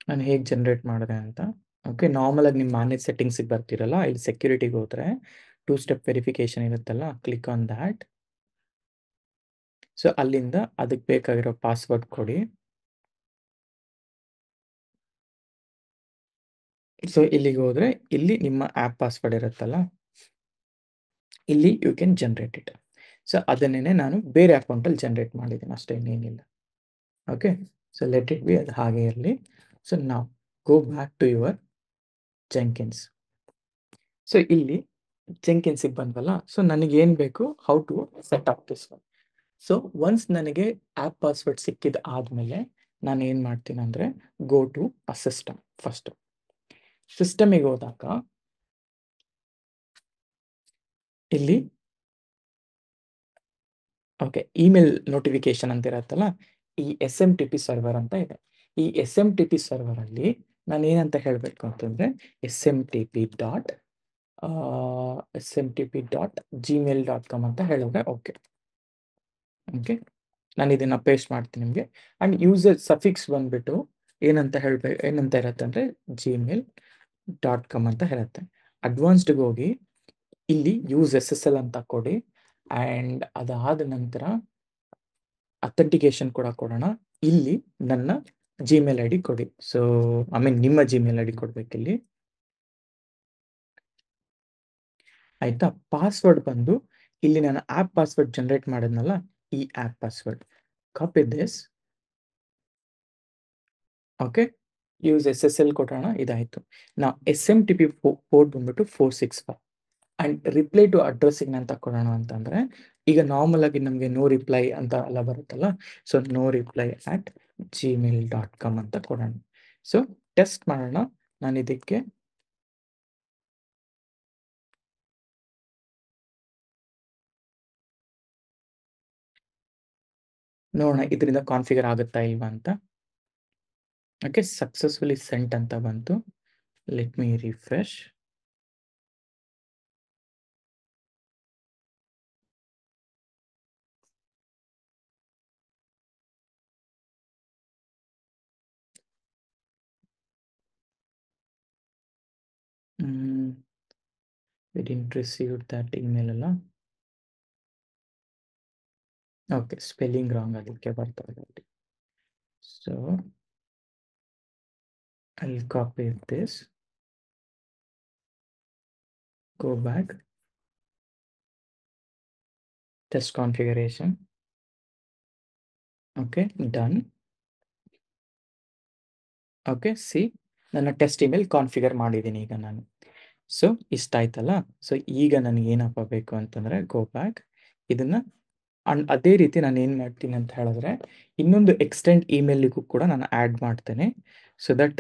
ನಾನು ಹೇಗೆ ಜನ್ರೇಟ್ ಮಾಡಿದೆ ಅಂತ. ಓಕೆ, ನಾರ್ಮಲ್ ಆಗಿ ನಿಮ್ಮ ಮ್ಯಾನೇಜ್ ಸೆಟ್ಟಿಂಗ್ಸಿಗೆ ಬರ್ತಿರಲ್ಲ, ಇಲ್ಲಿ ಸೆಕ್ಯೂರಿಟಿಗೆ ಹೋದರೆ 2 ಸ್ಟೆಪ್ ವೆರಿಫಿಕೇಶನ್ ಇರುತ್ತಲ್ಲ, ಕ್ಲಿಕ್ ಆನ್ ದ್ಯಾಟ್. ಸೊ ಅಲ್ಲಿಂದ ಅದಕ್ಕೆ ಬೇಕಾಗಿರೋ ಪಾಸ್ವರ್ಡ್ ಕೊಡಿ. ಸೊ ಇಲ್ಲಿಗೆ ಹೋದರೆ ಇಲ್ಲಿ ನಿಮ್ಮ ಆ್ಯಪ್ ಪಾಸ್ವರ್ಡ್ ಇರುತ್ತಲ್ಲ, ಇಲ್ಲಿ you can generate it. So ಅದನ್ನೇ ನಾನು ಬೇರೆ ಅಕೌಂಟಲ್ಲಿ ಜನ್ರೇಟ್ ಮಾಡಿದ್ದೀನಿ, ಅಷ್ಟೇ, ಇನ್ನೇನಿಲ್ಲ. Okay, so let it be, ಅದು ಹಾಗೆ ಇರಲಿ. ಸೊ ನಾವು go back to your Jenkins. So ಇಲ್ಲಿ ಜೆಂಕಿನ್ಸಿಗೆ ಬಂದ್ವಲ್ಲ, ಸೊ ನನಗೇನು ಬೇಕು, how to set up this one. So once ನನಗೆ ಆ್ಯಪ್ ಪಾಸ್ವರ್ಡ್ ಸಿಕ್ಕಿದ ಆದಮೇಲೆ ನಾನು ಏನು ಮಾಡ್ತೀನಿ ಅಂದರೆ, go to a system. First ಸಿಸ್ಟಮಿಗೆ ಹೋದಾಗ ಇಲ್ಲಿ ಓಕೆ, ಇಮೇಲ್ ನೋಟಿಫಿಕೇಶನ್ ಅಂತ ಇರುತ್ತಲ್ಲ, ಈ SMTP ಸರ್ವರ್ ಅಂತ ಇದೆ. ಈ SMTP ಸರ್ವರಲ್ಲಿ ನಾನು ಏನಂತ ಹೇಳಬೇಕು ಅಂತಂದರೆ smtp.gmail.com ಅಂತ ಹೇಳಿದ್ರೆ ಓಕೆ. ಓಕೆ, ನಾನು ಇದನ್ನು ಪೇಸ್ಟ್ ಮಾಡ್ತೀನಿ ನಿಮಗೆ. ಆ್ಯಂಡ್ ಯೂಸರ್ ಸಫಿಕ್ಸ್ ಬಂದುಬಿಟ್ಟು ಏನಂತ ಇರುತ್ತೆ ಅಂದರೆ gmail.com ಅಂತ ಹೇಳುತ್ತೆ. ಅಡ್ವಾನ್ಸ್ಡ್ಗೆ ಹೋಗಿ ಇಲ್ಲಿ ಯೂಸ್ SSL ಅಂತ ಕೊಡಿ. ಆ್ಯಂಡ್ ಅದಾದ ನಂತರ ಅಥೆಂಟಿಕೇಶನ್ ಕೂಡ ಕೊಡೋಣ. ಇಲ್ಲಿ ನನ್ನ ಜಿಮೇಲ್ ಐ ಡಿ ಕೊಡಿ. ಸೊ ನಿಮ್ಮ ಜಿಮೇಲ್ ಐ ಡಿ ಕೊಡಬೇಕಿಲ್ಲಿ, ಆಯಿತಾ. ಪಾಸ್ವರ್ಡ್ ಬಂದು ಇಲ್ಲಿ ನಾನು ಆ್ಯಪ್ ಪಾಸ್ವರ್ಡ್ ಜನರೇಟ್ ಮಾಡಿದ್ನಲ್ಲ, ಈ app password copy this. Okay, use SSL ಕೊಡೋಣ. ಇದಾಯಿತು. ನಾವು SMTP ಪೋರ್ಟ್ ಬಂದ್ಬಿಟ್ಟು 465 ಆ್ಯಂಡ್ ರಿಪ್ಲೈ ಟು ಅಡ್ರೆಸ್ಸಿಗೆ ಅಂತ ಕೊಡೋಣ ಅಂತಂದರೆ, ಈಗ ನಾರ್ಮಲ್ ಆಗಿ ನಮಗೆ ನೋ ರಿಪ್ಲೈ ಅಂತ ಎಲ್ಲ ಬರುತ್ತಲ್ಲ, ಸೊ ನೋ ರಿಪ್ಲೈ @gmail.com ಅಂತ ಕೊಡೋಣ. ಸೊ ಟೆಸ್ಟ್ ಮಾಡೋಣ. ನಾನು ಇದಕ್ಕೆ ನೋಡೋಣ ಇದರಿಂದ ಕಾನ್ಫಿಗರ್ ಆಗುತ್ತಾ ಇಲ್ವಾ ಅಂತ. ಓಕೆ, ಸಕ್ಸಸ್ಫುಲಿ ಸೆಂಟ್ ಅಂತ ಬಂತು. Let me refresh. We didn't receive that email ಅಲ್ಲ. ಓಕೆ, ಸ್ಪೆಲ್ಲಿಂಗ್ ರಾಂಗ್ ಅದಕ್ಕೆ ಬರ್ತಾರೆ. So I'll copy this, go back, test configuration. Okay, done. Okay, C ನನ್ನ ಟೆಸ್ಟ್ ಇಮೇಲ್ ಕಾನ್ಫಿಗರ್ ಮಾಡಿದ್ದೀನಿ ಈಗ ನಾನು. ಸೊ ಇಷ್ಟ ಆಯ್ತಲ್ಲ. ಸೊ ಈಗ ನನಗೇನಪ್ಪ ಬೇಕು ಅಂತಂದರೆ ಗೋ ಬ್ಯಾಕ್. ಇದನ್ನು ಅದೇ ರೀತಿ ನಾನು ಏನು ಮಾಡ್ತೀನಿ ಅಂತ ಹೇಳಿದ್ರೆ, ಇನ್ನೊಂದು ಎಕ್ಸ್ಟೆಂಡ್ ಇಮೇಲಿಗೂ ಕೂಡ ನಾನು ಆ್ಯಡ್ ಮಾಡ್ತೇನೆ. ಸೊ ದಟ್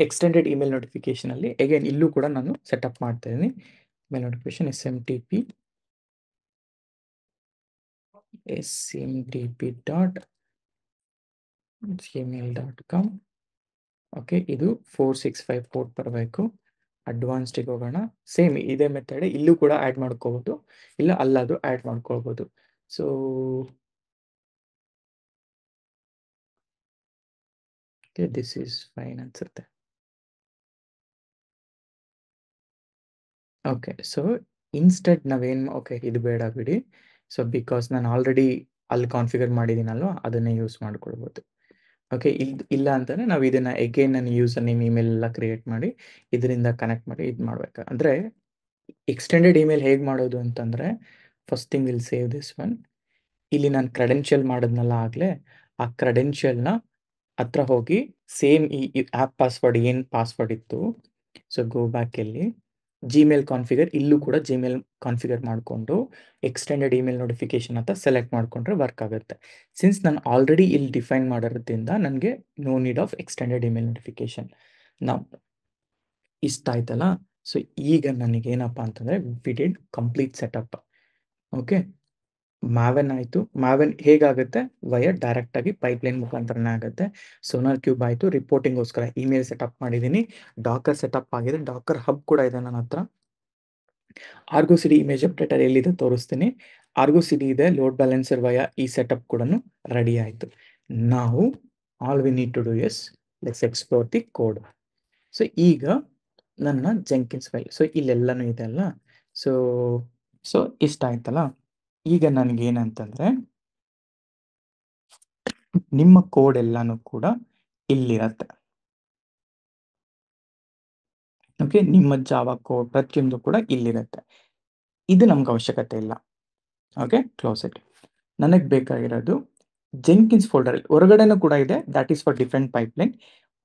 ಎಕ್ಸ್ಟೆಂಡೆಡ್ ಇಮೇಲ್ ನೋಟಿಫಿಕೇಷನಲ್ಲಿ ಅಗೇನ್ ಇಲ್ಲೂ ಕೂಡ ನಾನು ಸೆಟಪ್ ಮಾಡ್ತಾಯಿದ್ದೀನಿ. Email notification smtp.gmail.com. ಓಕೆ, ಇದು 465 ಪೋರ್ಟ್ ಬರಬೇಕು. ಅಡ್ವಾನ್ಸ್ಡಿಗೆ ಹೋಗೋಣ. ಸೇಮ್ ಇದೇ ಮೆಥಡ್ ಇಲ್ಲೂ ಕೂಡ ಆ್ಯಡ್ ಮಾಡ್ಕೋಬೋದು, ಇಲ್ಲ ಅಲ್ಲದು ಆ್ಯಡ್ ಮಾಡ್ಕೊಳ್ಬೋದು. ಸೊ ದಿಸ್ ಈಸ್ ಫೈನ್ ಅನ್ಸುತ್ತೆ. ಓಕೆ, ಸೊ ಇನ್ಸ್ಟೆಡ್ ನಾವೇನು, ಓಕೆ ಇದು ಬೇಡ ಬಿಡಿ. ಸೊ ಬಿಕಾಸ್ ನಾನು ಆಲ್ರೆಡಿ ಅಲ್ಲಿ ಕಾನ್ಫಿಗರ್ ಮಾಡಿದ್ದೀನಲ್ವ, ಅದನ್ನೇ ಯೂಸ್ ಮಾಡ್ಕೊಳ್ಬೋದು. ಓಕೆ, ಇಲ್ಲ ಅಂತಂದರೆ ನಾವು ಇದನ್ನು ಎಗೇನ್ ನಾನು ಯೂಸರ್ ನೇಮ್ ಇಮೇಲ್ ಎಲ್ಲ ಕ್ರಿಯೇಟ್ ಮಾಡಿ ಇದರಿಂದ ಕನೆಕ್ಟ್ ಮಾಡಿ ಇದು ಮಾಡಬೇಕು. ಅಂದರೆ ಎಕ್ಸ್ಟೆಂಡೆಡ್ ಇಮೇಲ್ ಹೇಗೆ ಮಾಡೋದು ಅಂತಂದರೆ, first thing will save this one. ಇಲ್ಲಿ ನಾನು ಕ್ರೆಡೆನ್ಷಿಯಲ್ ಮಾಡಿದ್ನಲ್ಲ ಆಗಲೇ, ಆ ಕ್ರೆಡೆನ್ಷಿಯಲ್ನ ಹತ್ರ ಹೋಗಿ ಸೇಮ್ ಈ ಆ್ಯಪ್ ಪಾಸ್ವರ್ಡ್ ಏನು ಪಾಸ್ವರ್ಡ್ ಇತ್ತು, ಸೊ ಗೋ ಬ್ಯಾಕ್ ಇಲ್ಲಿ ಜಿಮೇಲ್ ಕಾನ್ಫಿಗರ್, ಇಲ್ಲೂ ಕೂಡ ಜಿಮೇಲ್ ಕಾನ್ಫಿಗರ್ ಮಾಡಿಕೊಂಡು ಎಕ್ಸ್ಟೆಂಡೆಡ್ ಇಮೇಲ್ ನೋಟಿಫಿಕೇಶನ್ ಅಂತ ಸೆಲೆಕ್ಟ್ ಮಾಡಿಕೊಂಡ್ರೆ ವರ್ಕ್ ಆಗುತ್ತೆ. ಸಿನ್ಸ್ ನಾನು ಆಲ್ರೆಡಿ ಇಲ್ಲಿ ಡಿಫೈನ್ ಮಾಡಿರೋದ್ರಿಂದ ನನಗೆ no need of extended email notification. ನಾವು ಇಷ್ಟ ಆಯ್ತಲ್ಲ. ಸೊ ಈಗ ನನಗೇನಪ್ಪ ಅಂತಂದರೆ we did complete setup. Okay, Maven ಆಯಿತು. ಮಾವೆನ್ ಹೇಗಾಗುತ್ತೆ, ಡೈರೆಕ್ಟಾಗಿ ಪೈಪ್ಲೈನ್ ಮುಖಾಂತರನೇ ಆಗುತ್ತೆ. ಸೋನಾರ್ ಕ್ಯೂಬ್ ಆಯಿತು, ರಿಪೋರ್ಟಿಂಗೋಸ್ಕರ ಇಮೇಲ್ ಸೆಟಪ್ ಮಾಡಿದ್ದೀನಿ. ಡಾಕರ್ ಸೆಟಪ್ ಆಗಿದೆ, ಡಾಕರ್ ಹಬ್ ಕೂಡ ಇದೆ ನನ್ನ ಹತ್ರ. ಆರ್ಗೋ ಸಿಡಿ ಇಮೇಜ್ ಅಪ್ಡೇಟರ್ ಎಲ್ಲಿದೆ ತೋರಿಸ್ತೀನಿ. ಆರ್ಗೋ ಸಿಡಿ ಇದೆ, ಲೋಡ್ ಬ್ಯಾಲೆನ್ಸರ್ ಈ ಸೆಟಪ್ ಕೂಡ ರೆಡಿ ಆಯಿತು. ನಾವು all we need to do is let's explore the code. So ಈಗ ನನ್ನ ಜೆಂಕಿನ್ಸ್ ಫೈಲ್, ಸೊ ಇಲ್ಲೆಲ್ಲನೂ ಇದೆ ಅಲ್ಲ. ಸೊ ಇಷ್ಟ ಆಯ್ತಲ್ಲ. ಈಗ ನನಗೇನಂತಂದರೆ ನಿಮ್ಮ ಕೋಡ್ ಎಲ್ಲನೂ ಕೂಡ ಇಲ್ಲಿರತ್ತೆ. ಓಕೆ, ನಿಮ್ಮ ಜಾವಾ ಕೋಡ್ ಪ್ರತಿಯೊಂದು ಕೂಡ ಇಲ್ಲಿರುತ್ತೆ. ಇದು ನಮ್ಗೆ ಅವಶ್ಯಕತೆ ಇಲ್ಲ. Okay, close it. ನನಗೆ ಬೇಕಾಗಿರೋದು ಜೆಂಕಿನ್ಸ್ ಫೋಲ್ಡರ್ ಹೊರಗಡೆನೂ ಕೂಡ ಇದೆ, that is for different pipeline.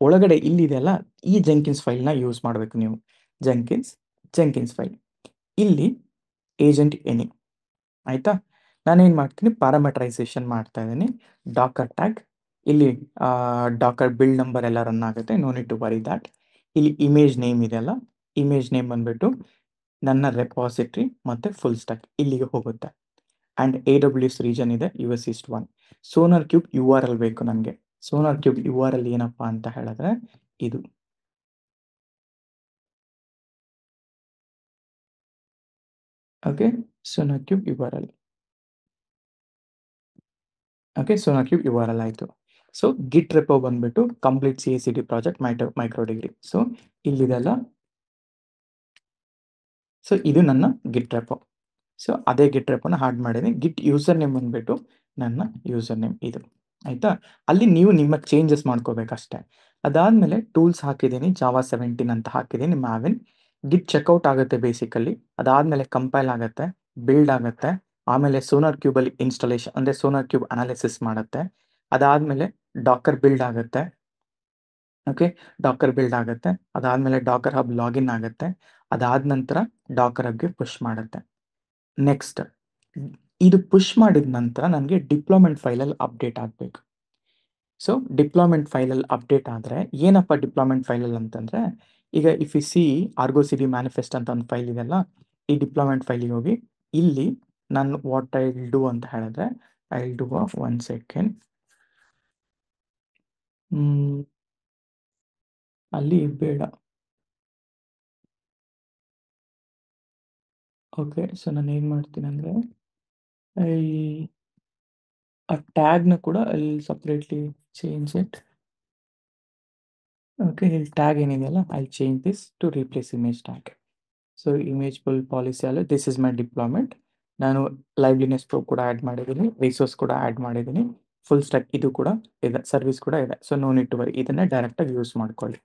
ಒಳಗಡೆ ಇಲ್ಲಿದೆಯಲ್ಲ, ಈ ಜೆಂಕಿನ್ಸ್ ಫೈಲ್ನ ಯೂಸ್ ಮಾಡಬೇಕು ನೀವು. ಜೆಂಕಿನ್ಸ್ ಫೈಲ್ ಇಲ್ಲಿ ಏಜೆಂಟ್ ಎನಿ, ಆಯಿತಾ. ನಾನೇನು ಮಾಡ್ತೀನಿ, ಪ್ಯಾರಾಮೆಟ್ರೈಸೇಷನ್ ಮಾಡ್ತಾ ಇದ್ದೀನಿ. ಡಾಕರ್ ಟ್ಯಾಗ್ ಇಲ್ಲಿ ಡಾಕರ್ ಬಿಲ್ಡ್ ನಂಬರ್ ಎಲ್ಲ ರನ್ ಆಗುತ್ತೆ, no need to worry that. ಇಲ್ಲಿ ಇಮೇಜ್ ನೇಮ್ ಇದೆಯಲ್ಲ, ಇಮೇಜ್ ನೇಮ್ ಬಂದುಬಿಟ್ಟು ನನ್ನ ರೆಪಾಸಿಟ್ರಿ ಮತ್ತು ಫುಲ್ ಸ್ಟಾಕ್ ಇಲ್ಲಿಗೆ ಹೋಗುತ್ತೆ. ಆ್ಯಂಡ್ AWS ರೀಜನ್ ಇದೆ US East 1. SonarQube URL ಬೇಕು ನನಗೆ. SonarQube U R L ಏನಪ್ಪ ಅಂತ ಹೇಳಿದ್ರೆ ಇದು. Okay, SonarQube U R L. Okay, SonarQube U R L ಆಯಿತು. ಸೊ ಗಿಟ್ ರೆಪೋ ಬಂದ್ಬಿಟ್ಟು complete CI/CD project micro degree. So ಇಲ್ಲಿದೆಲ್ಲ. ಸೊ ಇದು ನನ್ನ ಗಿಟ್ ರೆಪೋ. ಸೊ ಅದೇ ಗಿಟ್ ರೆಪೋನ ಹಾಡ್ ಮಾಡಿದ್ದೀನಿ. ಗಿಟ್ ಯೂಸರ್ ನೇಮ್ ಬಂದ್ಬಿಟ್ಟು ನನ್ನ ಯೂಸರ್ ನೇಮ್ ಇದು, ಆಯಿತಾ. ಅಲ್ಲಿ ನೀವು ನಿಮ್ಮ ಚೇಂಜಸ್ ಮಾಡ್ಕೋಬೇಕಷ್ಟೆ. ಅದಾದಮೇಲೆ ಟೂಲ್ಸ್ ಹಾಕಿದ್ದೀನಿ, ಜಾವಾ 17 ಅಂತ ಹಾಕಿದ್ದೀನಿ. ಮ್ಯಾವಿನ್ ಗಿಟ್ ಚೆಕ್ಔಟ್ ಆಗುತ್ತೆ ಬೇಸಿಕಲಿ. ಅದಾದಮೇಲೆ ಕಂಪೈಲ್ ಆಗುತ್ತೆ, ಬಿಲ್ಡ್ ಆಗುತ್ತೆ, ಆಮೇಲೆ ಸೋನಾರ್ ಕ್ಯೂಬಲ್ಲಿ ಇನ್ಸ್ಟಾಲೇಷನ್ ಅಂದರೆ ಸೋನಾರ್ ಕ್ಯೂಬ್ ಅನಾಲಿಸಿಸ್ ಮಾಡುತ್ತೆ. ಅದಾದಮೇಲೆ ಡಾಕರ್ ಬಿಲ್ಡ್ ಆಗುತ್ತೆ. ಓಕೆ, ಡಾಕರ್ ಬಿಲ್ಡ್ ಆಗುತ್ತೆ. ಅದಾದಮೇಲೆ ಡಾಕರ್ ಹಬ್ ಲಾಗಿನ್ ಆಗುತ್ತೆ. ಅದಾದ ನಂತರ ಡಾಕರ್ ಹಬ್ಗೆ ಪುಷ್ ಮಾಡುತ್ತೆ. ನೆಕ್ಸ್ಟ್ ಇದು ಪುಷ್ ಮಾಡಿದ ನಂತರ ನನಗೆ ಡಿಪ್ಲಾಯ್ಮೆಂಟ್ ಫೈಲಲ್ಲಿ ಅಪ್ಡೇಟ್ ಆಗಬೇಕು. ಸೊ ಡಿಪ್ಲಾಯ್ಮೆಂಟ್ ಫೈಲಲ್ಲಿ ಅಪ್ಡೇಟ್ ಆದರೆ ಏನಪ್ಪ ಡಿಪ್ಲಾಯ್ಮೆಂಟ್ ಫೈಲಲ್ಲಿ ಅಂತಂದರೆ, ಈಗ if you C ಆರ್ಗೋ CD manifest ಅಂತ ಒಂದು ಫೈಲ್ ಇದೆಲ್ಲ, ಈ ಡಿಪ್ಲಾಯ್ಮೆಂಟ್ ಫೈಲಿಗೆ ಹೋಗಿ ಇಲ್ಲಿ ನಾನು ವಾಟ್ ಐ ವಿಲ್ ಡೂ ಅಂತ ಹೇಳಿದ್ರೆ, ಐ ವಿಲ್ ಡೂ 1 ಸೆಕೆಂಡ್. ಅಲ್ಲಿ ಬೇಡ. ಓಕೆ, ಸೊ ನಾನು ಏನು ಮಾಡ್ತೀನಿ ಅಂದರೆ, ಆ ಟ್ಯಾಗ್ನ ಕೂಡ ಅಲ್ಲಿ ಸಪ್ರೇಟ್ಲಿ ಚೇಂಜ್ ಇಟ್. ಓಕೆ, ಇಲ್ಲಿ ಟ್ಯಾಗ್ ಏನಿದೆಯಲ್ಲ, I change this to replace image tag. So image pull policy ಅಲ್ಲ, ದಿಸ್ ಇಸ್ ಮೈ ಡಿಪ್ಲಾಯ್ಮೆಂಟ್. ನಾನು ಲೈವ್ಲಿನೆಸ್ ಪ್ರೊ ಕೂಡ ಆ್ಯಡ್ ಮಾಡಿದ್ದೀನಿ, ರಿಸೋರ್ಸ್ ಕೂಡ ಆ್ಯಡ್ ಮಾಡಿದ್ದೀನಿ, ಫುಲ್ ಸ್ಟಾಕ್ ಇದು ಕೂಡ ಇದೆ, ಸರ್ವಿಸ್ ಕೂಡ ಇದೆ. So no need to worry, ಇದನ್ನೇ ಡೈರೆಕ್ಟಾಗಿ ಯೂಸ್ ಮಾಡ್ಕೊಳ್ಳಿ.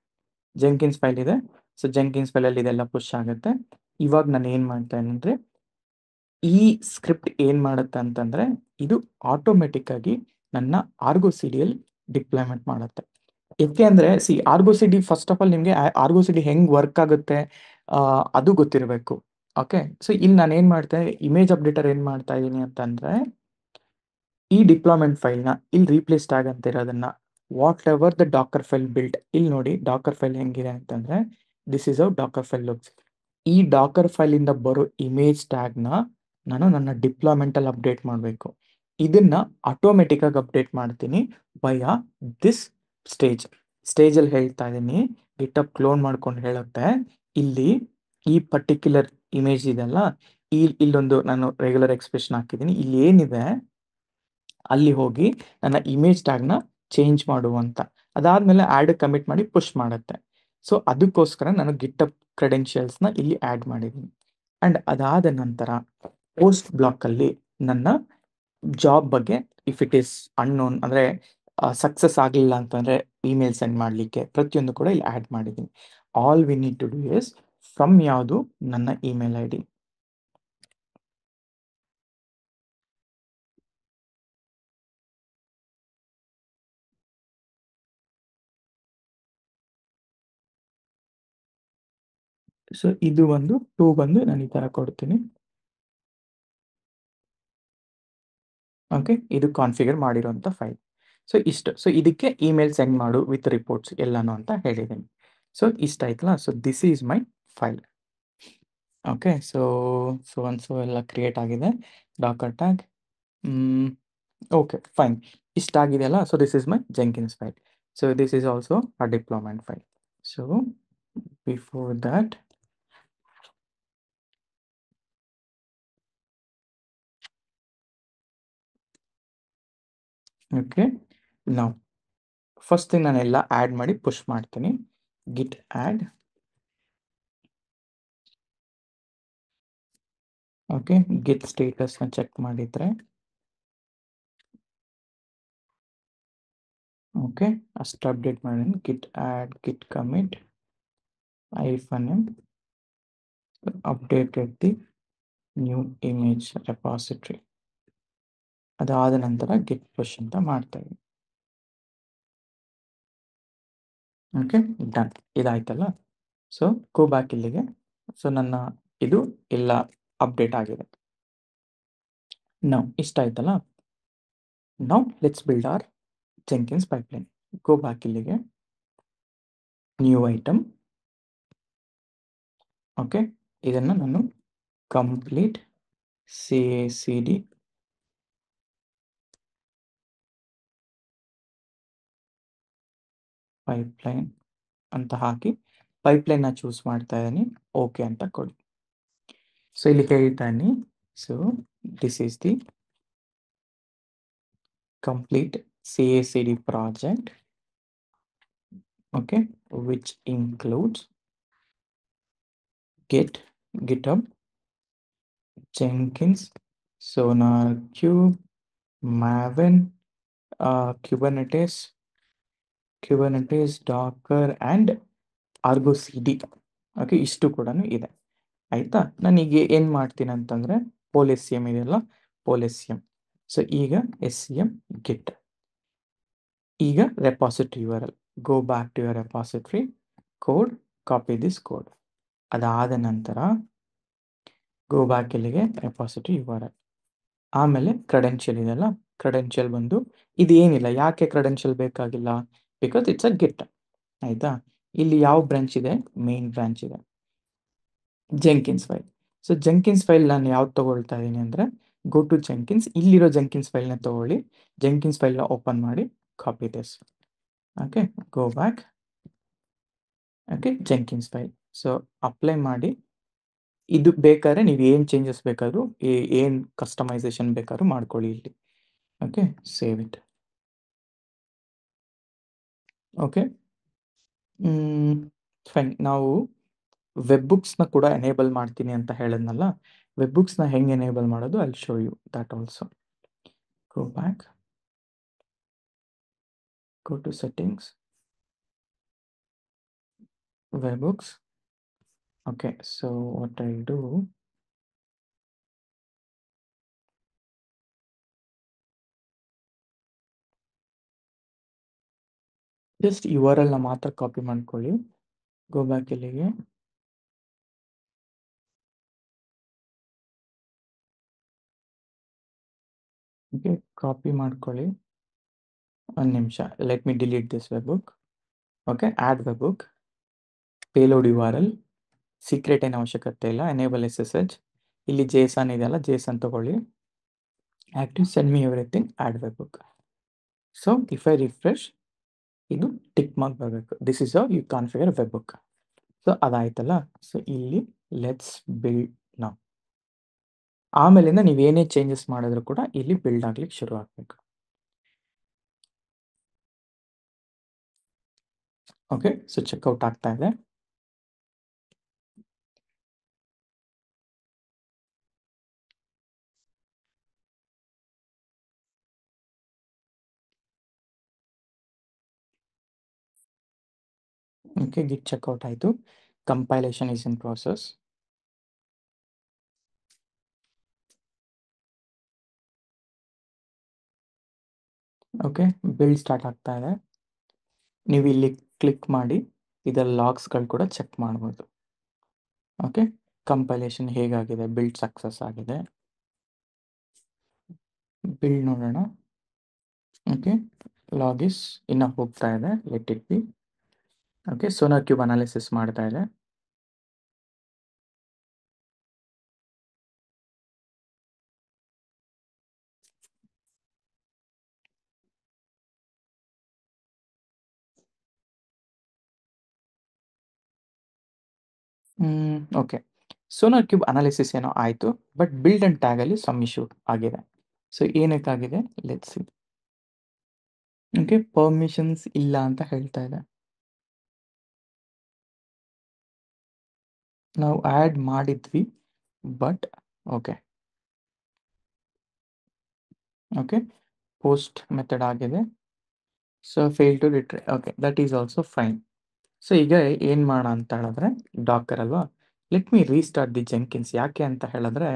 ಜೆಂಕಿನ್ಸ್ ಫೈಲ್ ಇದೆ. ಸೊ ಜೆಂಕಿನ್ಸ್ ಫೈಲಲ್ಲಿ ಇದೆಲ್ಲ ಪುಷ್ ಆಗುತ್ತೆ. ಇವಾಗ ನಾನು ಏನು ಮಾಡ್ತಾ ಅಂದರೆ, ಈ ಸ್ಕ್ರಿಪ್ಟ್ ಏನು ಮಾಡುತ್ತೆ ಅಂತಂದರೆ, ಇದು ಆಟೋಮೆಟಿಕ್ ಆಗಿ ನನ್ನ ಆರ್ಗೋ ಸಿಡಿಯಲ್ಲಿ ಡಿಪ್ಲಾಯ್ಮೆಂಟ್ ಮಾಡುತ್ತೆ. ಏಕೆ ಅಂದರೆ ಆರ್ಗೋ ಸಿಡಿ ಫಸ್ಟ್ ಆಫ್ ಆಲ್ ನಿಮಗೆ ಆರ್ಗೋ ಸಿಡಿ ಹೆಂಗೆ ವರ್ಕ್ ಆಗುತ್ತೆ ಅದು ಗೊತ್ತಿರಬೇಕು. ಓಕೆ, ಸೊ ಇಲ್ಲಿ ನಾನು ಏನು ಮಾಡ್ತಾ ಇಮೇಜ್ ಅಪ್ಡೇಟರ್ ಏನು ಮಾಡ್ತಾ ಇದ್ದೀನಿ ಅಂತಂದರೆ, ಈ ಡಿಪ್ಲಾಯ್ಮೆಂಟ್ ಫೈಲ್ನ ಇಲ್ಲಿ ರೀಪ್ಲೇಸ್ ಟ್ಯಾಗ್ ಅಂತ ಇರೋದನ್ನು whatever the Dockerfile built, ಇಲ್ಲಿ ನೋಡಿ ಡಾಕರ್ ಫೈಲ್ ಹೆಂಗಿದೆ ಅಂತಂದರೆ, this is how Dockerfile looks. ಈ ಡಾಕರ್ ಫೈಲಿಂದ ಬರೋ ಇಮೇಜ್ ಟ್ಯಾಗ್ನ ನಾನು ನನ್ನ ಡಿಪ್ಲಾಯ್ಮೆಂಟಲ್ಲಿ ಅಪ್ಡೇಟ್ ಮಾಡಬೇಕು. ಇದನ್ನು ಆಟೋಮೆಟಿಕ್ಕಾಗಿ ಅಪ್ಡೇಟ್ ಮಾಡ್ತೀನಿ ಬಯ ದಿಸ್ ಸ್ಟೇಜಲ್ಲಿ ಹೇಳ್ತಾ ಇದ್ದೀನಿ. ಗಿಟಪ್ ಕ್ಲೋನ್ ಮಾಡ್ಕೊಂಡು ಹೇಳುತ್ತೆ, ಇಲ್ಲಿ ಈ ಪರ್ಟಿಕ್ಯುಲರ್ ಇಮೇಜ್ ಇದೆಲ್ಲ, ಇಲ್ಲೊಂದು ನಾನು ರೆಗ್ಯುಲರ್ ಎಕ್ಸ್ಪ್ರೆಷನ್ ಹಾಕಿದ್ದೀನಿ, ಇಲ್ಲಿ ಏನಿದೆ ಅಲ್ಲಿ ಹೋಗಿ ನನ್ನ ಇಮೇಜ್ ಟ್ಯಾಗ್ನ ಚೇಂಜ್ ಮಾಡುವಂತ. ಅದಾದಮೇಲೆ ಆ್ಯಡ್ ಕಮಿಟ್ ಮಾಡಿ ಪುಷ್ ಮಾಡುತ್ತೆ. ಸೊ ಅದಕ್ಕೋಸ್ಕರ ನಾನು ಗಿಟಪ್ ಕ್ರೆಡೆನ್ಷಿಯಲ್ಸ್ನ ಇಲ್ಲಿ ಆ್ಯಡ್ ಮಾಡಿದ್ದೀನಿ. ಆ್ಯಂಡ್ ಅದಾದ ನಂತರ ಪೋಸ್ಟ್ ಬ್ಲಾಕಲ್ಲಿ ನನ್ನ ಜಾಬ್ ಬಗ್ಗೆ ಇಫ್ ಇಟ್ ಈಸ್ ಅನ್ನೋನ್ ಅಂದರೆ ಸಕ್ಸಸ್ ಆಗಲಿಲ್ಲ ಅಂತಂದರೆ ಇಮೇಲ್ ಸೆಂಡ್ ಮಾಡಲಿಕ್ಕೆ ಪ್ರತಿಯೊಂದು ಕೂಡ ಇಲ್ಲಿ ಆ್ಯಡ್ ಮಾಡಿದ್ದೀನಿ. All we need to do is from ಯಾವುದು ನನ್ನ ಇಮೇಲ್ ID. ಸೊ ಇದು ಒಂದು ಟೂ ಬಂದು ನಾನು ಈ ಥರ ಕೊಡ್ತೀನಿ. ಓಕೆ, ಇದು ಕಾನ್ಫಿಗರ್ ಮಾಡಿರೋಂಥ ಫೈಲ್. ಸೊ ಇಷ್ಟು. ಸೊ ಇದಕ್ಕೆ ಇಮೇಲ್ ಸೆಂಡ್ ಮಾಡು ವಿತ್ ರಿಪೋರ್ಟ್ಸ್ ಎಲ್ಲನೂ ಅಂತ ಹೇಳಿದ್ದೀನಿ. ಸೊ ಇಷ್ಟ ಆಯ್ತಲ್ಲ. So this is my file. Okay, so ಎಲ್ಲ ಕ್ರಿಯೇಟ್ ಆಗಿದೆ. ಡಾಕರ್ ಟ್ಯಾಗ್, ಓಕೆ ಫೈನ್, ಇಷ್ಟಾಗಿದೆಯಲ್ಲ. So this is my Jenkinsfile. So this is also a deployment file. So before that, okay, ನಾವು ಫಸ್ಟ್ ಥಿಂಗ್ ನಾನೆಲ್ಲ ಆ್ಯಡ್ ಮಾಡಿ ಪುಷ್ ಮಾಡ್ತೀನಿ. ಗಿಟ್ ಆ್ಯಡ್, ಓಕೆ, ಗಿಟ್ ಸ್ಟೇಟಸ್ನ ಚೆಕ್ ಮಾಡಿದರೆ, ಓಕೆ ಅಷ್ಟು ಅಪ್ಡೇಟ್ ಮಾಡಿ git add git commit -m updated the new image repository. ಅದಾದ ನಂತರ ಗಿಟ್ ಪುಷ್ ಅಂತ ಮಾಡ್ತಾ ಇದ್ದೀನಿ. Okay, done. ಇದಾಯ್ತಲ್ಲ. ಸೊ ಗೋ ಬ್ಯಾಕ್ ಇಲ್ಲಿಗೆ. ಸೊ ನನ್ನ ಇದು ಎಲ್ಲ ಅಪ್ಡೇಟ್ ಆಗಿದೆ. ನಾವು ಇಷ್ಟ ಆಯ್ತಲ್ಲ. ನಾವು let's build our Jenkins pipeline. Go back ಇಲ್ಲಿಗೆ, ನ್ಯೂ ಐಟಮ್. ಓಕೆ, ಇದನ್ನು ನಾನು ಕಂಪ್ಲೀಟ್ CI/CD ಪೈಪ್ಲೈನ್ ಅಂತ ಹಾಕಿ ಪೈಪ್ಲೈನ್ನ ಚೂಸ್ ಮಾಡ್ತಾ ಇದ್ದೀನಿ, ಓಕೆ ಅಂತ ಕೊಡಿ. ಸೊ ಇಲ್ಲಿ ಹೇಳ್ತಾ ಇದ್ದೀನಿ, so this is the complete CACD project, okay, which includes Git, GitHub, Jenkins, SonarQube, Maven, Kubernetes, Docker and Argo CD. Okay, ಇಷ್ಟು ಕೂಡ ಇದೆ. ಆಯಿತಾ, ನಾನೀಗ ಏನು ಮಾಡ್ತೀನಿ ಅಂತಂದರೆ ಪೋಲಿಸಿಯಮ್ ಇದೆಯಲ್ಲ, ಪೋಲಿಸಿಯಮ್. ಸೊ ಈಗ SCM ಗಿಟ್. ಈಗ repository URL, go back to your repository code, copy this code. ಅದಾದ ನಂತರ ಗೋ ಬ್ಯಾಕ್ ಇಲ್ಲಿಗೆ ರೆಪಾಸಿಟರಿ URL. ಆಮೇಲೆ ಕ್ರೆಡೆನ್ಷಿಯಲ್ ಇದೆಯಲ್ಲ, ಕ್ರೆಡೆನ್ಷಿಯಲ್ ಬಂದು ಇದು ಏನಿಲ್ಲ. ಯಾಕೆ ಕ್ರೆಡೆನ್ಷಿಯಲ್ ಬೇಕಾಗಿಲ್ಲ? Because it's a git. ಆಯಿತಾ, ಇಲ್ಲಿ ಯಾವ ಬ್ರಾಂಚ್ ಇದೆ? ಮೇನ್ ಬ್ರಾಂಚ್ ಇದೆ, Jenkinsfile. So Jenkinsfile ನಾನು ಯಾವ್ದು ತೊಗೊಳ್ತಾ ಇದ್ದೀನಿ ಅಂದರೆ, ಗೋ ಟು ಜೆಂಕಿನ್ಸ್, ಇಲ್ಲಿರೋ ಜೆಂಕಿನ್ಸ್ ಫೈಲ್ನ ತೊಗೊಳ್ಳಿ, ಜೆಂಕಿನ್ಸ್ ಫೈಲ್ನ ಓಪನ್ ಮಾಡಿ, copy this, okay, go back, okay, Jenkinsfile. So apply ಮಾಡಿ. ಇದು ಬೇಕಾದ್ರೆ ನೀವು ಏನು ಚೇಂಜಸ್ ಬೇಕಾದರೂ, ಏನು ಕಸ್ಟಮೈಸೇಷನ್ ಬೇಕಾದ್ರೂ ಮಾಡ್ಕೊಳ್ಳಿ ಇಲ್ಲಿ. Okay, save it. Okay, fine. ನಾವು ವೆಬ್ ಬುಕ್ಸ್ನ ಕೂಡ ಎನೇಬಲ್ ಮಾಡ್ತೀನಿ ಅಂತ ಹೇಳಿದ್ನಲ್ಲ, ವೆಬ್ ಬುಕ್ಸ್ನ ಹೆಂಗೆ ಎನೇಬಲ್ ಮಾಡೋದು, I will show you that also. Go back, go to settings, webhooks. Okay, so what I'll do, just URL ನ ಮಾತ್ರ ಕಾಪಿ ಮಾಡ್ಕೊಳ್ಳಿ. ಗೋ ಬ್ಯಾಕ್ ಇಲ್ಲಿಗೆ, ಓಕೆ, ಕಾಪಿ ಮಾಡ್ಕೊಳ್ಳಿ. ಒಂದು ನಿಮಿಷ, let me delete this webhook. Okay, add webhook, payload URL, secret ಏನು ಅವಶ್ಯಕತೆ ಇಲ್ಲ, ಎನೇಬಲ್ SSH. ಇಲ್ಲಿ JSON ಇದೆಯಲ್ಲ, JSON ತಗೊಳ್ಳಿ, active send me everything, add webhook. So if I refresh, ಇದು ಟಿಕ್ ಮಾರ್ಕ್ ಬರಬೇಕು, this is you configure webhook. So ಅದಾಯ್ತಲ್ಲ. ಸೊ ಇಲ್ಲಿ ಲೆಟ್ಸ್ ಬಿಲ್ಡ್ ನಾವು. ಆಮೇಲಿಂದ ನೀವು ಏನೇ ಚೇಂಜಸ್ ಮಾಡಿದ್ರು ಕೂಡ ಇಲ್ಲಿ ಬಿಲ್ಡ್ ಆಗ್ಲಿಕ್ಕೆ ಶುರು ಆಗಬೇಕು. ಓಕೆ, ಸೊ ಚೆಕ್ಔಟ್ ಆಗ್ತಾ ಇದೆ. ಓಕೆ, ಗಿಟ್ ಚೆಕ್ಔಟ್ ಆಯಿತು. Compilation is in process. Okay, build start ಆಗ್ತಾ ಇದೆ. ನೀವು ಇಲ್ಲಿ ಕ್ಲಿಕ್ ಮಾಡಿ ಇದರ ಲಾಗ್ಸ್ಗಳು ಕೂಡ ಚೆಕ್ ಮಾಡ್ಬೋದು. ಓಕೆ, ಕಂಪೈಲೇಷನ್ ಹೇಗಾಗಿದೆ, ಬಿಲ್ಡ್ ಸಕ್ಸಸ್ ಆಗಿದೆ. ಬಿಲ್ಡ್ ನೋಡೋಣ. ಓಕೆ, ಲಾಗಿಸ್ ಇನ್ನು ಹೋಗ್ತಾ ಇದೆ, let it be. Okay, SonarQube analysis ಮಾಡ್ತಾ ಇದೆ. ಓಕೆ, SonarQube ಅನಾಲಿಸಿಸ್ ಏನೋ ಆಯಿತು, ಬಟ್ ಬಿಲ್ಡ್ ಅಂಡ್ ಟ್ಯಾಗಲ್ಲಿ ಸಮ್ ಇಶ್ಯೂ ಆಗಿದೆ. ಸೊ ಏನಕ್ಕಾಗಿದೆ, ಲೆಟ್ಸ್ ಸಿ. ಓಕೆ, ಪರ್ಮಿಷನ್ಸ್ ಇಲ್ಲ ಅಂತ ಹೇಳ್ತಾ ಇದೆ. ನಾವು ಆ್ಯಡ್ ಮಾಡಿದ್ವಿ, but okay okay post method ಆಗಿದೆ. So fail to retry. Okay, that is also fine. So ಈಗ ಏನು ಮಾಡೋಣ ಅಂತ ಹೇಳಿದ್ರೆ, ಡಾಕರ್ ಅಲ್ವಾ, let me restart the Jenkins. ಯಾಕೆ ಅಂತ ಹೇಳಿದ್ರೆ,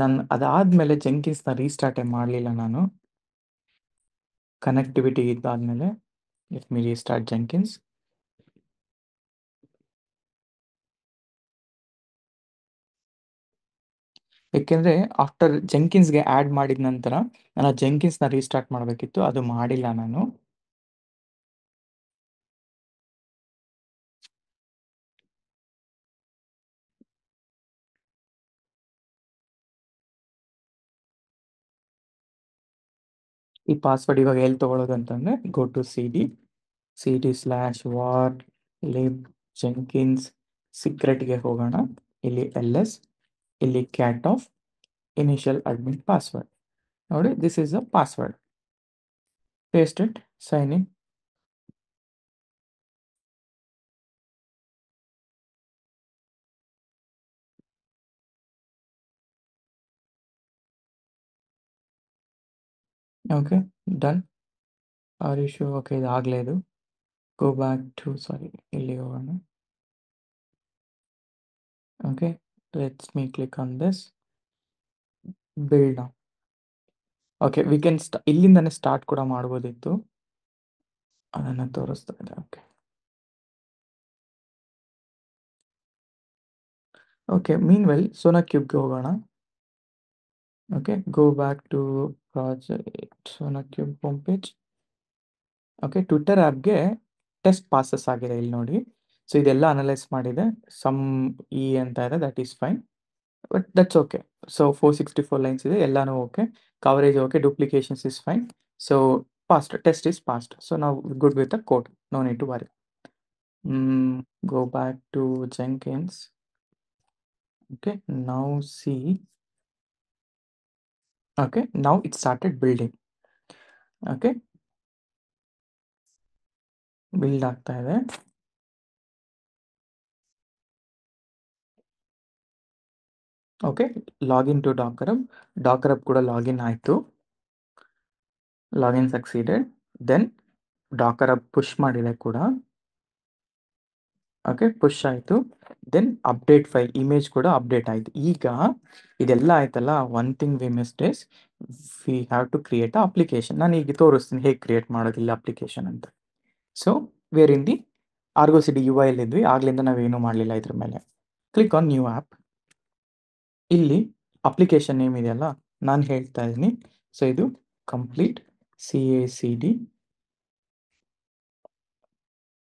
ನಾನು ಅದಾದಮೇಲೆ ಜೆಂಕಿನ್ಸ್ನ ರೀಸ್ಟಾರ್ಟೇ ಮಾಡಲಿಲ್ಲ ನಾನು. ಕನೆಕ್ಟಿವಿಟಿ ಇದ್ದಾದಮೇಲೆ ಲೆಟ್ ಮಿ ರೀಸ್ಟಾರ್ಟ್ ಜೆಂಕಿನ್ಸ್. ಏಕೆಂದರೆ ಆಫ್ಟರ್ ಜೆಂಕಿನ್ಸ್ಗೆ ಆ್ಯಡ್ ಮಾಡಿದ ನಂತರ ನಾನು ಜೆಂಕಿನ್ಸ್ನ ರೀಸ್ಟಾರ್ಟ್ ಮಾಡಬೇಕಿತ್ತು, ಅದು ಮಾಡಿಲ್ಲ ನಾನು. ಈ ಪಾಸ್ವರ್ಡ್ ಇವಾಗ ಎಲ್ಲಿ ತೊಗೊಳ್ಳೋದು ಅಂತಂದರೆ, go to CD, cd/var lib jenkins secretಗೆ ಹೋಗೋಣ. ಇಲ್ಲಿ ls, ಇಲ್ಲಿ cat of initial admin password. ನೋಡಿ, this is a password. Paste it, sign in. Okay, done. Are you sure? Okay, ಇದು ಆಗಲೇ ಇದು. ಗೋ ಬ್ಯಾಕ್ ಟು, ಸಾರಿ, ಇಲ್ಲಿ ಹೋಗೋಣ. Okay, let's me click on this build. Okay, we can ಇಲ್ಲಿಂದಾನೆ ಸ್ಟಾರ್ಟ್ ಕೂಡ ಮಾಡ್ಬೋದಿತ್ತು, ಅದನ್ನು ತೋರಿಸ್ತಾ ಇದೆ. ಓಕೆ ಓಕೆ, ಮೀನ್ ವೆಲ್ ಸೋನಾ ಕ್ಯೂಬ್ಗೆ ಹೋಗೋಣ. Okay, go back to project SonarQube home page. Okay, Twitter ಆ್ಯಪ್ಗೆ ಟೆಸ್ಟ್ ಪಾಸಸ್ ಆಗಿದೆ ಇಲ್ಲಿ ನೋಡಿ. ಸೊ ಇದೆಲ್ಲ ಅನಲೈಸ್ ಮಾಡಿದೆ, ಸಮ್ ಅಂತ ಇದೆ, that is fine, but that's okay. So 464 lines ಇದೆ, ಎಲ್ಲಾನು okay, coverage okay, duplications is fine. So passed, test is passed. So ನಾವು good with the code, no need to worry. Go back to Jenkins. Okay, now see. Okay, now it started building. Okay, build ಆಗ್ತಾ ಇದೆ. ಓಕೆ, ಲಾಗಿನ್ ಟು ಡಾಕರ್ ಕೂಡ ಲಾಗಿನ್ ಆಯಿತು, login succeeded. Then Docker push ಮಾಡಿದೆ ಕೂಡ. ಓಕೆ, ಪುಷ್ ಆಯಿತು. ದೆನ್ ಅಪ್ಡೇಟ್ ಫೈಲ್ ಇಮೇಜ್ ಕೂಡ ಅಪ್ಡೇಟ್ ಆಯಿತು. ಈಗ ಇದೆಲ್ಲ ಆಯ್ತಲ್ಲ, one thing we missed is we have to create a application. ನಾನು ಈಗ ತೋರಿಸ್ತೀನಿ ಹೇಗೆ ಕ್ರಿಯೇಟ್ ಮಾಡೋದಿಲ್ಲ ಅಪ್ಲಿಕೇಶನ್ ಅಂತ. So where in the Argo CD UI ಇದ್ವಿ, ಆಗ್ಲಿಂದ ನಾವೇನು ಮಾಡಲಿಲ್ಲ ಇದ್ರ ಮೇಲೆ. Click on new app. ಇಲ್ಲಿ ಅಪ್ಲಿಕೇಶನ್ ನೇಮ್ ಇದೆಯಲ್ಲ, ನಾನು ಹೇಳ್ತಾ ಇದ್ದೀನಿ. ಸೊ ಇದು ಕಂಪ್ಲೀಟ್ CACD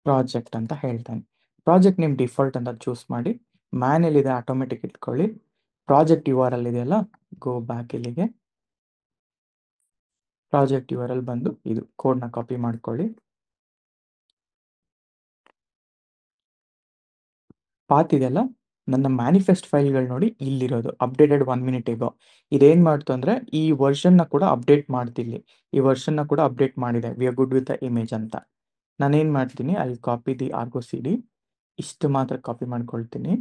ಪ್ರಾಜೆಕ್ಟ್ ಅಂತ ಹೇಳ್ತಾನೆ. ಪ್ರಾಜೆಕ್ಟ್ ನೇಮ್ ಡಿಫಾಲ್ಟ್ ಅಂತ ಚೂಸ್ ಮಾಡಿ, ಮ್ಯಾನುಯಲ್ ಇದೆ ಆಟೋಮೆಟಿಕ್ ಇಟ್ಕೊಳ್ಳಿ. ಪ್ರಾಜೆಕ್ಟ್ URL ಇದೆಯಲ್ಲ, ಗೋ ಬ್ಯಾಕ್ ಇಲ್ಲಿಗೆ. ಪ್ರಾಜೆಕ್ಟ್ URL ಬಂದು ಇದು, ಕೋಡ್ನ ಕಾಪಿ ಮಾಡ್ಕೊಳ್ಳಿ. ಪಾತ್ ಇದೆಯಲ್ಲ, ನನ್ನ ಮ್ಯಾನಿಫೆಸ್ಟ್ ಫೈಲ್ಗಳು ನೋಡಿ ಇಲ್ಲಿರೋದು, ಅಪ್ಡೇಟೆಡ್ 1 minute ago. ಇದೇನು ಮಾಡ್ತು ಅಂದರೆ ಈ ವರ್ಷನ್ನ ಕೂಡ ಅಪ್ಡೇಟ್ ಮಾಡ್ತಿಲ್ಲಿ, ಈ ವರ್ಷನ್ನ ಕೂಡ ಅಪ್ಡೇಟ್ ಮಾಡಿದೆ, we are good with the image ಅಂತ. ನಾನೇನು ಮಾಡ್ತೀನಿ, ಅಲ್ಲಿ ಕಾಪಿ ದಿ ಆರ್ಗೋ CD, ಇಷ್ಟು ಮಾತ್ರ ಕಾಪಿ ಮಾಡ್ಕೊಳ್ತೀನಿ.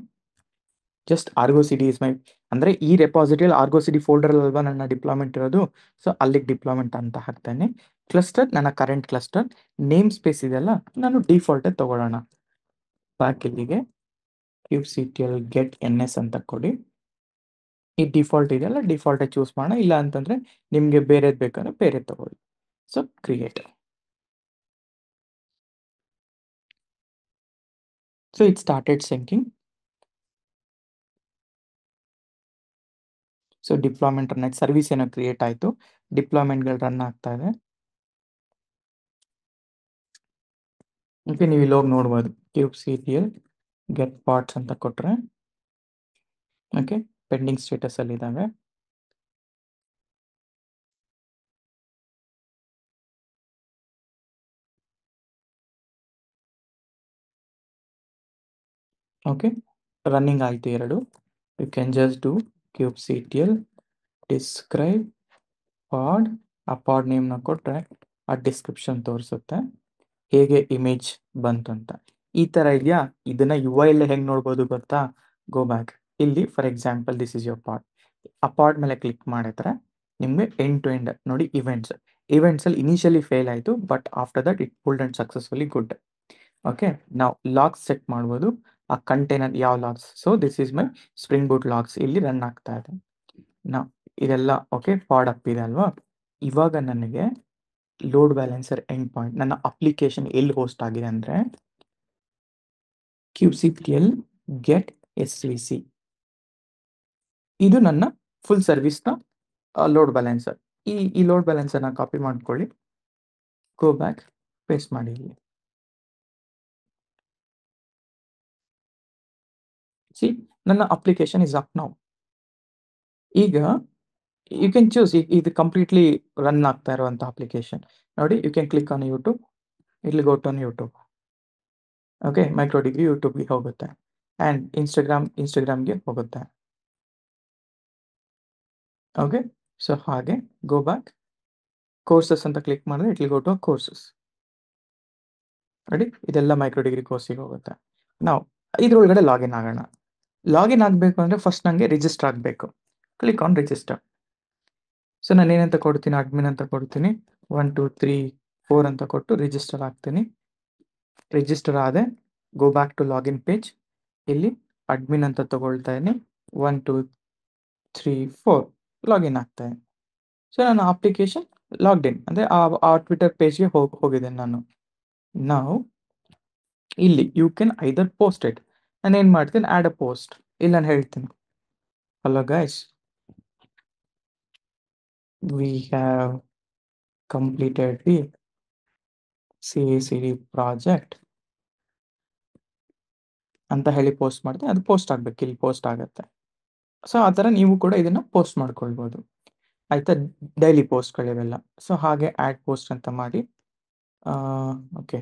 ಜಸ್ಟ್ ಆರ್ಗೋ CD ಇಸ್ ಮೈ, ಅಂದರೆ ಈ ರೆಪಾಸಿಟರಿಯಲ್ಲಿ ಆರ್ಗೋ CD ಫೋಲ್ಡರ್ ಅಲ್ವಾ ನನ್ನ ಡಿಪ್ಲಾಯ್ಮೆಂಟ್ ಇರೋದು. ಸೊ ಅಲ್ಲಿಗೆ ಡಿಪ್ಲಾಯ್ಮೆಂಟ್ ಅಂತ ಹಾಕ್ತೇನೆ. ಕ್ಲಸ್ಟರ್ ನನ್ನ ಕರೆಂಟ್ ಕ್ಲಸ್ಟರ್. ನೇಮ್ ಸ್ಪೇಸ್ ಇದೆಯಲ್ಲ, ನಾನು ಡಿಫಾಲ್ಟೇ ತೊಗೊಳ್ಳೋಣ. ಬ್ಯಾಕ್ ಇಲ್ಲಿಗೆ kubectl get ns ಅಂತ ಕೊಡಿ. ಈ ಡಿಫಾಲ್ಟ್ ಇದೆಯಲ್ಲ, ಡಿಫಾಲ್ಟೇ ಚೂಸ್ ಮಾಡೋಣ, ಇಲ್ಲ ಅಂತಂದರೆ ನಿಮಗೆ ಬೇರೆದು ಬೇಕಾದ್ರೆ ಬೇರೆ ತಗೊಳ್ಳಿ. So create. So it started sinking. So deployment run ಆಯ್ತು, ಸರ್ವಿಸ್ ಏನೋ ಕ್ರಿಯೇಟ್ ಆಯಿತು, ಡಿಪ್ಲಾಯ್ಮೆಂಟ್ಗಳು ರನ್ ಆಗ್ತಾ ಇದೆ. ಓಕೆ, ನೀವು ಇಲ್ಲಿ ಹೋಗಿ ನೋಡ್ಬೋದು, kubectl get parts ಅಂತ ಕೊಟ್ಟರೆ ಓಕೆ ಪೆಂಡಿಂಗ್ ಸ್ಟೇಟಸಲ್ಲಿ ಇದ್ದಾವೆ. ಓಕೆ, ರನ್ನಿಂಗ್ ಆಯಿತು ಎರಡು. You can just do kubectl describe pod. ಆ ಪಾಡ್ ನೇಮ್ನ ಕೊಟ್ಟರೆ ಆ ಡಿಸ್ಕ್ರಿಪ್ಷನ್ ತೋರಿಸುತ್ತೆ ಹೇಗೆ ಇಮೇಜ್ ಬಂತು ಅಂತ. ಈ ಥರ ಇದೆಯಾ, ಇದನ್ನು UI ಹೆಂಗೆ ನೋಡ್ಬೋದು ಗೊತ್ತಾ? Go back. ಇಲ್ಲಿ for example this is your pod. ಆ ಪಾಡ್ ಮೇಲೆ ಕ್ಲಿಕ್ ಮಾಡಿದ್ರೆ ನಿಮಗೆ ಎಂಡ್ ಟು ಎಂಡ್ ನೋಡಿ ಇವೆಂಟ್ಸಲ್ಲಿ ಇನಿಷಿಯಲಿ ಫೇಲ್ ಆಯಿತು, but after that it pulled and successfully good. Okay, ನಾವು ಲಾಗ್ಸ್ ಸೆಟ್ ಮಾಡ್ಬೋದು, ಆ ಕಂಟೈನರ್ ಯಾವ logs. So this is my Spring Boot logs, ಇಲ್ಲಿ ರನ್ ಆಗ್ತಾ ಇದೆ. ನಾವು ಇದೆಲ್ಲ ಓಕೆ, ಪಾಡ್ ಅಪ್ ಇದೆ ಅಲ್ವಾ. ಇವಾಗ ನನಗೆ ಲೋಡ್ ಬ್ಯಾಲೆನ್ಸರ್ ಎಂಡ್ ಪಾಯಿಂಟ್, ನನ್ನ ಅಪ್ಲಿಕೇಶನ್ ಎಲ್ಲಿ ಹೋಸ್ಟ್ ಆಗಿದೆ ಅಂದರೆ kubectl get svc. ಇದು ನನ್ನ ಫುಲ್ ಸರ್ವಿಸ್ನ ಲೋಡ್ ಬ್ಯಾಲೆನ್ಸರ್. ಈ ಲೋಡ್ ಬ್ಯಾಲೆನ್ಸರ್ನ ಕಾಪಿ ಮಾಡ್ಕೊಳ್ಳಿ, ಗೋ ಬ್ಯಾಕ್, ಪೇಸ್ಟ್ ಮಾಡಿ ಇಲ್ಲಿ. ಸಿ, ನನ್ನ ಅಪ್ಲಿಕೇಶನ್ ಇಸ್ ಅಪ್ ನೌ. ಈಗ ಯು ಕ್ಯಾನ್ ಚೂಸ್, ಇದು ಕಂಪ್ಲೀಟ್ಲಿ ರನ್ ಆಗ್ತಾ ಇರುವಂಥ ಅಪ್ಲಿಕೇಶನ್ ನೋಡಿ. You can click on YouTube, ಇಲ್ಲಿ go to YouTube. Okay, micro degree ಯೂಟ್ಯೂಬ್ಗೆ ಹೋಗುತ್ತೆ ಆ್ಯಂಡ್ ಇನ್ಸ್ಟಾಗ್ರಾಮ್ಗೆ ಹೋಗುತ್ತೆ. ಓಕೆ, ಸೊ ಹಾಗೆ ಗೋ ಬ್ಯಾಕ್ ಕೋರ್ಸಸ್ ಅಂತ ಕ್ಲಿಕ್ ಮಾಡಿದ್ರೆ it will go to courses. Ready, ಇದೆಲ್ಲ ಮೈಕ್ರೋ ಡಿಗ್ರಿ ಕೋರ್ಸಿಗೆ ಹೋಗುತ್ತೆ. ನಾವು ಇದ್ರೊಳಗಡೆ ಲಾಗಿನ್ ಆಗೋಣ. ಲಾಗಿನ್ ಆಗಬೇಕು ಅಂದರೆ ಫಸ್ಟ್ ನನಗೆ ರಿಜಿಸ್ಟರ್ ಆಗಬೇಕು. Click on register. ಸೊ ನಾನು ಏನಂತ ಕೊಡ್ತೀನಿ, ಅಡ್ಮಿನ್ ಅಂತ ಕೊಡ್ತೀನಿ. 1 2 3 4 ಅಂತ ಕೊಟ್ಟು ರಿಜಿಸ್ಟರ್ ಆಗ್ತೀನಿ. ರಿಜಿಸ್ಟರ್ ಆದೆ, go back to login page. ಇಲ್ಲಿ ಅಡ್ಮಿನ್ ಅಂತ ತಗೊಳ್ತಾ ಇದ್ದೀನಿ. 1 2 3 4 ಲಾಗಿನ್ ಆಗ್ತಾ ಇದೆ. ಸೊ ನನ್ನ ಅಪ್ಲಿಕೇಶನ್ ಲಾಗ್ಡ್ ಇನ್ ಅಂದರೆ ಆ ಟ್ವಿಟರ್ ಪೇಜ್ಗೆ ಹೋಗಿದ್ದೇನೆ ನಾನು. ನಾವು ಇಲ್ಲಿ you can either post it. ನಾನು ಏನು ಮಾಡ್ತೀನಿ, ಆ್ಯಡ್ ಅ ಪೋಸ್ಟ್. ಇಲ್ಲಿ ನಾನು ಹೇಳ್ತೀನಿ, hello guys, we have completed the CACD project ಅಂತ ಹೇಳಿ ಪೋಸ್ಟ್ ಮಾಡ್ತೀನಿ. ಅದು ಪೋಸ್ಟ್ ಆಗಬೇಕು, ಇಲ್ಲಿ ಪೋಸ್ಟ್ ಆಗುತ್ತೆ. ಸೊ ಆ ಥರ ನೀವು ಕೂಡ ಇದನ್ನು ಪೋಸ್ಟ್ ಮಾಡ್ಕೊಳ್ಬೋದು. ಆಯಿತಾ, ಡೈಲಿ ಪೋಸ್ಟ್ಗಳಿವೆಲ್ಲ. ಸೊ ಹಾಗೆ ಆ್ಯಡ್ ಪೋಸ್ಟ್ ಅಂತ ಮಾಡಿ. Okay,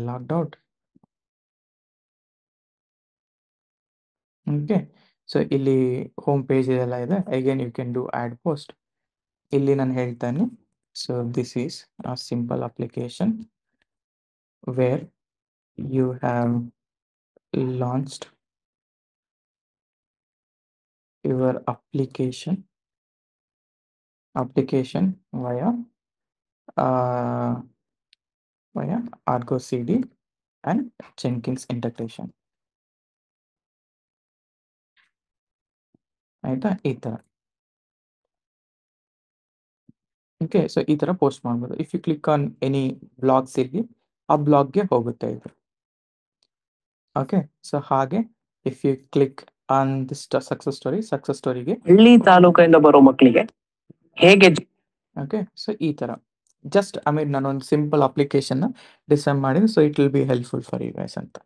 logged out. Okay, so ಇಲ್ಲಿ ಹೋಮ್ ಪೇಜ್ ಇದೆಲ್ಲ ಇದೆ. Again you can do add post. ಇಲ್ಲಿ ನಾನು ಹೇಳ್ತಾನೆ, so this is a simple application where you have launched your application via Argo CD and Jenkins integration. ಆಯಿತಾ, ಈ ಥರ. ಓಕೆ, ಸೊ ಈ ಥರ ಪೋಸ್ಟ್ ಮಾಡ್ಬೋದು. If you click on any blogs ಇಲ್ಲಿ ಆ ಬ್ಲಾಗ್ಗೆ ಹೋಗುತ್ತೆ ಇದು. ಓಕೆ, ಸೊ ಹಾಗೆ if you click on this success ಸ್ಟೋರಿಗೆ ಹಳ್ಳಿ ತಾಲೂಕಿಂದ ಬರೋ ಮಕ್ಕಳಿಗೆ ಹೇಗೆ ಓಕೆ, ಸೊ ಈ ಥರ ಜಸ್ಟ್ ನಾನೊಂದು ಸಿಂಪಲ್ ಅಪ್ಲಿಕೇಶನ್ನ ಡಿಸೈನ್ ಮಾಡಿದ್ದು. So it will be helpful for you guys ಅಂತ.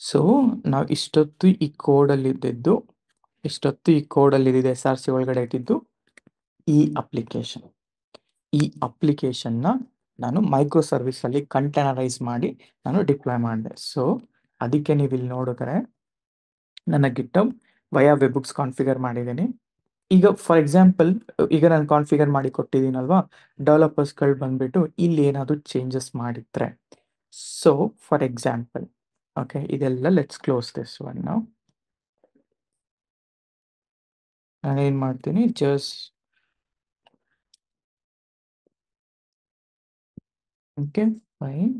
ಸೊ ನಾವು ಇಷ್ಟೊತ್ತು ಈ ಕೋಡಲ್ಲಿದ್ದು SRC ಒಳಗಡೆ ಇಟ್ಟಿದ್ದು ಈ ಅಪ್ಲಿಕೇಶನ್ನ ನಾನು ಮೈಕ್ರೋ ಸರ್ವಿಸಲ್ಲಿ ಕಂಟೈನರೈಸ್ ಮಾಡಿ ನಾನು ಡಿಪ್ಲಾಯ್ ಮಾಡಿದೆ. ಸೊ ಅದಕ್ಕೆ ನೀವು ಇಲ್ಲಿ ನೋಡಿದ್ರೆ ನನ್ನ ಗಿಟಬ್ ವಯಾ ವೆಬ್ಬುಕ್ಸ್ ಕಾನ್ಫಿಗರ್ ಮಾಡಿದ್ದೀನಿ. ಈಗ ಫಾರ್ ಎಕ್ಸಾಂಪಲ್, ಈಗ ನಾನು ಕಾನ್ಫಿಗರ್ ಮಾಡಿ ಕೊಟ್ಟಿದ್ದೀನಲ್ವಾ, ಡೆವಲಪರ್ಸ್ಗಳು ಬಂದ್ಬಿಟ್ಟು ಇಲ್ಲಿ ಏನಾದರೂ ಚೇಂಜಸ್ ಮಾಡಿದ್ರೆ, ಸೊ ಫಾರ್ ಎಕ್ಸಾಂಪಲ್, ಓಕೆ, ಇದೆಲ್ಲ ಲೆಟ್ಸ್ ಕ್ಲೋಸ್ ದಿಸ್ ಒನ್. ನಾವು ನಾನೇನು ಮಾಡ್ತೀನಿ, ಜಸ್ಟ್ ಓಕೆ ಫೈನ್.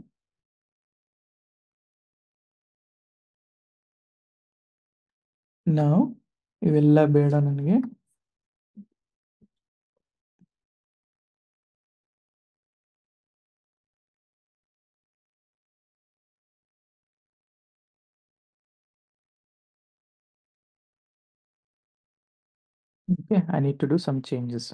ನಾವು ಇವೆಲ್ಲ ಬೇಡ ನನಗೆ. Okay, I need to do some changes.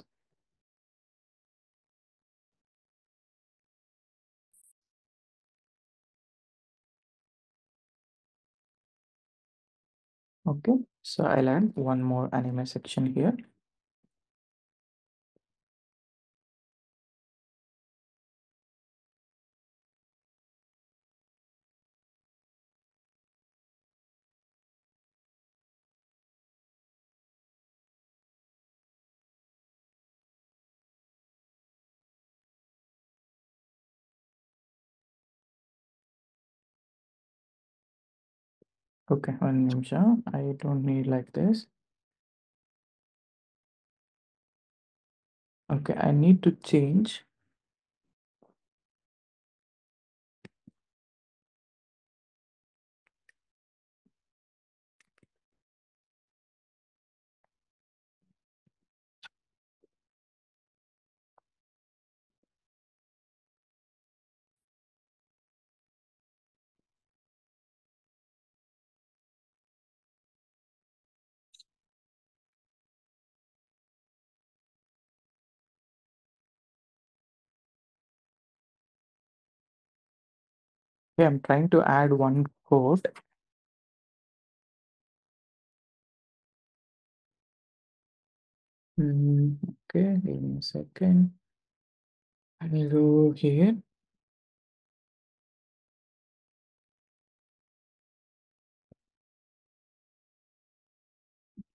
Okay, so I'll add one more anime section here. Okay, one ನಿಮಿಷ. I don't need like this. Okay, I need to change. Okay, I'm trying to add one code. Okay, give me a second. I will go here.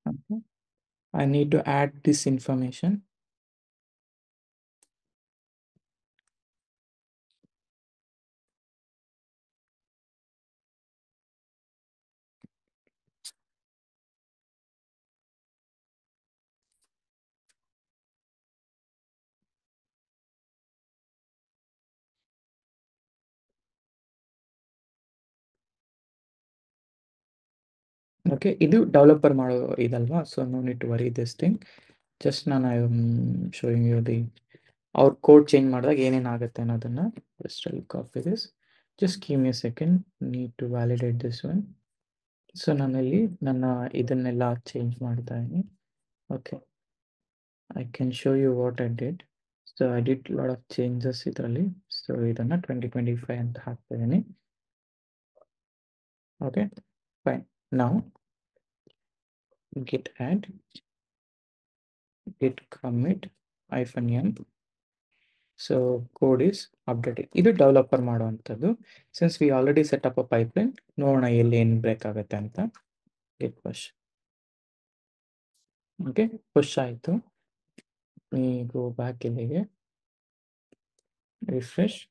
Okay. I need to add this information. Okay, ಇದು ಡೆವಲಪರ್ ಮಾಡೋ ಇದಲ್ವಾ, so no need to worry this thing. Just ನಾನು I am showing you the ಅವ್ರ ಕೋಡ್ ಚೇಂಜ್ ಮಾಡಿದಾಗ ಏನೇನು ಆಗುತ್ತೆ ಅನ್ನೋದನ್ನು. Just I copy this, just give me a second, need to validate this one. So ನಾನಲ್ಲಿ ನನ್ನ ಇದನ್ನೆಲ್ಲ ಚೇಂಜ್ ಮಾಡ್ತಾ ಇದ್ದೀನಿ. Okay, I can show you what I did. So I did lot of changes ಇದರಲ್ಲಿ. ಸೊ ಇದನ್ನು 2025 ಅಂತ ಹಾಕ್ತಾ ಇದ್ದೀನಿ. Okay, fine. ನಾವು git add git commit -n. So code is updated. ಇದು ಡೆವಲಪರ್ ಮಾಡುವಂಥದ್ದು. Since we already set up a pipeline, ನೋಡೋಣ ಎಲ್ಲಿ ಏನು ಬೇಕಾಗುತ್ತೆ ಅಂತ. ಗಿಟ್ ಪುಷ್. ಓಕೆ, ಪುಷ್ ಆಯಿತು. ಗೋ ಬ್ಯಾಕ್ ಇಲ್ಲಿಗೆ, refresh.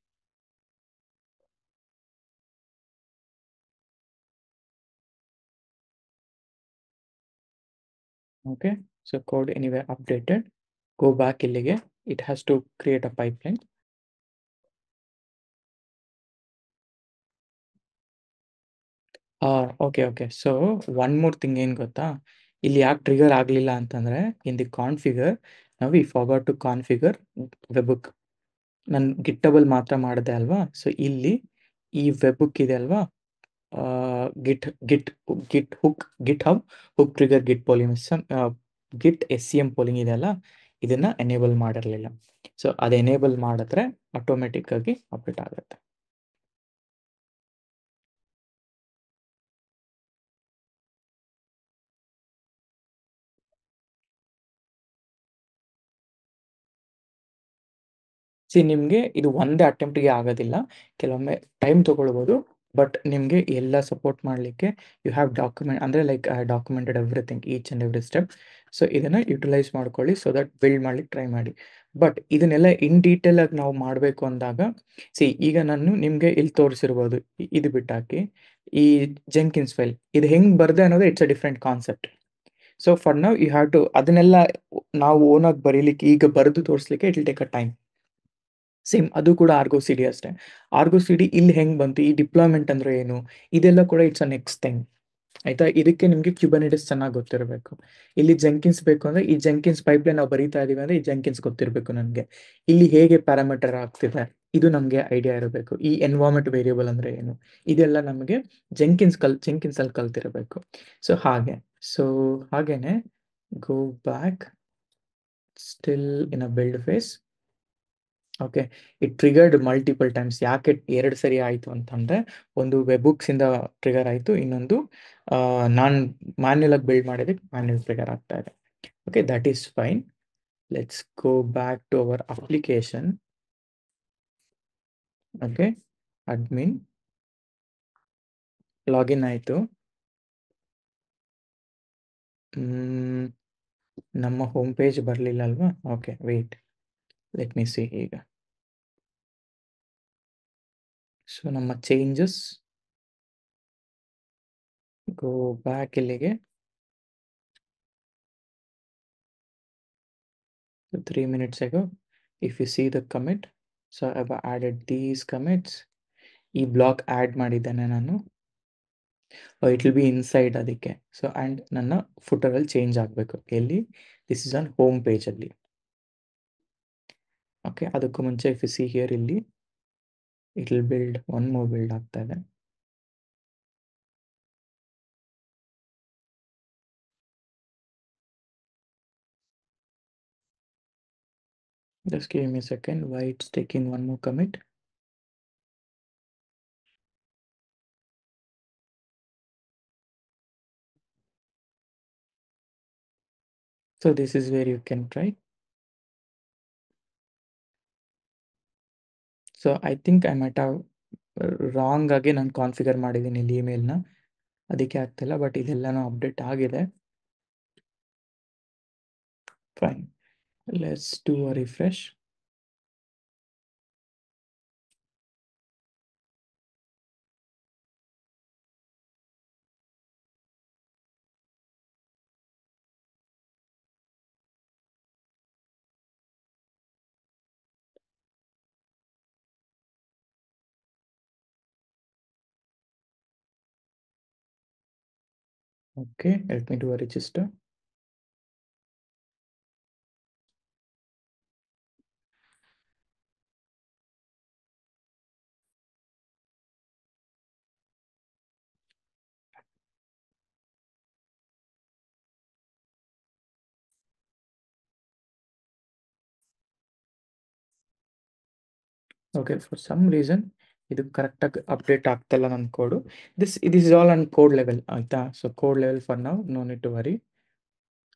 Okay, so code anyway updated. Go back ಇಲ್ಲಿಗೆ, it has to create a pipeline. Okay okay. So one more thing ಏನು ಗೊತ್ತಾ, ಇಲ್ಲಿ ಯಾಕೆ ಟ್ರಿಗರ್ ಆಗಲಿಲ್ಲ ಅಂತಂದರೆ, ಇನ್ ದಿ ಕಾನ್ಫಿಗರ್ ನಾವು we forgot to configure webhook. ನಾನು ಗಿಟ್ಟಬಲ್ ಮಾತ್ರ ಮಾಡಿದೆ ಅಲ್ವಾ. ಸೊ ಇಲ್ಲಿ ಈ ವೆಬ್ಬುಕ್ ಇದೆ ಅಲ್ವಾ, Git Git Git hook GitHub hook trigger Git polling Git SCM polling ಇದೆಯಲ್ಲ, ಇದನ್ನು ಎನೇಬಲ್ ಮಾಡಿರಲಿಲ್ಲ. ಸೊ ಅದು ಎನೇಬಲ್ ಮಾಡಿದ್ರೆ ಆಟೋಮೆಟಿಕ್ ಆಗಿ ಅಪ್ಡೇಟ್ ಆಗುತ್ತೆ. ನಿಮಗೆ ಇದು ಒಂದೇ ಅಟೆಂಪ್ಟ್ಗೆ ಆಗೋದಿಲ್ಲ, ಕೆಲವೊಮ್ಮೆ ಟೈಮ್ ತೊಗೊಳ್ಬೋದು. ಬಟ್ ನಿಮಗೆ ಎಲ್ಲ ಸಪೋರ್ಟ್ ಮಾಡಲಿಕ್ಕೆ ಯು ಹ್ಯಾವ್ ಡಾಕ್ಯುಮೆಂಟ್, ಅಂದರೆ like documented everything, each and every step. So ಇದನ್ನು ಯುಟಿಲೈಸ್ ಮಾಡ್ಕೊಳ್ಳಿ, ಸೊ ದಟ್ ಬಿಲ್ಡ್ ಮಾಡ್ಲಿಕ್ಕೆ ಟ್ರೈ ಮಾಡಿ. ಬಟ್ ಇದನ್ನೆಲ್ಲ ಇನ್ ಡೀಟೇಲ್ ಆಗಿ ನಾವು ಮಾಡಬೇಕು ಅಂದಾಗ, ಈಗ ನಾನು ನಿಮಗೆ ಇಲ್ಲಿ ತೋರಿಸಿರ್ಬೋದು, ಇದು ಬಿಟ್ಟಾಕಿ ಈ ಜೆಂಕಿನ್ಸ್ ಫೈಲ್ ಇದು ಹೆಂಗೆ ಬರದೆ ಅನ್ನೋದು it's a different concept. So for now you have to ಅದನ್ನೆಲ್ಲ ನಾವು ಓನಾಗಿ ಬರೀಲಿಕ್ಕೆ, ಈಗ ಬರೆದು ತೋರಿಸ್ಲಿಕ್ಕೆ it will take a time. Same ಅದು ಕೂಡ ಆರ್ಗೋ ಸಿ ಡಿ ಅಷ್ಟೇ. ಆರ್ಗೋ ಸಿ ಡಿ ಇಲ್ಲಿ ಹೆಂಗೆ ಬಂತು, ಈ ಡಿಪ್ಲಾಯ್ಮೆಂಟ್ ಅಂದರೆ ಏನು, ಇದೆಲ್ಲ ಕೂಡ ಇಟ್ಸ್ ಅ ನೆಕ್ಸ್ಟ್ ಥಿಂಗ್. ಆಯಿತಾ, ಇದಕ್ಕೆ ನಿಮಗೆ ಕ್ಯುಬರ್ನೆಟಿಸ್ ಚೆನ್ನಾಗಿ ಗೊತ್ತಿರಬೇಕು. ಇಲ್ಲಿ ಜೆಂಕಿನ್ಸ್ ಬೇಕು ಅಂದರೆ ಈ ಜೆಂಕಿನ್ಸ್ ಪೈಪ್ಲೈನ್ ನಾವು ಬರೀತಾ ಇದ್ದೀವಿ ಅಂದರೆ ಈ ಜೆಂಕಿನ್ಸ್ ಗೊತ್ತಿರಬೇಕು ನನಗೆ. ಇಲ್ಲಿ ಹೇಗೆ ಪ್ಯಾರಾಮೀಟರ್ ಆಗ್ತಿದೆ ಇದು ನಮಗೆ ಐಡಿಯಾ ಇರಬೇಕು. ಈ ಎನ್ವಾರ್ಮೆಂಟ್ ವೇರಿಯೇಬಲ್ ಅಂದರೆ ಏನು, ಇದೆಲ್ಲ ನಮಗೆ ಜೆಂಕಿನ್ಸಲ್ಲಿ ಕಲ್ತಿರಬೇಕು. ಸೊ ಹಾಗೇನೆ go back, still in a build phase. Okay, it triggered multiple times. ಯಾಕೆ 2 ಸರಿ ಆಯಿತು ಅಂತಂದರೆ, ಒಂದು ವೆಬ್ಬುಕ್ಸಿಂದ ಟ್ರಿಗರ್ ಆಯಿತು, ಇನ್ನೊಂದು ನಾನು ಮ್ಯಾನ್ಯಲಾಗಿ ಬಿಲ್ಡ್ ಮಾಡಿದ್ದಕ್ಕೆ ಮ್ಯಾನ್ಯಲ್ ಟ್ರಿಗರ್ ಆಗ್ತಾ ಇದೆ. Okay, that is fine. Let's go back to our application. Okay, admin login ಆಯಿತು. ನಮ್ಮ ಹೋಮ್ ಪೇಜ್ ಬರಲಿಲ್ಲ ಅಲ್ವಾ. Okay, wait, let me see. ಈಗ ಸೊ ನಮ್ಮ ಚೇಂಜಸ್, ಗೋ ಬ್ಯಾಕ್ ಇಲ್ಲಿಗೆ. 3 minutes ago, if you see the commit, so I've added these commits. ಈ ಬ್ಲಾಕ್ ಆ್ಯಡ್ ಮಾಡಿದ್ದೇನೆ ನಾನು. ಇಟ್ ವಿಲ್ ಬಿ ಇನ್ಸೈಡ್ ಅದಕ್ಕೆ. ಸೊ ಆ್ಯಂಡ್ ನನ್ನ ಫುಟರಲ್ಲಿ ಚೇಂಜ್ ಆಗಬೇಕು. ಎಲ್ಲಿ, ದಿಸ್ ಇಸ್ ಆನ್ ಹೋಮ್ ಪೇಜಲ್ಲಿ. ಓಕೆ, ಅದಕ್ಕೂ ಮುಂಚೆ ಇಫ್ ಯು ಸಿ ಹಿಯರ್, ಇಲ್ಲಿ it will build, one more build ಆಗ್ತಾ ಇದೆ. Just give me a second, why it's taking one more commit. So this is where you can try. So I think I might have wrong ಆಗಿ ನಾನು ಕಾನ್ಫಿಗರ್ ಮಾಡಿದ್ದೀನಿ ಇಲ್ಲಿ ಇಮೇಲ್ನ, ಅದಕ್ಕೆ ಆಗ್ತಿಲ್ಲ. ಬಟ್ ಇದೆಲ್ಲನೂ ಅಪ್ಡೇಟ್ ಆಗಿದೆ. Fine. Let's do a refresh. Okay, let me do a register. Okay, for some reason ಇದು ಕರೆಕ್ಟಾಗಿ ಅಪ್ಡೇಟ್ ಆಗ್ತಿಲ್ಲ ನನ್ನ code. This is all on code level ಆಯ್ತಾ. ಸೊ ಕೋಡ್ ಲೆವೆಲ್ ಫಾರ್ ನಾವು no need to worry.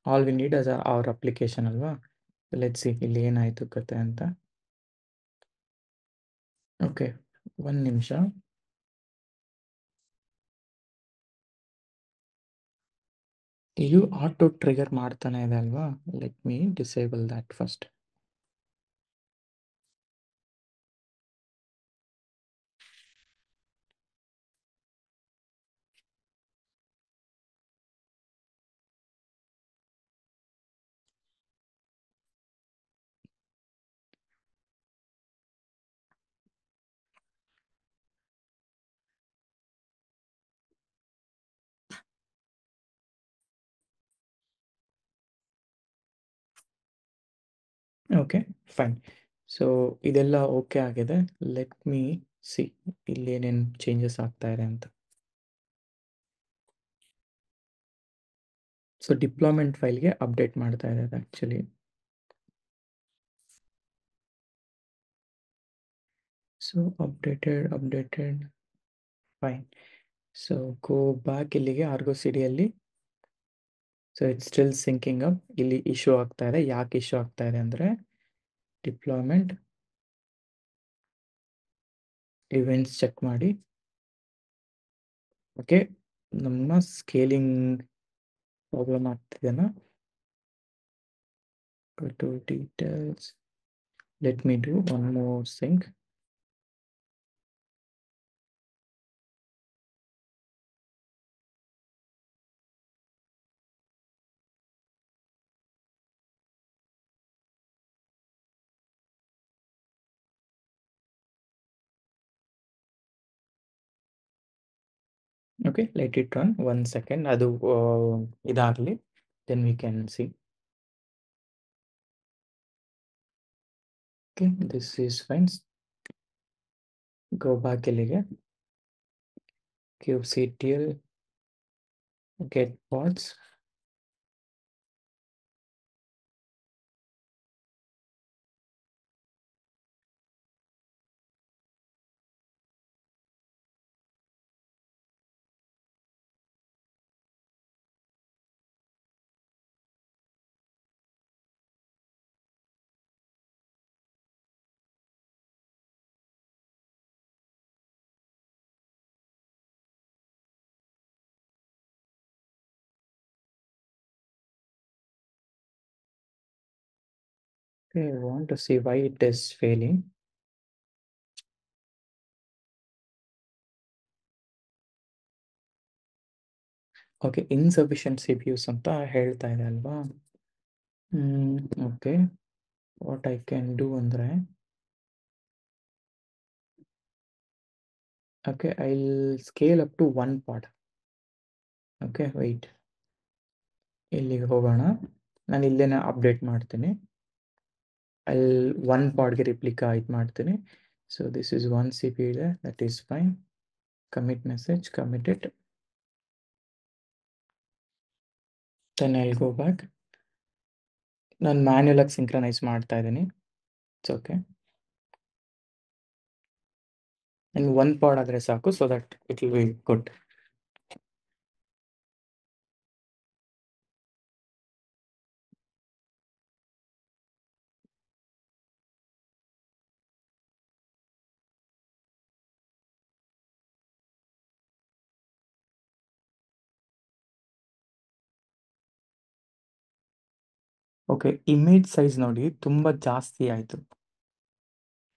All we need is our application ಅಲ್ವಾ. ಲೆಟ್ಸ್ ಸಿ ಇಲ್ಲಿ ಏನಾಯ್ತು ಕತೆ ಅಂತ. ಓಕೆ, ಒಂದು ನಿಮಿಷ. ಇದು ಆಟೋ ಟ್ರಿಗರ್ ಮಾಡ್ತಾನೆ ಇದೆ ಅಲ್ವಾ. Let me disable that first. Okay, fine. So ಇದೆಲ್ಲ ಓಕೆ ಆಗಿದೆ. ಲೆಟ್ ಮೀ ಸಿ ಇಲ್ಲಿ ಏನೇನು ಚೇಂಜಸ್ ಆಗ್ತಾ ಇದೆ ಅಂತ. ಸೊ ಡಿಪ್ಲಾಯ್ಮೆಂಟ್ ಫೈಲ್ಗೆ ಅಪ್ಡೇಟ್ ಮಾಡ್ತಾ ಇದೆ actually. So updated fine. So go back ಇಲ್ಲಿಗೆ ಆರ್ಗೋ ಸಿಡಿಯಲ್ಲಿ. So it's still syncing up. ಇಲ್ಲಿ ಇಶ್ಯೂ ಆಗ್ತಾ ಇದೆ. ಯಾಕೆ ಇಶ್ಯೂ ಆಗ್ತಾ ಇದೆ ಅಂದರೆ ಡಿಪ್ಲಾಯ್ಮೆಂಟ್ ಇವೆಂಟ್ಸ್ ಚೆಕ್ ಮಾಡಿ. ಓಕೆ, ನಮ್ಮ ಸ್ಕೇಲಿಂಗ್ ಪ್ರಾಬ್ಲಮ್ ಆಗ್ತಿದೆನಾ. Go to details. Let me do one more sync. Okay, let it run 1 second. ಅದು ಇದಾಗಲಿ, then we can see. Okay, this is fine. Go back ಇಲ್ಲಿಗೆ. kubectl get pods. Okay, I want to see why it is failing. Okay, insufficient CPUs ಅಂತ ಹೇಳ್ತಾ ಇದೆ ಅಲ್ವಾ. Okay, what I can do ಅಂದರೆ okay, I'll scale up to 1 pod. Okay, wait. ಇಲ್ಲಿಗೆ ಹೋಗೋಣ. ನಾನು ಇಲ್ಲೇನೆ ಅಪ್ಡೇಟ್ ಮಾಡ್ತೀನಿ. ಅಲ್ಲಿ 1 ಪಾಡ್ಗೆ ರಿಪ್ಲಿಕಾ ಇದು ಮಾಡ್ತೀನಿ. ಸೊ ದಿಸ್ ಇಸ್ 1 CPU ಇದೆ, that is fine. Commit message, commit it. Then I will go back. ನಾನು ಮ್ಯಾನ್ಯುಯಲ್ ಆಗಿ ಸಿಂಕ್ರನೈಸ್ ಮಾಡ್ತಾ ಇದ್ದೀನಿ. It's okay. ನನಗೆ 1 ಪಾಡ್ ಆದರೆ ಸಾಕು, so that it will be good. Okay, image size ನೋಡಿ ತುಂಬ ಜಾಸ್ತಿ ಆಯಿತು.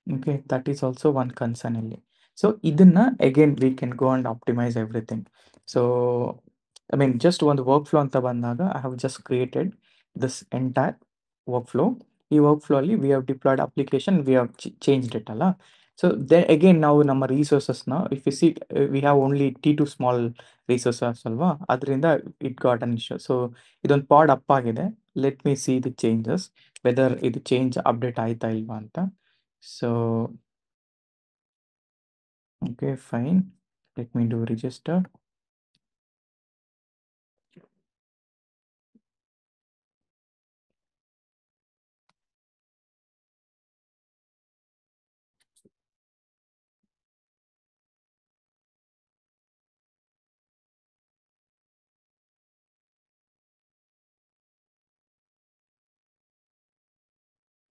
Okay, that is also one concern ಇಲ್ಲಿ. ಸೊ ಇದನ್ನ again we can go and optimise everything. So I mean just ಒಂದು ವರ್ಕ್ ಫ್ಲೋ ಅಂತ ಬಂದಾಗ I have just created this entire workflow. ಈ ವರ್ಕ್ ಫ್ಲೋ ಅಲ್ಲಿ we have deployed application, we have changed it ಅಲ್ಲ. ಸೊ ದೆ ಅಗೇನ್ ನಾವು ನಮ್ಮ ರಿಸೋರ್ಸಸ್ನ if you see we have only T2 small resources ಅಲ್ವಾ, ಅದರಿಂದ it got an issue. So ಇದೊಂದು ಪಾಡ್ ಅಪ್ ಆಗಿದೆ. Let me see the changes, whether ಇದು ಚೇಂಜ್ ಅಪ್ಡೇಟ್ ಆಯ್ತಾ ಇಲ್ವಾ ಅಂತ. So, okay, fine. Let me do register.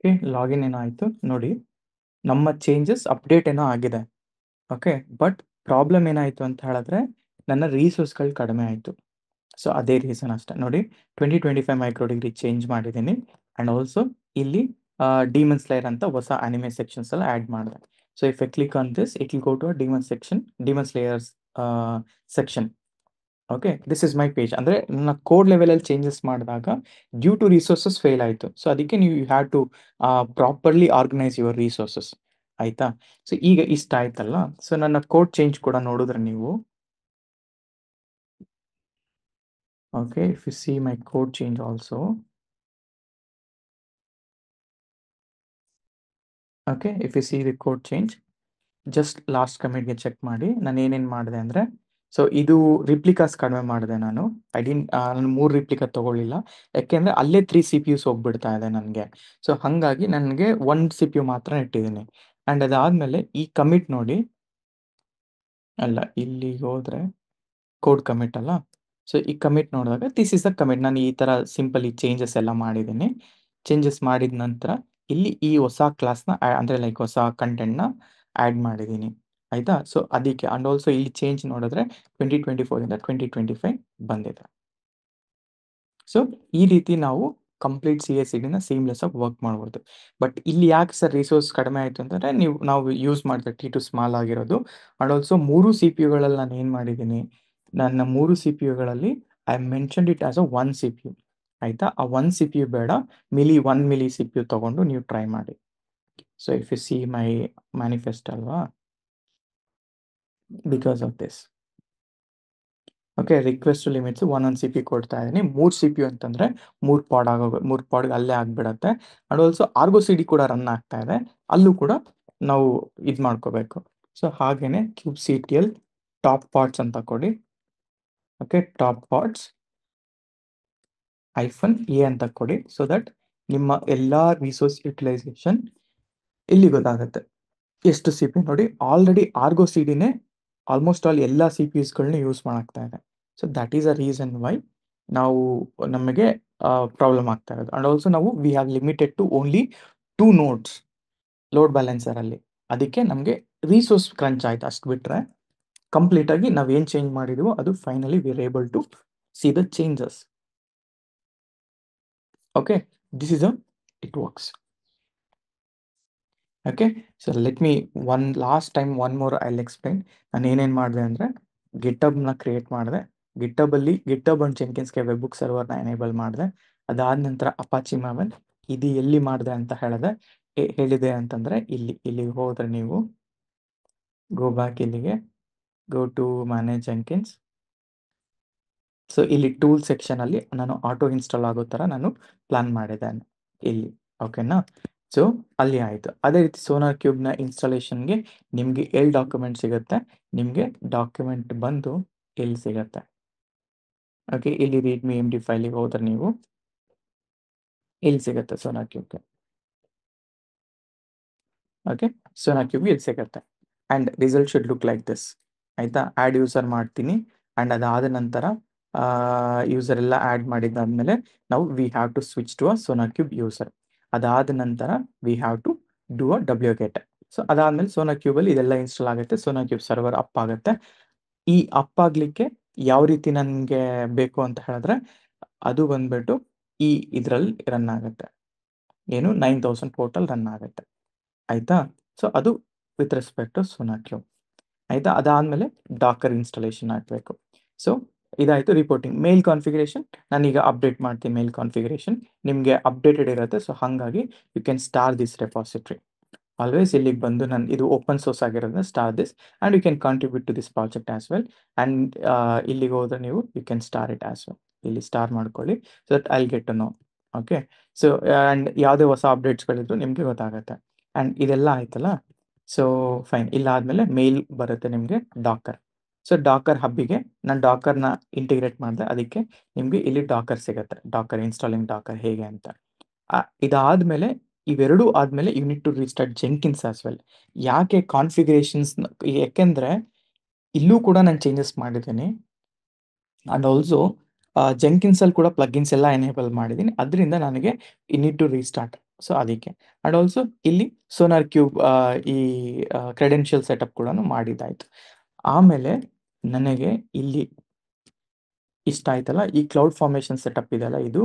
Okay, login ಏನೋ ಆಯಿತು ನೋಡಿ. ನಮ್ಮ ಚೇಂಜಸ್ ಅಪ್ಡೇಟ್ ಏನೋ ಆಗಿದೆ. ಓಕೆ, ಬಟ್ ಪ್ರಾಬ್ಲಮ್ ಏನಾಯಿತು ಅಂತ ಹೇಳಿದ್ರೆ ನನ್ನ ರಿಸೋರ್ಸ್ಗಳು ಕಡಿಮೆ ಆಯಿತು. ಸೊ ಅದೇ ರೀಸನ್ ಅಷ್ಟೇ ನೋಡಿ. 2025 ಮೈಕ್ರೋ ಡಿಗ್ರಿ ಚೇಂಜ್ ಮಾಡಿದ್ದೀನಿ. ಆ್ಯಂಡ್ ಆಲ್ಸೋ ಇಲ್ಲಿ ಡಿಮನ್ ಸ್ಲೇಯರ್ ಅಂತ ಹೊಸ ಅನಿಮೆ ಸೆಕ್ಷನ್ಸ್ ಎಲ್ಲ ಆ್ಯಡ್ ಮಾಡಿದೆ. So if I click on this it will go to Demon Slayer's section. Okay, this is my page. ಅಂದರೆ ನನ್ನ ಕೋಡ್ ಲೆವೆಲಲ್ಲಿ ಚೇಂಜಸ್ ಮಾಡಿದಾಗ ಡ್ಯೂ ಟು ರಿಸೋರ್ಸಸ್ ಫೇಲ್ ಆಯಿತು. ಸೊ ಅದಕ್ಕೆ ನೀವು you have to properly organise your resources. ಆಯಿತಾ? ಸೊ ಈಗ ಇಷ್ಟ ಆಯ್ತಲ್ಲ. ಸೊ ನನ್ನ ಕೋಡ್ ಚೇಂಜ್ ಕೂಡ ನೋಡಿದ್ರೆ ನೀವು, okay, if you see my code change also, okay, if you see the code change, just last ಕಮಿಟ್ಗೆ ಚೆಕ್ ಮಾಡಿ ನಾನು ಏನೇನು ಮಾಡಿದೆ ಅಂದರೆ, ಸೊ ಇದು ರಿಪ್ಲಿಕಾಸ್ ಕಡಿಮೆ ಮಾಡಿದೆ ನಾನು. ನಾನು 3 ರಿಪ್ಲಿಕಾ ತೊಗೊಳ್ಳಿಲ್ಲ, ಯಾಕೆಂದರೆ ಅಲ್ಲೇ 3 CPUs ಹೋಗ್ಬಿಡ್ತಾ ಇದೆ ನನಗೆ. ಸೊ ಹಾಗಾಗಿ ನನಗೆ 1 CPU ಮಾತ್ರ ಇಟ್ಟಿದ್ದೀನಿ. ಆ್ಯಂಡ್ ಅದಾದಮೇಲೆ ಈ ಕಮಿಟ್ ನೋಡಿ, ಅಲ್ಲ ಇಲ್ಲಿಗೆ ಹೋದರೆ ಕೋಡ್ ಕಮಿಟ್ ಅಲ್ಲ. ಸೊ ಈ ಕಮಿಟ್ ನೋಡಿದಾಗ ದಿಸ್ ಇಸ್ ದ ಕಮಿಟ್. ನಾನು ಈ ಥರ ಸಿಂಪಲ್ ಈ ಚೇಂಜಸ್ ಎಲ್ಲ ಮಾಡಿದ್ದೀನಿ. ಚೇಂಜಸ್ ಮಾಡಿದ ನಂತರ ಇಲ್ಲಿ ಈ ಹೊಸ ಕ್ಲಾಸ್ನ ಅಂದರೆ ಲೈಕ್ ಹೊಸ ಕಂಟೆಂಟ್ನ ಆ್ಯಡ್ ಮಾಡಿದ್ದೀನಿ. ಆಯಿತಾ? ಸೊ ಅದಕ್ಕೆ ಆ್ಯಂಡ್ ಆಲ್ಸೋ ಇಲ್ಲಿ ಚೇಂಜ್ ನೋಡಿದ್ರೆ 2024ಇಂದ 2025 ಬಂದಿದೆ. ಸೊ ಈ ರೀತಿ ನಾವು ಕಂಪ್ಲೀಟ್ CI/CD ಸೀಮ್ಲೆಸ್ ಆಗಿ ವರ್ಕ್ ಮಾಡ್ಬೋದು. ಬಟ್ ಇಲ್ಲಿ ಯಾಕೆ ಸರ್ ರಿಸೋರ್ಸ್ ಕಡಿಮೆ ಆಯಿತು ಅಂತಂದರೆ ನಾವು ಯೂಸ್ ಮಾಡಿದೆ T2 ಸ್ಮಾಲ್ ಆಗಿರೋದು. ಆ್ಯಂಡ್ ಆಲ್ಸೋ 3 CPU ನಾನು ಏನು ಮಾಡಿದ್ದೀನಿ, ನನ್ನ 3 CPU I mentioned it as a 1 CPU. ಆಯಿತಾ? ಆ 1 CPU ಬೇಡ, 1 ಮಿಲಿ CPU ತೊಗೊಂಡು ನೀವು ಟ್ರೈ ಮಾಡಿ. So if you see my manifest ಅಲ್ವಾ, because of this. Okay, request limits 1 CPU ಕೊಡ್ತಾ ಇದ್ದೀನಿ. 3 CPU ಅಂತಂದರೆ 3 ಪಾಡ್ಗೆ ಅಲ್ಲೇ ಆಗಿಬಿಡತ್ತೆ. ಆ್ಯಂಡ್ ಆಲ್ಸೋ ಆರ್ಗೋ CD ಕೂಡ ರನ್ ಆಗ್ತಾ ಇದೆ, ಅಲ್ಲೂ ಕೂಡ ನಾವು ಇದು ಮಾಡ್ಕೋಬೇಕು. ಸೊ ಹಾಗೆಯೇ kubectl ಟಾಪ್ ಪಾರ್ಟ್ಸ್ ಅಂತ ಕೊಡಿ. ಓಕೆ, ಟಾಪ್ ಪಾರ್ಟ್ಸ್ -a ಅಂತ ಕೊಡಿ. ಸೊ ದಟ್ ನಿಮ್ಮ ಎಲ್ಲ ರಿಸೋರ್ಸ್ ಯುಟಿಲೈಸೇಷನ್ ಇಲ್ಲಿ ಗೊತ್ತಾಗುತ್ತೆ. ಎಷ್ಟು CPU ನೋಡಿ, ಆಲ್ರೆಡಿ ಆರ್ಗೋ CDನೇ ಆಲ್ಮೋಸ್ಟ್ ಆಲ್ ಎಲ್ಲ CPUಸ್ಗಳನ್ನ ಯೂಸ್ ಮಾಡಾಕ್ತಾ ಇದೆ. So that is a reason why ನಮಗೆ ಪ್ರಾಬ್ಲಮ್ ಆಗ್ತಾ ಇರೋದು. And also we have limited to only 2 nodes load ಬ್ಯಾಲೆನ್ಸರಲ್ಲಿ. ಅದಕ್ಕೆ ನಮಗೆ ರಿಸೋರ್ಸ್ ಕ್ರಂಚ್ ಆಯ್ತು. ಅಷ್ಟು ಬಿಟ್ಟರೆ ಕಂಪ್ಲೀಟಾಗಿ ನಾವೇನು ಚೇಂಜ್ ಮಾಡಿದೀವೋ ಅದು finally we are able to see the changes. Okay, this is it works. Okay, so let me one more I will explain. ನಾನು ಏನೇನು ಮಾಡಿದೆ ಅಂದರೆ ಗಿಟ್ಹಬ್ನ ಕ್ರಿಯೇಟ್ ಮಾಡಿದೆ. ಗಿಟ್ಹಬ್ ಅಂಡ್ ಜೆಂಕಿನ್ಸ್ಗೆ ವೆಬ್ ಬುಕ್ ಸರ್ವರ್ನ ಎನೇಬಲ್ ಮಾಡಿದೆ. ಅದಾದ ನಂತರ ಅಪಾಚಿ ಮಾವೆನ್ ಇದು ಎಲ್ಲಿ ಮಾಡಿದೆ ಅಂತ ಹೇಳಿದೆ ಅಂತಂದರೆ ಇಲ್ಲಿಗೆ ಹೋದರೆ ನೀವು ಗೋ ಬ್ಯಾಕ್, ಇಲ್ಲಿಗೆ ಗೋ ಟು ಮ್ಯಾನೇಜ್ ಜೆಂಕಿನ್ಸ್. ಸೊ ಇಲ್ಲಿ ಟೂಲ್ ಸೆಕ್ಷನಲ್ಲಿ ನಾನು ಆಟೋ ಇನ್ಸ್ಟಾಲ್ ಆಗೋ ಥರ ನಾನು ಪ್ಲಾನ್ ಮಾಡಿದ್ದೇನೆ ಇಲ್ಲಿ. ಓಕೆನಾ? ಸೊ ಅಲ್ಲಿ ಆಯಿತು. ಅದೇ ರೀತಿ ಸೋನಾರ್ ಕ್ಯೂಬ್ನ ಇನ್ಸ್ಟಾಲೇಷನ್ಗೆ ನಿಮಗೆ ಎಲ್ಲಿ ಡಾಕ್ಯುಮೆಂಟ್ ಸಿಗುತ್ತೆ, ನಿಮಗೆ ಡಾಕ್ಯುಮೆಂಟ್ ಬಂದು ಎಲ್ಲಿ ಸಿಗುತ್ತೆ. ಓಕೆ, ಇಲ್ಲಿ readme MD ಫೈಲಿಗೆ ಹೋದ್ರೆ ನೀವು ಇಲ್ಲಿ ಸಿಗುತ್ತೆ ಸೋನಾರ್ ಕ್ಯೂಬ್ಗೆ. ಓಕೆ, ಸೋನಾರ್ ಕ್ಯೂಬ್ ಇಲ್ಲಿ ಸಿಗುತ್ತೆ. And result should look like this. ಆಯಿತಾ? ಆ್ಯಡ್ ಯೂಸರ್ ಮಾಡ್ತೀನಿ. ಆ್ಯಂಡ್ ಅದಾದ ನಂತರ ಯೂಸರ್ ಎಲ್ಲ ಆ್ಯಡ್ ಮಾಡಿದ್ದಾದಮೇಲೆ we have to switch to a SonarQube user. ಅದಾದ ನಂತರ we have to do a wget. So ಅದಾದಮೇಲೆ ಸೋನಾರ್ ಕ್ಯೂಬಲ್ಲಿ ಇದೆಲ್ಲ ಇನ್ಸ್ಟಾಲ್ ಆಗುತ್ತೆ. ಸೋನಾರ್ ಕ್ಯೂಬ್ ಸರ್ವರ್ ಅಪ್ ಆಗುತ್ತೆ. ಈ ಅಪ್ ಆಗಲಿಕ್ಕೆ ಯಾವ ರೀತಿ ನನಗೆ ಬೇಕು ಅಂತ ಹೇಳಿದ್ರೆ ಅದು ಬಂದ್ಬಿಟ್ಟು ಇದರಲ್ಲಿ ರನ್ ಆಗುತ್ತೆ, ಏನು 9000 ಪೋರ್ಟಲ್ ರನ್ ಆಗುತ್ತೆ. ಆಯ್ತಾ? ಸೊ ಅದು ವಿತ್ ರೆಸ್ಪೆಕ್ಟ್ ಟು SonarQube. ಆಯ್ತಾ? ಅದಾದಮೇಲೆ ಡಾಕರ್ ಇನ್ಸ್ಟಾಲೇಷನ್ ಆಗಬೇಕು. ಸೊ ಇದಾಯಿತು ರಿಪೋರ್ಟಿಂಗ್. ಮೇಲ್ ಕಾನ್ಫಿಗರೇಷನ್ ನಾನೀಗ ಅಪ್ಡೇಟ್ ಮಾಡ್ತೀನಿ. ಮೇಲ್ ಕಾನ್ಫಿಗರೇಷನ್ ನಿಮಗೆ ಅಪ್ಡೇಟೆಡ್ ಇರುತ್ತೆ. ಸೊ ಹಾಗಾಗಿ you can star this repository. Always ಇಲ್ಲಿಗೆ ಬಂದು ನಾನು ಇದು ಓಪನ್ ಸೋರ್ಸ್ ಆಗಿರೋದ್ರಿಂದ star this and you can contribute to this project as well. And ಇಲ್ಲಿಗೆ ಹೋದರೆ ನೀವು you can star it as well. ಇಲ್ಲಿ ಸ್ಟಾರ್ ಮಾಡ್ಕೊಳ್ಳಿ so that I'll get to know. Okay, so and ಯಾವುದೇ ಹೊಸ ಅಪ್ಡೇಟ್ಸ್ಗಳಿದ್ರು ನಿಮಗೆ ಗೊತ್ತಾಗುತ್ತೆ. ಆ್ಯಂಡ್ ಇದೆಲ್ಲ ಆಯ್ತಲ್ಲ, ಸೊ ಫೈನ್. ಇಲ್ಲಾದಮೇಲೆ ಮೇಲ್ ಬರುತ್ತೆ ನಿಮಗೆ ಡಾಕರ್. ಸೊ ಡಾಕರ್ ಹಬ್ಬಿಗೆ ನಾನು ಡಾಕರ್ನ ಇಂಟಿಗ್ರೇಟ್ ಮಾಡಿದೆ, ಅದಕ್ಕೆ ನಿಮಗೆ ಇಲ್ಲಿ ಡಾಕರ್ ಸಿಗುತ್ತೆ. ಡಾಕರ್ ಇನ್ಸ್ಟಾಲಿಂಗ್ ಡಾಕರ್ ಹೇಗೆ ಅಂತ. ಇದಾದಮೇಲೆ ಇವೆರಡೂ ಆದಮೇಲೆ you need to restart Jenkins as well. ಯಾಕೆ ಕಾನ್ಫಿಗರೇಷನ್ಸ್? ಯಾಕೆಂದರೆ ಇಲ್ಲೂ ಕೂಡ ನಾನು ಚೇಂಜಸ್ ಮಾಡಿದ್ದೀನಿ. ಆ್ಯಂಡ್ ಆಲ್ಸೋ ಜೆಂಕಿನ್ಸಲ್ಲಿ ಕೂಡ ಪ್ಲಗಿನ್ಸ್ ಎಲ್ಲ ಎನೇಬಲ್ ಮಾಡಿದ್ದೀನಿ. ಅದರಿಂದ ನನಗೆ you need to restart. So ಅದಕ್ಕೆ. ಆ್ಯಂಡ್ ಆಲ್ಸೋ ಇಲ್ಲಿ SonarQube ಈ ಕ್ರೆಡೆನ್ಷಿಯಲ್ ಸೆಟಪ್ ಕೂಡ ಮಾಡಿದ್ದಾಯಿತು. ಆಮೇಲೆ ನನಗೆ ಇಲ್ಲಿ ಇಷ್ಟ ಆಯ್ತಲ್ಲ, ಈ ಕ್ಲೌಡ್ ಫಾರ್ಮೇಷನ್ ಸೆಟಪ್ ಇದೆಯಲ್ಲ, ಇದು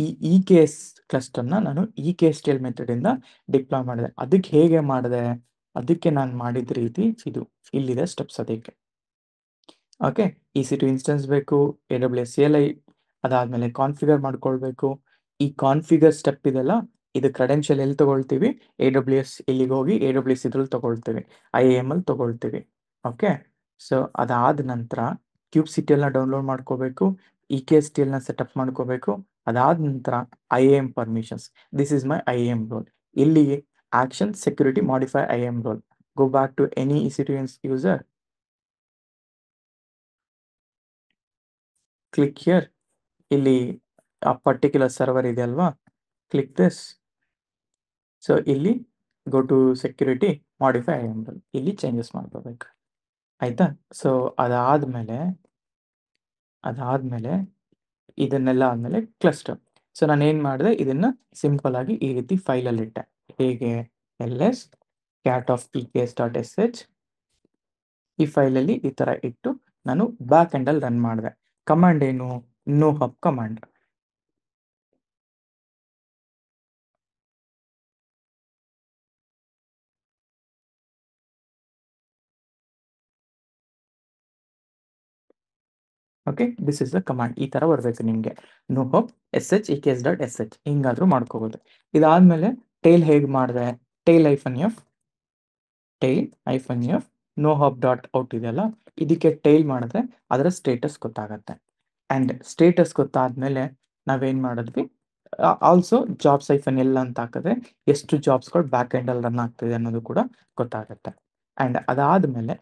ಈ EKS ಕ್ಲಸ್ಟರ್ನ ನಾನು EKSTL ಮೆಥಡಿಂದ ಡಿಪ್ಲಾಯ್ ಮಾಡಿದೆ. ಅದಕ್ಕೆ ಹೇಗೆ ಮಾಡಿದೆ? ಅದಕ್ಕೆ ನಾನು ಮಾಡಿದ ರೀತಿ ಇದು ಇಲ್ಲಿದೆ ಸ್ಟೆಪ್ಸ್. ಅದಕ್ಕೆ ಓಕೆ, EC2 ಇನ್ಸ್ಟೆನ್ಸ್ ಬೇಕು, AWS CLI, ಅದಾದಮೇಲೆ ಕಾನ್ಫಿಗರ್ ಮಾಡ್ಕೊಳ್ಬೇಕು. ಈ ಕಾನ್ಫಿಗರ್ ಸ್ಟೆಪ್ ಇದೆಲ್ಲ, ಇದು ಕ್ರೆಡೆನ್ಷಿಯಲ್ ಎಲ್ಲಿ ತೊಗೊಳ್ತೀವಿ? AWS ಇಲ್ಲಿಗೆ ಹೋಗಿ AWS ಇದ್ರಲ್ಲಿ ತೊಗೊಳ್ತೀವಿ, IAM ಅಲ್ಲಿ ತೊಗೊಳ್ತೀವಿ. ಓಕೆ, ಸೊ ಅದಾದ ನಂತರ kubectl ಡೌನ್ಲೋಡ್ ಮಾಡ್ಕೋಬೇಕು, EKSTL ಸೆಟಪ್ ಮಾಡ್ಕೋಬೇಕು. ಅದಾದ ನಂತರ IAM permissions. This is my IAM role. ಇಲ್ಲಿ action security modify IAM role. Go back to any EC2 user, click here. ಇಲ್ಲಿ ಆ ಪರ್ಟಿಕ್ಯುಲರ್ ಸರ್ವರ್ ಇದೆ ಅಲ್ವಾ, ಕ್ಲಿಕ್ ದಿಸ್. ಸೊ ಇಲ್ಲಿ go to security modify IAM role, ಇಲ್ಲಿ ಚೇಂಜಸ್ ಮಾಡ್ಕೋಬೇಕು. ಆಯಿತಾ? ಸೊ ಅದಾದಮೇಲೆ ಇದನ್ನೆಲ್ಲ ಆದಮೇಲೆ ಕ್ಲಸ್ಟರ್. ಸೊ ನಾನು ಏನು ಮಾಡಿದೆ, ಇದನ್ನು ಸಿಂಪಲ್ ಆಗಿ ಈ ರೀತಿ ಫೈಲಲ್ಲಿ ಇಟ್ಟೆ. ಹೇಗೆ? ls cat_pks.sh ಈ ಫೈಲಲ್ಲಿ ಈ ಥರ ಇಟ್ಟು ನಾನು ಬ್ಯಾಕ್ ಎಂಡಲ್ಲಿ ರನ್ ಮಾಡಿದೆ. ಕಮಾಂಡ್ ಏನು? Nohup command. Okay, this is the command. ಈ ಥರ ಬರಬೇಕು ನಿಮಗೆ. ನೋಹಬ್ sh_eks.sh ಹಿಂಗಾದರೂ ಮಾಡ್ಕೋಬೋದು. ಇದಾದಮೇಲೆ ಟೈಲ್ ಹೇಗೆ ಮಾಡಿದೆ? ಟೈಲ್ -f nohub.out ಇದೆಯಲ್ಲ, ಇದಕ್ಕೆ ಟೈಲ್ ಮಾಡಿದ್ರೆ ಅದರ ಸ್ಟೇಟಸ್ ಗೊತ್ತಾಗತ್ತೆ. ಆ್ಯಂಡ್ ಸ್ಟೇಟಸ್ ಗೊತ್ತಾದಮೇಲೆ ನಾವೇನು ಮಾಡಿದ್ವಿ, ಆಲ್ಸೋ ಜಾಬ್ಸ್ -l ಅಂತ ಹಾಕಿದ್ರೆ ಎಷ್ಟು ಜಾಬ್ಸ್ಗಳು ಬ್ಯಾಕ್ ಎಂಡಲ್ಲಿ ರನ್ ಆಗ್ತಿದೆ ಅನ್ನೋದು ಕೂಡ ಗೊತ್ತಾಗುತ್ತೆ. ಆ್ಯಂಡ್ ಅದಾದಮೇಲೆ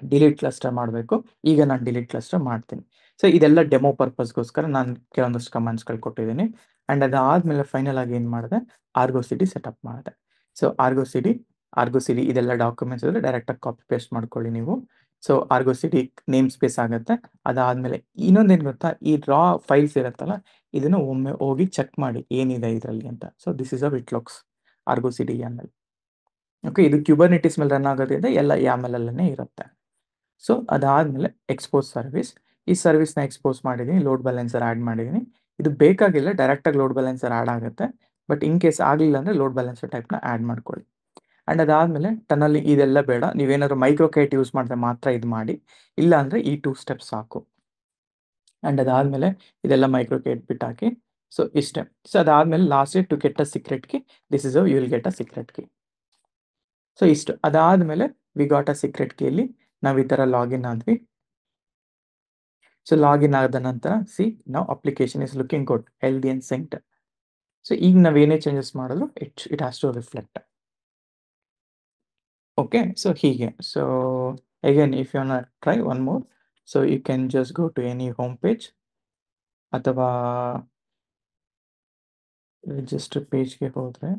ಡಿಲೀಟ್ ಕ್ಲಸ್ಟರ್ ಮಾಡಬೇಕು. ಈಗ ನಾನು ಡಿಲೀಟ್ ಕ್ಲಸ್ಟರ್ ಮಾಡ್ತೀನಿ. ಸೊ ಇದೆಲ್ಲ ಡೆಮೋ ಪರ್ಪಸ್ಗೋಸ್ಕರ ನಾನು ಕೆಲವೊಂದಷ್ಟು ಕಮಾಂಡ್ಸ್ಗಳು ಕೊಟ್ಟಿದ್ದೀನಿ. ಆ್ಯಂಡ್ ಅದಾದಮೇಲೆ ಫೈನಲ್ ಆಗಿ ಏನು ಮಾಡಿದೆ, ಆರ್ಗೋ ಸಿಟಿ ಸೆಟಪ್ ಮಾಡಿದೆ. ಸೊ ಆರ್ಗೋ ಸಿಟಿ ಇದೆಲ್ಲ ಡಾಕ್ಯುಮೆಂಟ್ಸ್ ಇದ್ದರೆ ಡೈರೆಕ್ಟಾಗಿ ಕಾಪಿ ಪೇಸ್ಟ್ ಮಾಡ್ಕೊಳ್ಳಿ ನೀವು. ಸೊ ಆರ್ಗೋ ಸಿಟಿ ನೇಮ್ ಸ್ಪೇಸ್ ಆಗುತ್ತೆ. ಅದಾದಮೇಲೆ ಇನ್ನೊಂದೇನು ಗೊತ್ತಾ, ಈ ರಾ ಫೈಲ್ಸ್ ಇರುತ್ತಲ್ಲ, ಇದನ್ನು ಒಮ್ಮೆ ಹೋಗಿ ಚೆಕ್ ಮಾಡಿ ಏನಿದೆ ಇದರಲ್ಲಿ ಅಂತ. ಸೊ ದಿಸ್ ಇಸ್ ಅ ವಿಟ್ಲಾಕ್ಸ್ ಆರ್ಗೋ ಸಿಟಿ YAML. ಓಕೆ, ಇದು ಕ್ಯೂಬರ್ನೆಟಿಸ್ ಮೇಲೆ ರನ್ ಆಗೋದ್ರಿಂದ ಎಲ್ಲ YAML-ಅಲ್ಲೇ ಇರುತ್ತೆ. ಸೊ ಅದಾದಮೇಲೆ ಎಕ್ಸ್ಪೋಸ್ ಸರ್ವಿಸ್. ಈ ಸರ್ವಿಸ್ನ ಎಕ್ಸ್ಪೋಸ್ ಮಾಡಿದ್ದೀನಿ, ಲೋಡ್ ಬ್ಯಾಲೆನ್ಸರ್ ಆ್ಯಡ್ ಮಾಡಿದ್ದೀನಿ. ಇದು ಬೇಕಾಗಿಲ್ಲ, ಡೈರೆಕ್ಟಾಗಿ ಲೋಡ್ ಬ್ಯಾಲೆನ್ಸರ್ ಆ್ಯಡ್ ಆಗುತ್ತೆ. ಬಟ್ ಇನ್ ಕೇಸ್ ಆಗಲಿಲ್ಲ ಅಂದರೆ ಲೋಡ್ ಬ್ಯಾಲೆನ್ಸರ್ ಟೈಪ್ನ ಆ್ಯಡ್ ಮಾಡ್ಕೊಳ್ಳಿ. ಆ್ಯಂಡ್ ಅದಾದಮೇಲೆ ಟನಲ್ಲಿ ಇದೆಲ್ಲ ಬೇಡ, ನೀವೇನಾದ್ರು ಮೈಕ್ರೋಕೈಟ್ ಯೂಸ್ ಮಾಡಿದ್ರೆ ಮಾತ್ರ ಇದು ಮಾಡಿ, ಇಲ್ಲ ಅಂದರೆ ಈ 2 ಸ್ಟೆಪ್ಸ್ ಸಾಕು. ಆ್ಯಂಡ್ ಅದಾದಮೇಲೆ ಇದೆಲ್ಲ ಮೈಕ್ರೋಕೈಟ್ ಬಿಟ್ಟು ಹಾಕಿ. ಸೊ ಇಷ್ಟೇ. ಸೊ ಅದಾದಮೇಲೆ last to get a secret key, this is you will get a secret key. So ಇಷ್ಟು. ಅದಾದಮೇಲೆ ವಿ ಗಾಟ್ ಅ ಸೀಕ್ರೆಟ್ ಕೀಯಲ್ಲಿ ನಾವು ಈ ಥರ ಲಾಗಿನ್ ಆದ್ವಿ. ಸೊ ಲಾಗಿನ್ ಆದ ನಂತರ ನಾವು application is looking good, healthy and synced. So ಈಗ ನಾವೇನೇ ಚೇಂಜಸ್ ಮಾಡಿದ್ರು it has to reflect. Okay, so ಹೀಗೆ. So again if you want try one more, so you can just go to any home page ಅಥವಾ ರಿಜಿಸ್ಟರ್ ಪೇಜ್ಗೆ ಹೋದರೆ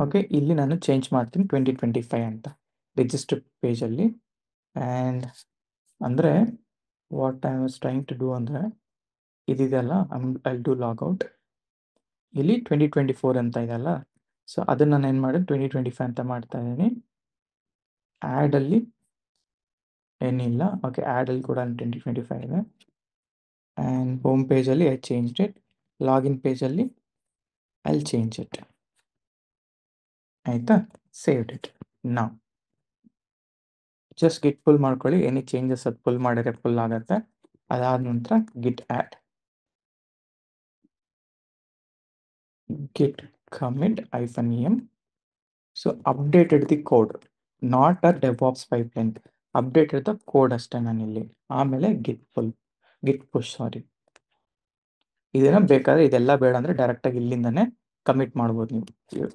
ಓಕೆ, ಇಲ್ಲಿ ನಾನು ಚೇಂಜ್ ಮಾಡ್ತೀನಿ 2025 ಅಂತ ರಿಜಿಸ್ಟರ್ ಪೇಜಲ್ಲಿ. ಆ್ಯಂಡ್ ಅಂದರೆ what I was trying to do ಅಂದರೆ ಇದಿದೆಯಲ್ಲ, ಐ ಡೂ ಲಾಗೌಟ್. ಇಲ್ಲಿ 2024 ಅಂತ ಇದೆಯಲ್ಲ, ಸೊ ಅದನ್ನು ನಾನು ಏನು ಮಾಡಿದೆ 2025 ಅಂತ ಮಾಡ್ತಾ ಇದ್ದೀನಿ. ಆ್ಯಡಲ್ಲಿ ಏನಿಲ್ಲ. ಓಕೆ, ಆ್ಯಡಲ್ಲಿ ಕೂಡ 2025 ಇದೆ. ಆ್ಯಂಡ್ ಹೋಮ್ ಪೇಜಲ್ಲಿ ಐ ಚೇಂಜ್ಡ್ ಇಟ್. ಲಾಗಿನ್ ಪೇಜಲ್ಲಿ ಐ ಚೇಂಜ್ ಇಟ್. ಆಯಿತಾ, ಸೇವ್ಡ್ ಇಟ್. ನಾವು ಜಸ್ಟ್ ಗಿಟ್ ಪುಲ್ ಮಾಡ್ಕೊಳ್ಳಿ. ಎನಿ ಚೇಂಜಸ್ ಅದು ಪುಲ್ ಮಾಡಿದ್ರೆ ಫುಲ್ ಆಗುತ್ತೆ. ಅದಾದ ನಂತರ git add, git commit -em. So updated the code, not a DevOps pipeline. Updated the code ಅಷ್ಟೇ ನಾನಿಲ್ಲಿ. ಆಮೇಲೆ ಗಿಟ್ ಪುಷ್ ಇದನ್ನ ಬೇಕಾದ್ರೆ ಇದೆಲ್ಲ ಬೇಡ ಅಂದರೆ ಡೈರೆಕ್ಟಾಗಿ ಇಲ್ಲಿಂದನೇ ಕಮಿಟ್ ಮಾಡ್ಬೋದು.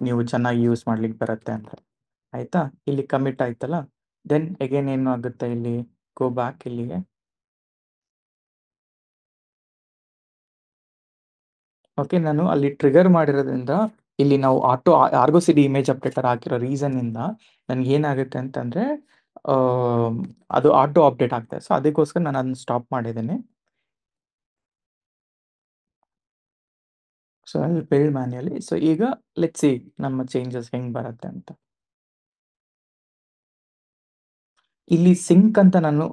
ನೀವು ಚೆನ್ನಾಗಿ ಯೂಸ್ ಮಾಡ್ಲಿಕ್ಕೆ ಬರುತ್ತೆ ಅಂತ. ಆಯಿತಾ, ಇಲ್ಲಿ ಕಮಿಟ್ ಆಯ್ತಲ್ಲ. ದೆನ್ ಅಗೇನ್ ಏನು ಆಗುತ್ತೆ, ಇಲ್ಲಿ ಗೋ ಬ್ಯಾಕ್. ಇಲ್ಲಿಗೆ ಓಕೆ, ನಾನು ಅಲ್ಲಿ ಟ್ರಿಗರ್ ಮಾಡಿರೋದ್ರಿಂದ ಇಲ್ಲಿ ನಾವು ಆರ್ಗೋ ಸಿಡಿ ಇಮೇಜ್ ಅಪ್ಡೇಟರ್ ಹಾಕಿರೋ ರೀಸನ್ನಿಂದ ನನಗೆ ಏನಾಗುತ್ತೆ ಅಂತಂದರೆ ಅದು ಆಟೋ ಅಪ್ಡೇಟ್ ಆಗ್ತದೆ. ಸೊ ಅದಕ್ಕೋಸ್ಕರ ನಾನು ಅದನ್ನ ಸ್ಟಾಪ್ ಮಾಡಿದ್ದೀನಿ. ಸೊ ಅಲ್ಲಿ ಬಿಲ್ಡ್ ಮ್ಯಾನ್ಯಲಿ. ಸೊ ಈಗ ಲೆಟ್ಸ್ ಸಿ ನಮ್ಮ ಚೇಂಜಸ್ ಹೆಂಗೆ ಬರುತ್ತೆ ಅಂತ. ಇಲ್ಲಿ ಸಿಂಕ್ ಅಂತ ನಾನು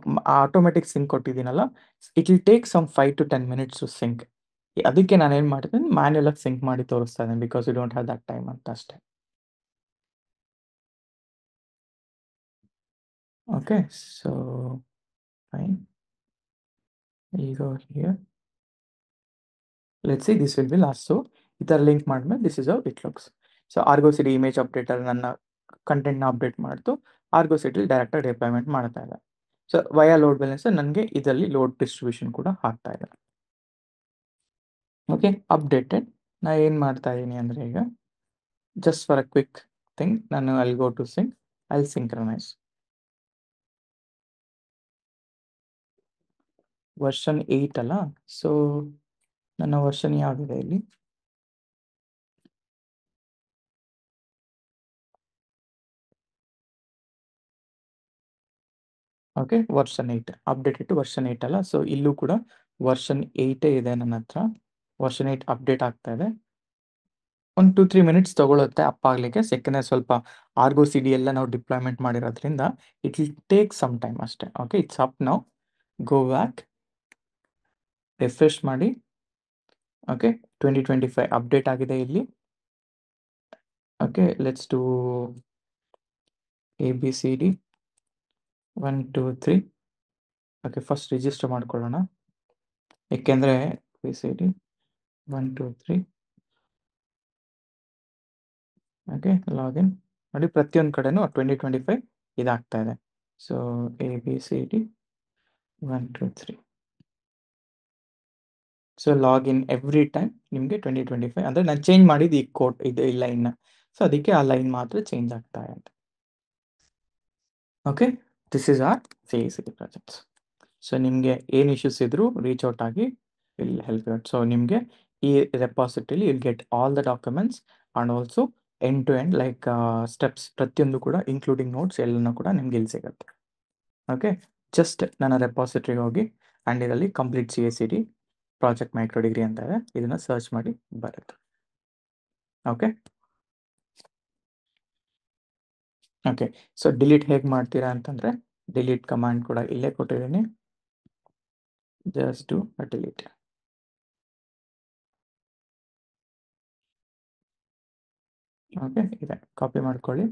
ಆಟೋಮೆಟಿಕ್ ಸಿಂಕ್ ಕೊಟ್ಟಿದ್ದೀನಲ್ಲ, it will take some 5 to 10 minutes to sync. ಅದಕ್ಕೆ ನಾನು ಏನು ಮಾಡಿದ್ದೀನಿ, ಮ್ಯಾನ್ಯಲ್ ಆಗಿ ಸಿಂಕ್ ಮಾಡಿ ತೋರಿಸ್ತಾ ಇದ್ದೀನಿ, because you don't have that time ಅಂತ ಅಷ್ಟೇ. Okay, so fine. ಈಗ here let's see this will be last. So ಈ ಥರ ಲಿಂಕ್ ಮಾಡಿದ್ಮೇಲೆ this is how it looks. So Argo CD image updater ನನ್ನ ಕಂಟೆಂಟ್ನ ಅಪ್ಡೇಟ್ ಮಾಡ್ತು. ಆರ್ಗೋ ಸಿಡಿಲಿ ಡೈರೆಕ್ಟಾಗಿ ಡಿಪ್ಲಾಯ್ಮೆಂಟ್ ಮಾಡ್ತಾ ಇದೆ. ಸೊ ವಯಾ ಲೋಡ್ ಬ್ಯಾಲೆನ್ಸ್ ನನಗೆ ಇದರಲ್ಲಿ ಲೋಡ್ ಡಿಸ್ಟ್ರಿಬ್ಯೂಷನ್ ಕೂಡ ಆಗ್ತಾ ಇದೆ. Okay, updated. ನಾ ಏನು ಮಾಡ್ತಾ ಇದ್ದೀನಿ ಅಂದರೆ ಈಗ just for a quick thing, ನಾನು ಅಲ್ಲಿ ಗೋ ಟು ಸಿಂಕ್, ಅಲ್ಲಿ ಸಿಂಕ್ರನೈಸ್. ವರ್ಷನ್ 8 ಅಲ್ಲ, ಸೊ ನನ್ನ ವರ್ಷನ್ ಯಾವುದಿದೆ ಇಲ್ಲಿ, okay version 8 updated to version 8 ಅಲ್ಲ. ಸೊ ಇಲ್ಲೂ ಕೂಡ ವರ್ಷನ್ 8 ಇದೆ ನನ್ನ ಹತ್ರ. ವರ್ಷನ್ 8 ಅಪ್ಡೇಟ್ ಆಗ್ತಾ ಇದೆ. ಒಂದು 2-3 ಮಿನಿಟ್ಸ್ ತಗೊಳುತ್ತೆ ಅಪ್ ಆಗಲಿಕ್ಕೆ. ಯಾಕೆಂದರೆ ಸ್ವಲ್ಪ ಆರ್ಗೋ ಸಿ ಡಿ ಎಲ್ಲ ನಾವು ಡಿಪ್ಲಾಯ್ಮೆಂಟ್ ಮಾಡಿರೋದ್ರಿಂದ it will take some time ಅಷ್ಟೇ. Okay, it's up now. Go back, refresh ಮಾಡಿ. ಓಕೆ, 2025 ಅಪ್ಡೇಟ್ ಆಗಿದೆ ಇಲ್ಲಿ. Okay, let's do ABCD 1 2 3. Okay, first register ಮಾಡ್ಕೊಳ್ಳೋಣ. ಏಕೆಂದರೆ ABCD 1 2 3. ಓಕೆ, ಲಾಗಿನ್ ನೋಡಿ. ಪ್ರತಿಯೊಂದು ಕಡೆನೂ 2025 ಇದಾಗ್ತಾ ಇದೆ. So ABCD 1 2 3. So login every time ನಿಮಗೆ 2025 ಅಂದರೆ ನಾನು ಚೇಂಜ್ ಮಾಡಿದ್ದು ಈ ಕೋಡ್ ಇದು ಈ ಲೈನ್ನ. ಸೊ ಅದಕ್ಕೆ ಆ ಲೈನ್ ಮಾತ್ರ ಚೇಂಜ್ ಆಗ್ತಾ ಇದೆ. Okay, this is our CI/CD projects. So ನಿಮಗೆ ಏನು ಇಶ್ಯೂಸ್ ಇದ್ದರೂ ರೀಚ್ ಔಟ್ ಆಗಿ will help you out. So ನಿಮಗೆ ಈ ರೆಪಾಸಿಟರಿಲಿ will get all the documents and also end to end like steps ಪ್ರತಿಯೊಂದು ಕೂಡ ಇನ್ಕ್ಲೂಡಿಂಗ್ ನೋಟ್ಸ್ ಎಲ್ಲನೂ ಕೂಡ ನಿಮ್ಗೆ ಇಲ್ಲಿ ಸಿಗುತ್ತೆ. ಓಕೆ, ಜಸ್ಟ್ ನನ್ನ ರೆಪಾಸಿಟರಿಗೆ ಹೋಗಿ ಆ್ಯಂಡ್ ಇದರಲ್ಲಿ complete CI/CD project micro degree ಅಂತ ಇದೆ, ಇದನ್ನು ಸರ್ಚ್ ಮಾಡಿ ಬರುತ್ತೆ. ಓಕೆ ಓಕೆ, ಸೊ ಡಿಲೀಟ್ ಹೇಗೆ ಮಾಡ್ತೀರಾ ಅಂತಂದರೆ ಡಿಲೀಟ್ ಕಮಾಂಡ್ ಕೂಡ ಇಲ್ಲೇ ಕೊಟ್ಟಿದ್ದೀನಿ. Just do delete. ಓಕೆ, ಇದೆ, ಕಾಪಿ ಮಾಡ್ಕೊಳ್ಳಿ.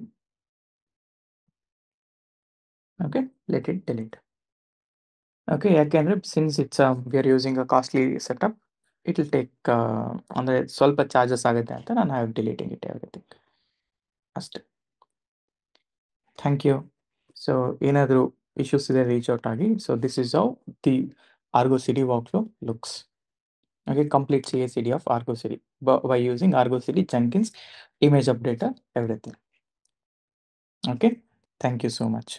Okay, let it delete. Okay, ಯಾಕೆಂದರೆ since it's we are using a costly setup, it will take ಅಂದರೆ ಸ್ವಲ್ಪ ಚಾರ್ಜಸ್ ಆಗುತ್ತೆ ಅಂತ ನಾನು ಹ್ಯಾವ್ ಡಿಲೀಟಿಂಗ್ ಇಟ್ ಎವ್ರಿಥಿಂಗ್ ಅಷ್ಟೇ. Thank you. ಸೊ ಏನಾದರೂ ಇಶ್ಯೂಸ್ ಇದೆ ರೀಚ್ ಔಟ್ ಆಗಿ. So this is how the Argo CD workflow looks. Okay, complete CI/CD of Argo CD by using Argo CD, Jenkins, image updater, everything. Okay, thank you so much.